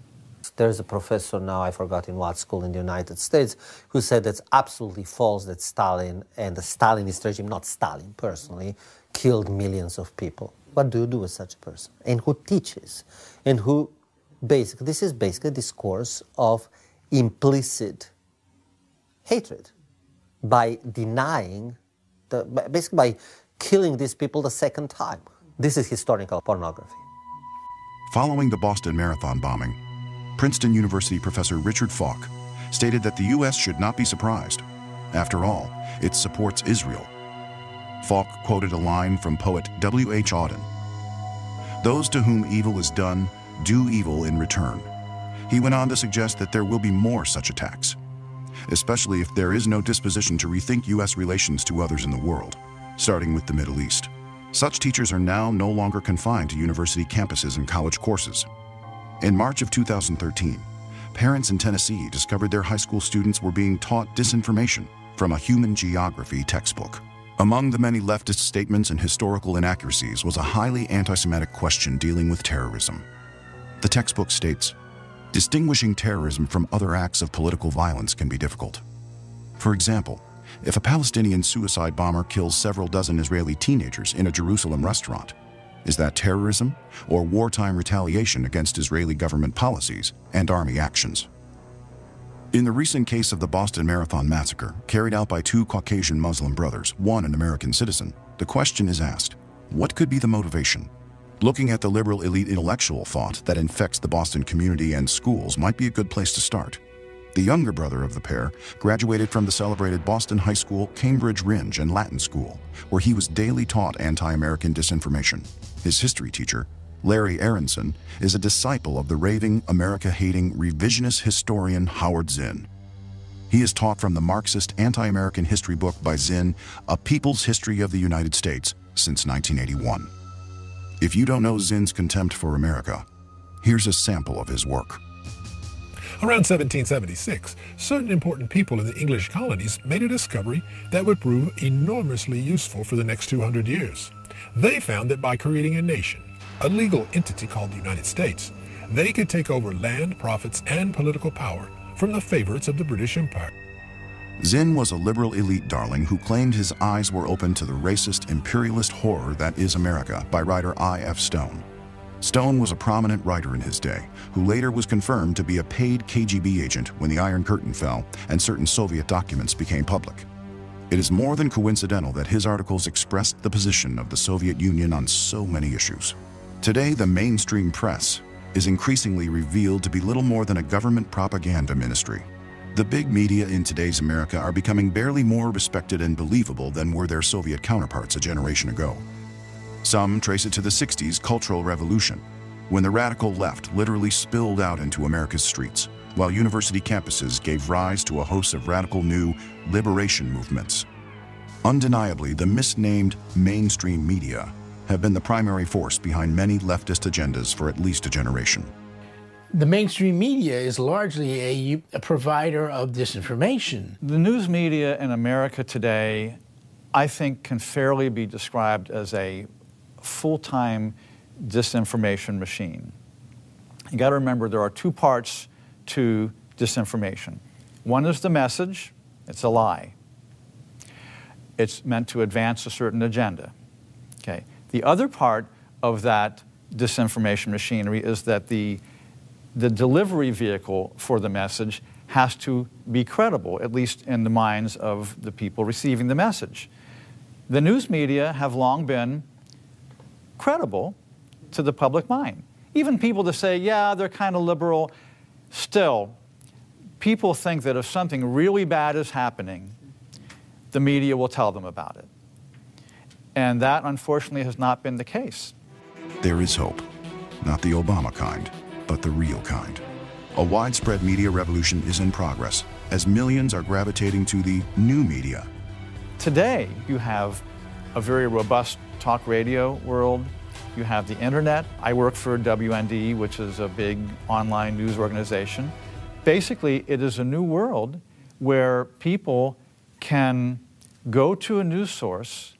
There's a professor now, I forgot in what school in the United States, who said it's absolutely false that Stalin and the Stalinist regime, not Stalin personally, killed millions of people. What do you do with such a person? And who teaches? And who basically, this is basically a discourse of implicit hatred by denying, basically by killing these people the second time. This is historical pornography. Following the Boston Marathon bombing, Princeton University professor Richard Falk stated that the U.S. should not be surprised. After all, it supports Israel. Falk quoted a line from poet W.H. Auden. "Those to whom evil is done do evil in return." He went on to suggest that there will be more such attacks, especially if there is no disposition to rethink U.S. relations to others in the world, starting with the Middle East. Such teachers are now no longer confined to university campuses and college courses. In March of 2013, parents in Tennessee discovered their high school students were being taught disinformation from a human geography textbook. Among the many leftist statements and historical inaccuracies was a highly anti-Semitic question dealing with terrorism. The textbook states, "Distinguishing terrorism from other acts of political violence can be difficult. For example, if a Palestinian suicide bomber kills several dozen Israeli teenagers in a Jerusalem restaurant, is that terrorism or wartime retaliation against Israeli government policies and army actions?" In the recent case of the Boston Marathon massacre, carried out by two Caucasian Muslim brothers, one an American citizen, the question is asked, what could be the motivation? Looking at the liberal elite intellectual thought that infects the Boston community and schools might be a good place to start. The younger brother of the pair graduated from the celebrated Boston High School, Cambridge Rindge and Latin School, where he was daily taught anti-American disinformation. His history teacher, Larry Aronson, is a disciple of the raving, America-hating, revisionist historian Howard Zinn. He is taught from the Marxist anti-American history book by Zinn, A People's History of the United States, since 1981. If you don't know Zinn's contempt for America, here's a sample of his work. Around 1776, certain important people in the English colonies made a discovery that would prove enormously useful for the next 200 years. They found that by creating a nation, a legal entity called the United States, they could take over land, profits, and political power from the favorites of the British Empire. Zinn was a liberal elite darling who claimed his eyes were open to the racist, imperialist horror that is America by writer I.F. Stone. Stone was a prominent writer in his day, who later was confirmed to be a paid KGB agent when the Iron Curtain fell and certain Soviet documents became public. It is more than coincidental that his articles expressed the position of the Soviet Union on so many issues. Today, the mainstream press is increasingly revealed to be little more than a government propaganda ministry. The big media in today's America are becoming barely more respected and believable than were their Soviet counterparts a generation ago. Some trace it to the 60s cultural revolution, when the radical left literally spilled out into America's streets, while university campuses gave rise to a host of radical new liberation movements. Undeniably, the misnamed mainstream media have been the primary force behind many leftist agendas for at least a generation. The mainstream media is largely a provider of disinformation. The news media in America today, I think, can fairly be described as a full-time disinformation machine. You got to remember there are two parts to disinformation. One is the message, it's a lie. It's meant to advance a certain agenda. Okay. The other part of that disinformation machinery is that the delivery vehicle for the message has to be credible, at least in the minds of the people receiving the message. The news media have long been credible to the public mind. Even people that say, yeah, they're kind of liberal, still, people think that if something really bad is happening, the media will tell them about it. And that, unfortunately, has not been the case. There is hope. Not the Obama kind, but the real kind. A widespread media revolution is in progress, as millions are gravitating to the new media. Today, you have a very robust talk radio world. You have the internet. I work for WND, which is a big online news organization. Basically, it is a new world where people can go to a news source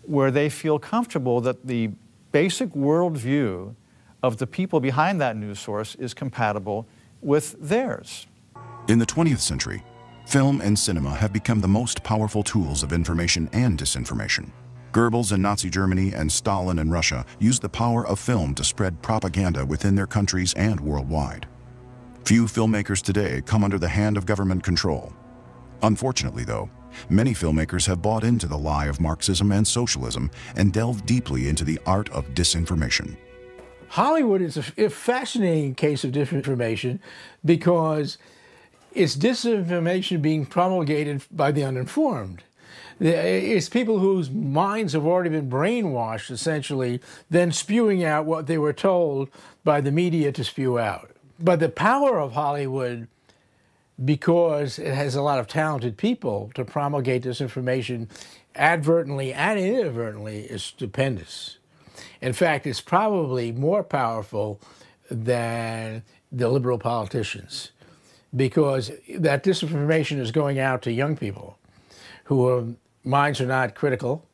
where they feel comfortable that the basic worldview of the people behind that news source is compatible with theirs. In the 20th century, film and cinema have become the most powerful tools of information and disinformation. Goebbels in Nazi Germany and Stalin in Russia used the power of film to spread propaganda within their countries and worldwide. Few filmmakers today come under the hand of government control. Unfortunately, though, many filmmakers have bought into the lie of Marxism and socialism and delved deeply into the art of disinformation. Hollywood is a fascinating case of disinformation because it's disinformation being promulgated by the uninformed. It's people whose minds have already been brainwashed, essentially, then spewing out what they were told by the media to spew out. But the power of Hollywood, because it has a lot of talented people to promulgate this information advertently and inadvertently, is stupendous. In fact, it's probably more powerful than the liberal politicians, because that disinformation is going out to young people whose minds are not critical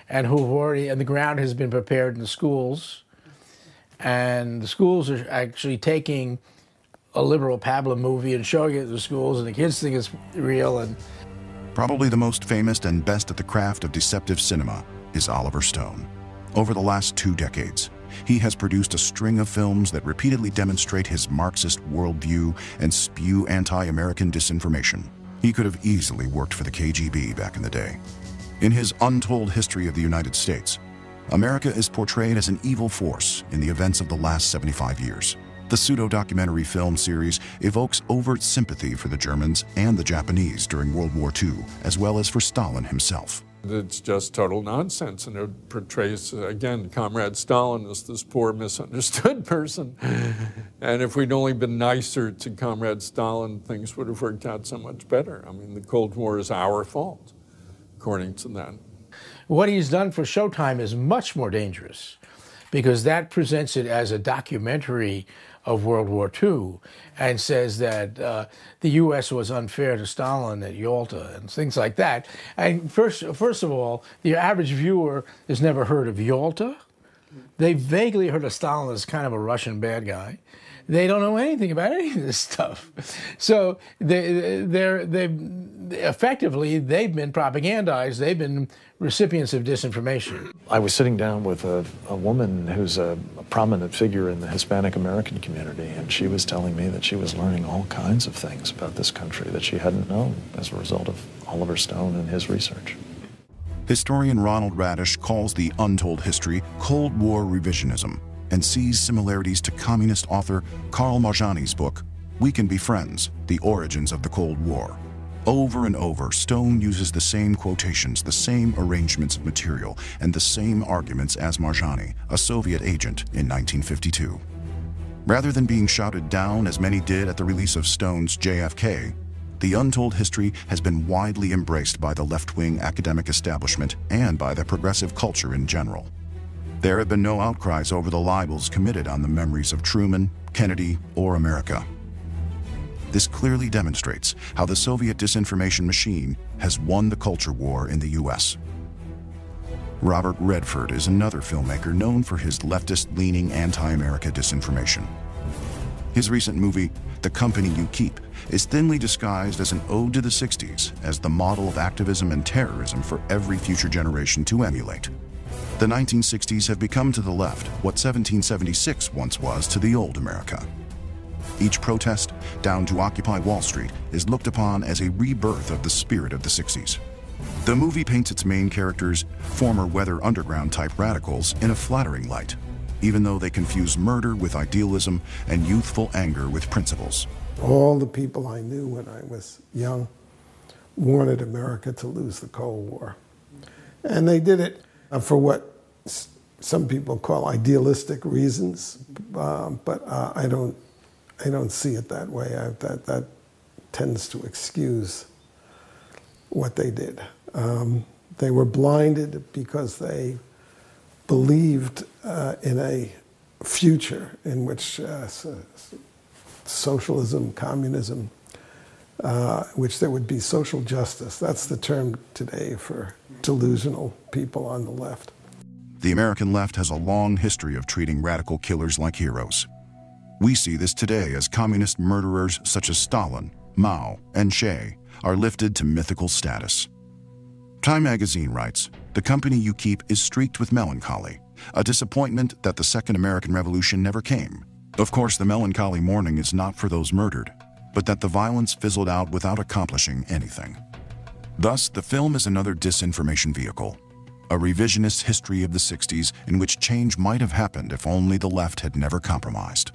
and the ground has been prepared in the schools, and the schools are actually taking a liberal pablum movie and showing it to the schools, and the kids think it's real. And probably the most famous and best at the craft of deceptive cinema is Oliver Stone. Over the last 2 decades, he has produced a string of films that repeatedly demonstrate his Marxist worldview and spew anti-American disinformation. He could have easily worked for the KGB back in the day. In his Untold History of the United States, America is portrayed as an evil force in the events of the last 75 years. The pseudo-documentary film series evokes overt sympathy for the Germans and the Japanese during World War II, as well as for Stalin himself. It's just total nonsense, and it portrays, again, Comrade Stalin as this poor, misunderstood person. And if we'd only been nicer to Comrade Stalin, things would have worked out so much better. I mean, the Cold War is our fault, according to that. What he's done for Showtime is much more dangerous, because that presents it as a documentary of World War II and says that the U.S. was unfair to Stalin at Yalta and things like that. And first of all, the average viewer has never heard of Yalta. They vaguely heard of Stalin as kind of a Russian bad guy. They don't know anything about any of this stuff. So they've effectively been propagandized. They've been recipients of disinformation. I was sitting down with a woman who's a prominent figure in the Hispanic American community, and she was telling me that she was learning all kinds of things about this country that she hadn't known as a result of Oliver Stone and his research. Historian Ronald Radish calls the Untold History Cold War revisionism, and sees similarities to communist author Karl Marjani's book, We Can Be Friends, The Origins of the Cold War. Over and over, Stone uses the same quotations, the same arrangements of material, and the same arguments as Marjani, a Soviet agent in 1952. Rather than being shouted down as many did at the release of Stone's JFK, The Untold History has been widely embraced by the left-wing academic establishment and by the progressive culture in general. There have been no outcries over the libels committed on the memories of Truman, Kennedy, or America. This clearly demonstrates how the Soviet disinformation machine has won the culture war in the U.S. Robert Redford is another filmmaker known for his leftist-leaning anti-America disinformation. His recent movie, The Company You Keep, is thinly disguised as an ode to the 60s as the model of activism and terrorism for every future generation to emulate. The 1960s have become to the left what 1776 once was to the old America. Each protest, down to Occupy Wall Street, is looked upon as a rebirth of the spirit of the 60s. The movie paints its main characters, former Weather Underground-type radicals, in a flattering light, even though they confuse murder with idealism and youthful anger with principles. All the people I knew when I was young wanted America to lose the Cold War. And they did it for what some people call idealistic reasons, but I don't see it that way. That tends to excuse what they did. They were blinded because they believed in a future in which socialism, communism, which there would be social justice. That's the term today for delusional people on the left. The American left has a long history of treating radical killers like heroes. We see this today as communist murderers such as Stalin, Mao, and Che are lifted to mythical status. Time magazine writes, "The Company You Keep is streaked with melancholy, a disappointment that the Second American Revolution never came. Of course, the melancholy mourning is not for those murdered, but that the violence fizzled out without accomplishing anything." Thus, the film is another disinformation vehicle, a revisionist history of the 60s in which change might have happened if only the left had never compromised.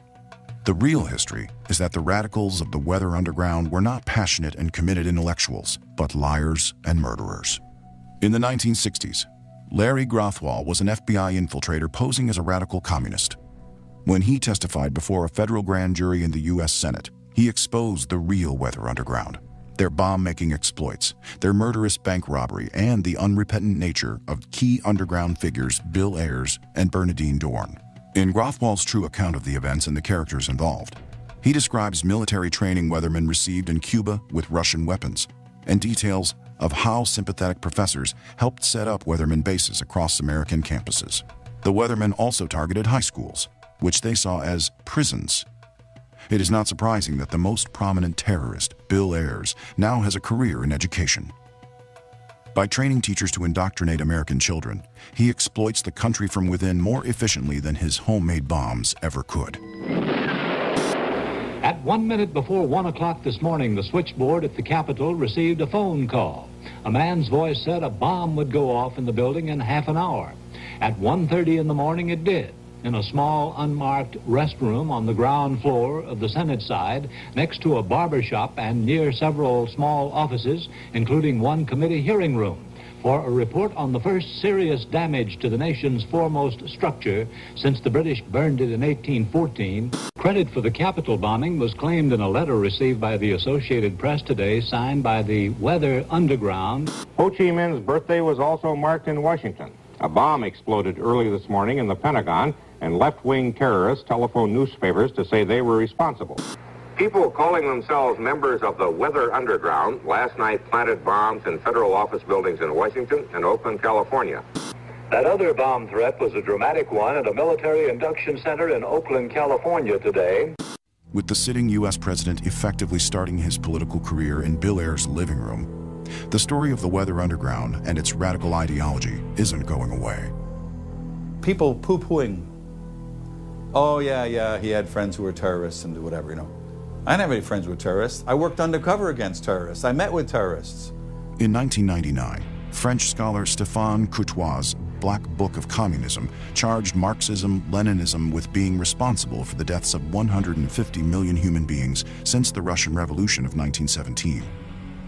The real history is that the radicals of the Weather Underground were not passionate and committed intellectuals, but liars and murderers. In the 1960s, Larry Grothwall was an FBI infiltrator posing as a radical communist. When he testified before a federal grand jury in the U.S. Senate, he exposed the real Weather Underground, their bomb-making exploits, their murderous bank robbery, and the unrepentant nature of key underground figures Bill Ayers and Bernadine Dorn. In Grothwall's true account of the events and the characters involved, he describes military training weathermen received in Cuba with Russian weapons, and details of how sympathetic professors helped set up weathermen bases across American campuses. The weathermen also targeted high schools, which they saw as prisons. It is not surprising that the most prominent terrorist, Bill Ayers, now has a career in education. By training teachers to indoctrinate American children, he exploits the country from within more efficiently than his homemade bombs ever could. At 1 minute before 1 o'clock this morning, the switchboard at the Capitol received a phone call. A man's voice said a bomb would go off in the building in half an hour. At 1:30 in the morning, it did, in a small, unmarked restroom on the ground floor of the Senate side, next to a barber shop and near several small offices, including one committee hearing room, for a report on the first serious damage to the nation's foremost structure since the British burned it in 1814. Credit for the Capitol bombing was claimed in a letter received by the Associated Press today, signed by the Weather Underground. Ho Chi Minh's birthday was also marked in Washington. A bomb exploded early this morning in the Pentagon, and left-wing terrorists telephoned newspapers to say they were responsible. People calling themselves members of the Weather Underground last night planted bombs in federal office buildings in Washington and Oakland, California. That other bomb threat was a dramatic one at a military induction center in Oakland, California today. With the sitting U.S. president effectively starting his political career in Bill Ayer's living room, the story of the Weather Underground and its radical ideology isn't going away. People poo-pooing, oh yeah, he had friends who were terrorists and whatever, you know. I didn't have any friends who were terrorists. I worked undercover against terrorists. I met with terrorists. In 1999, French scholar Stéphane Courtois' Black Book of Communism charged Marxism-Leninism with being responsible for the deaths of 150 million human beings since the Russian Revolution of 1917.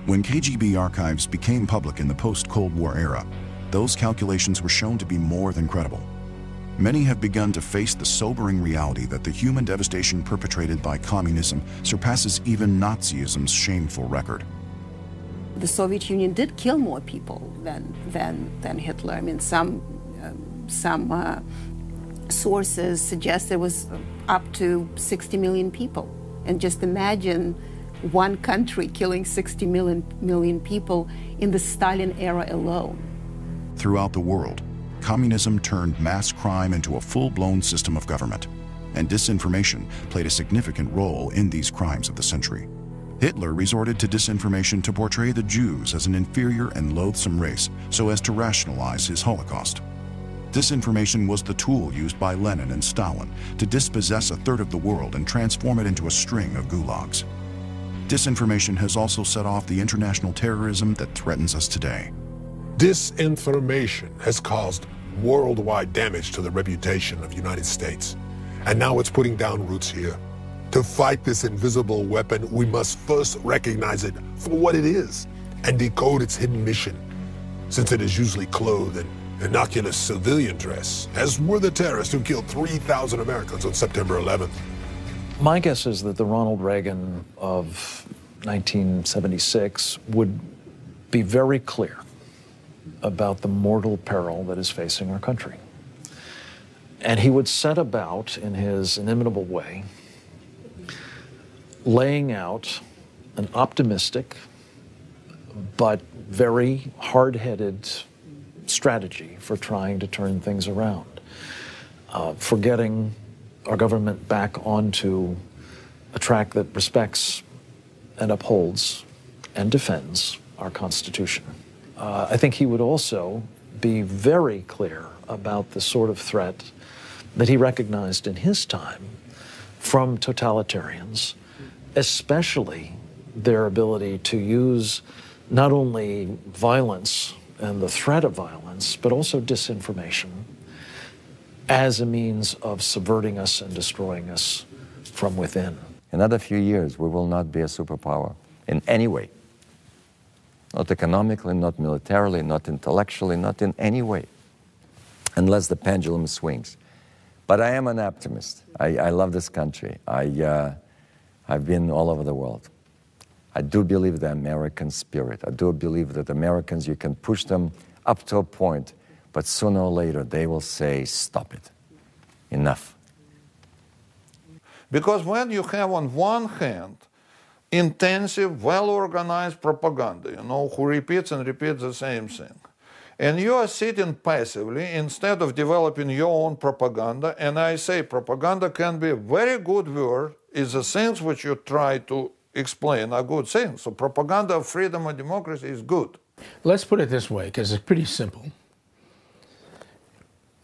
When KGB archives became public in the post-Cold War era, those calculations were shown to be more than credible. Many have begun to face the sobering reality that the human devastation perpetrated by communism surpasses even Nazism's shameful record. The Soviet Union did kill more people than Hitler. I mean, some sources suggest there was up to 60 million people. And just imagine one country killing 60 million people in the Stalin era alone. Throughout the world, communism turned mass crime into a full-blown system of government, and disinformation played a significant role in these crimes of the century. Hitler resorted to disinformation to portray the Jews as an inferior and loathsome race so as to rationalize his Holocaust. Disinformation was the tool used by Lenin and Stalin to dispossess a third of the world and transform it into a string of gulags. Disinformation has also set off the international terrorism that threatens us today. Disinformation has caused worldwide damage to the reputation of the United States, and now it's putting down roots here. To fight this invisible weapon, we must first recognize it for what it is and decode its hidden mission, since it is usually clothed in innocuous civilian dress, as were the terrorists who killed 3,000 Americans on September 11th. My guess is that the Ronald Reagan of 1976 would be very clear about the mortal peril that is facing our country. And he would set about, in his inimitable way, laying out an optimistic but very hard-headed strategy for trying to turn things around, for getting our government back onto a track that respects and upholds and defends our Constitution. I think he would also be very clear about the sort of threat that he recognized in his time from totalitarians, especially their ability to use not only violence and the threat of violence, but also disinformation as a means of subverting us and destroying us from within. In another few years, we will not be a superpower in any way. Not economically, not militarily, not intellectually, not in any way, unless the pendulum swings. But I am an optimist. I love this country. I've been all over the world. I do believe the American spirit. I do believe that Americans, you can push them up to a point, but sooner or later they will say, stop it, enough. Because when you have on one hand intensive, well-organized propaganda, you know, who repeats and repeats the same thing, and you are sitting passively instead of developing your own propaganda, and I say propaganda can be a very good word, is the things which you try to explain are good things. So propaganda of freedom and democracy is good. Let's put it this way, because it's pretty simple.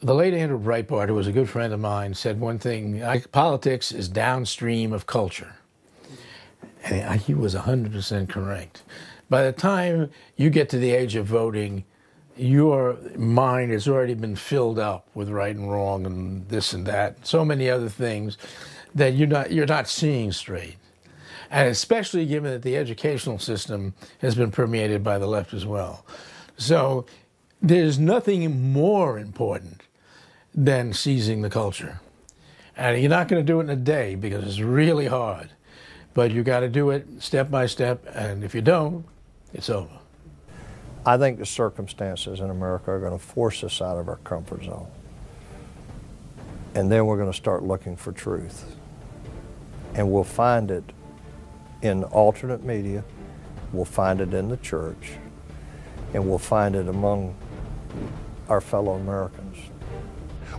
The late Andrew Breitbart, who was a good friend of mine, said one thing: politics is downstream of culture. And he was 100% correct. By the time you get to the age of voting, your mind has already been filled up with right and wrong and this and that, so many other things that you're not seeing straight. And especially given that the educational system has been permeated by the left as well. So there's nothing more important than seizing the culture. And you're not going to do it in a day because it's really hard. But you got to do it step by step, and if you don't, it's over. I think the circumstances in America are going to force us out of our comfort zone. And then we're going to start looking for truth. And we'll find it in alternate media, we'll find it in the church, and we'll find it among our fellow Americans.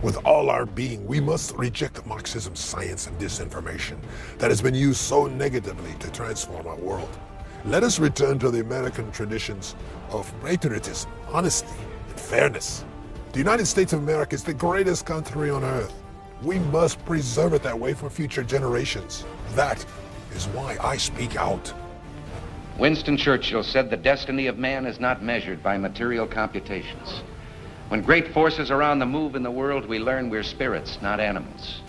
With all our being, we must reject Marxism's science and disinformation that has been used so negatively to transform our world. Let us return to the American traditions of patriotism, honesty, and fairness. The United States of America is the greatest country on earth. We must preserve it that way for future generations. That is why I speak out. Winston Churchill said the destiny of man is not measured by material computations. When great forces are on the move in the world, we learn we're spirits, not animals.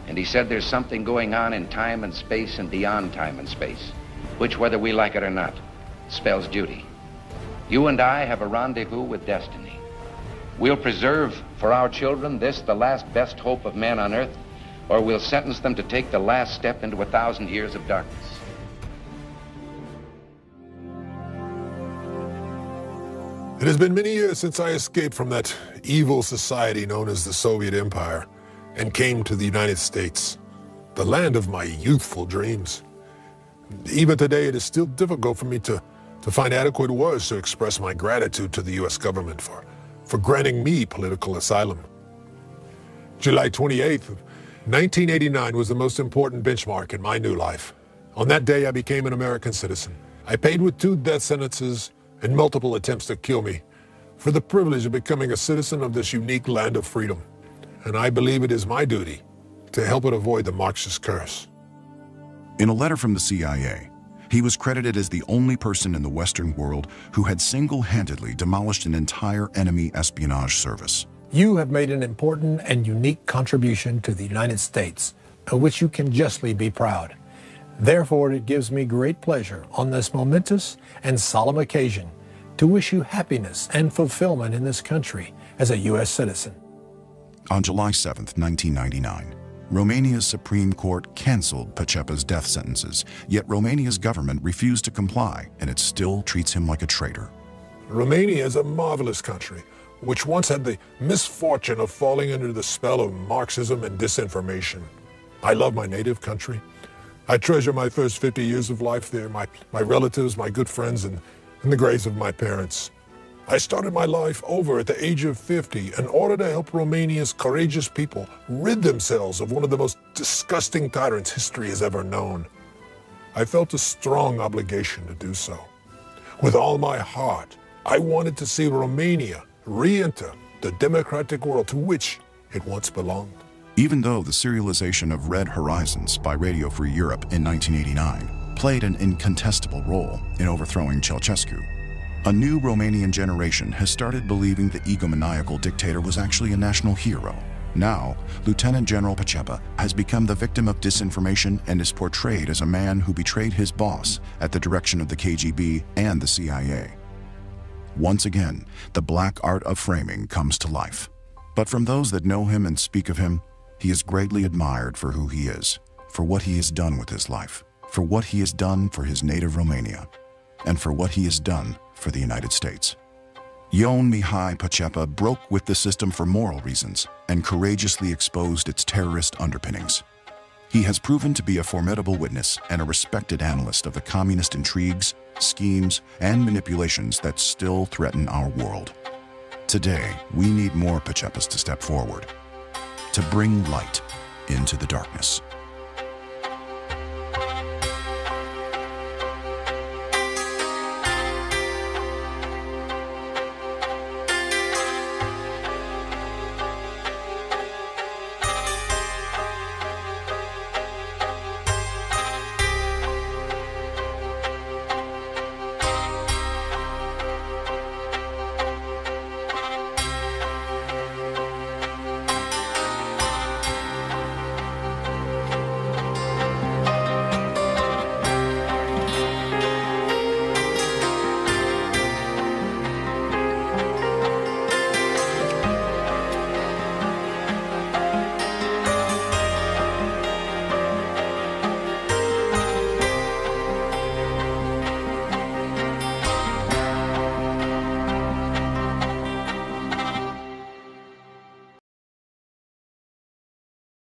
And he said there's something going on in time and space and beyond time and space, which, whether we like it or not, spells duty. You and I have a rendezvous with destiny. We'll preserve for our children this, the last best hope of man on earth, or we'll sentence them to take the last step into 1,000 years of darkness. It has been many years since I escaped from that evil society known as the Soviet Empire and came to the United States, the land of my youthful dreams. Even today, it is still difficult for me to find adequate words to express my gratitude to the U.S. government for granting me political asylum. July 28th, 1989 was the most important benchmark in my new life. On that day, I became an American citizen. I paid with 2 death sentences and multiple attempts to kill me for the privilege of becoming a citizen of this unique land of freedom. And I believe it is my duty to help it avoid the Marxist curse. In a letter from the CIA, he was credited as the only person in the Western world who had single-handedly demolished an entire enemy espionage service. You have made an important and unique contribution to the United States, of which you can justly be proud. Therefore, it gives me great pleasure on this momentous and solemn occasion to wish you happiness and fulfillment in this country as a U.S. citizen. On July 7th, 1999, Romania's Supreme Court canceled Pacepa's death sentences, yet Romania's government refused to comply, and it still treats him like a traitor. Romania is a marvelous country, which once had the misfortune of falling under the spell of Marxism and disinformation. I love my native country. I treasure my first 50 years of life there, my relatives, my good friends, and the graves of my parents. I started my life over at the age of 50 in order to help Romania's courageous people rid themselves of one of the most disgusting tyrants history has ever known. I felt a strong obligation to do so. With all my heart, I wanted to see Romania re-enter the democratic world to which it once belonged. Even though the serialization of Red Horizons by Radio Free Europe in 1989 played an incontestable role in overthrowing Ceausescu, a new Romanian generation has started believing the egomaniacal dictator was actually a national hero. Now, Lieutenant General Pacepa has become the victim of disinformation and is portrayed as a man who betrayed his boss at the direction of the KGB and the CIA. Once again, the black art of framing comes to life. But from those that know him and speak of him, he is greatly admired for who he is, for what he has done with his life, for what he has done for his native Romania, and for what he has done for the United States. Ion Mihai Pacepa broke with the system for moral reasons and courageously exposed its terrorist underpinnings. He has proven to be a formidable witness and a respected analyst of the communist intrigues, schemes, and manipulations that still threaten our world. Today, we need more Pacepas to step forward, to bring light into the darkness.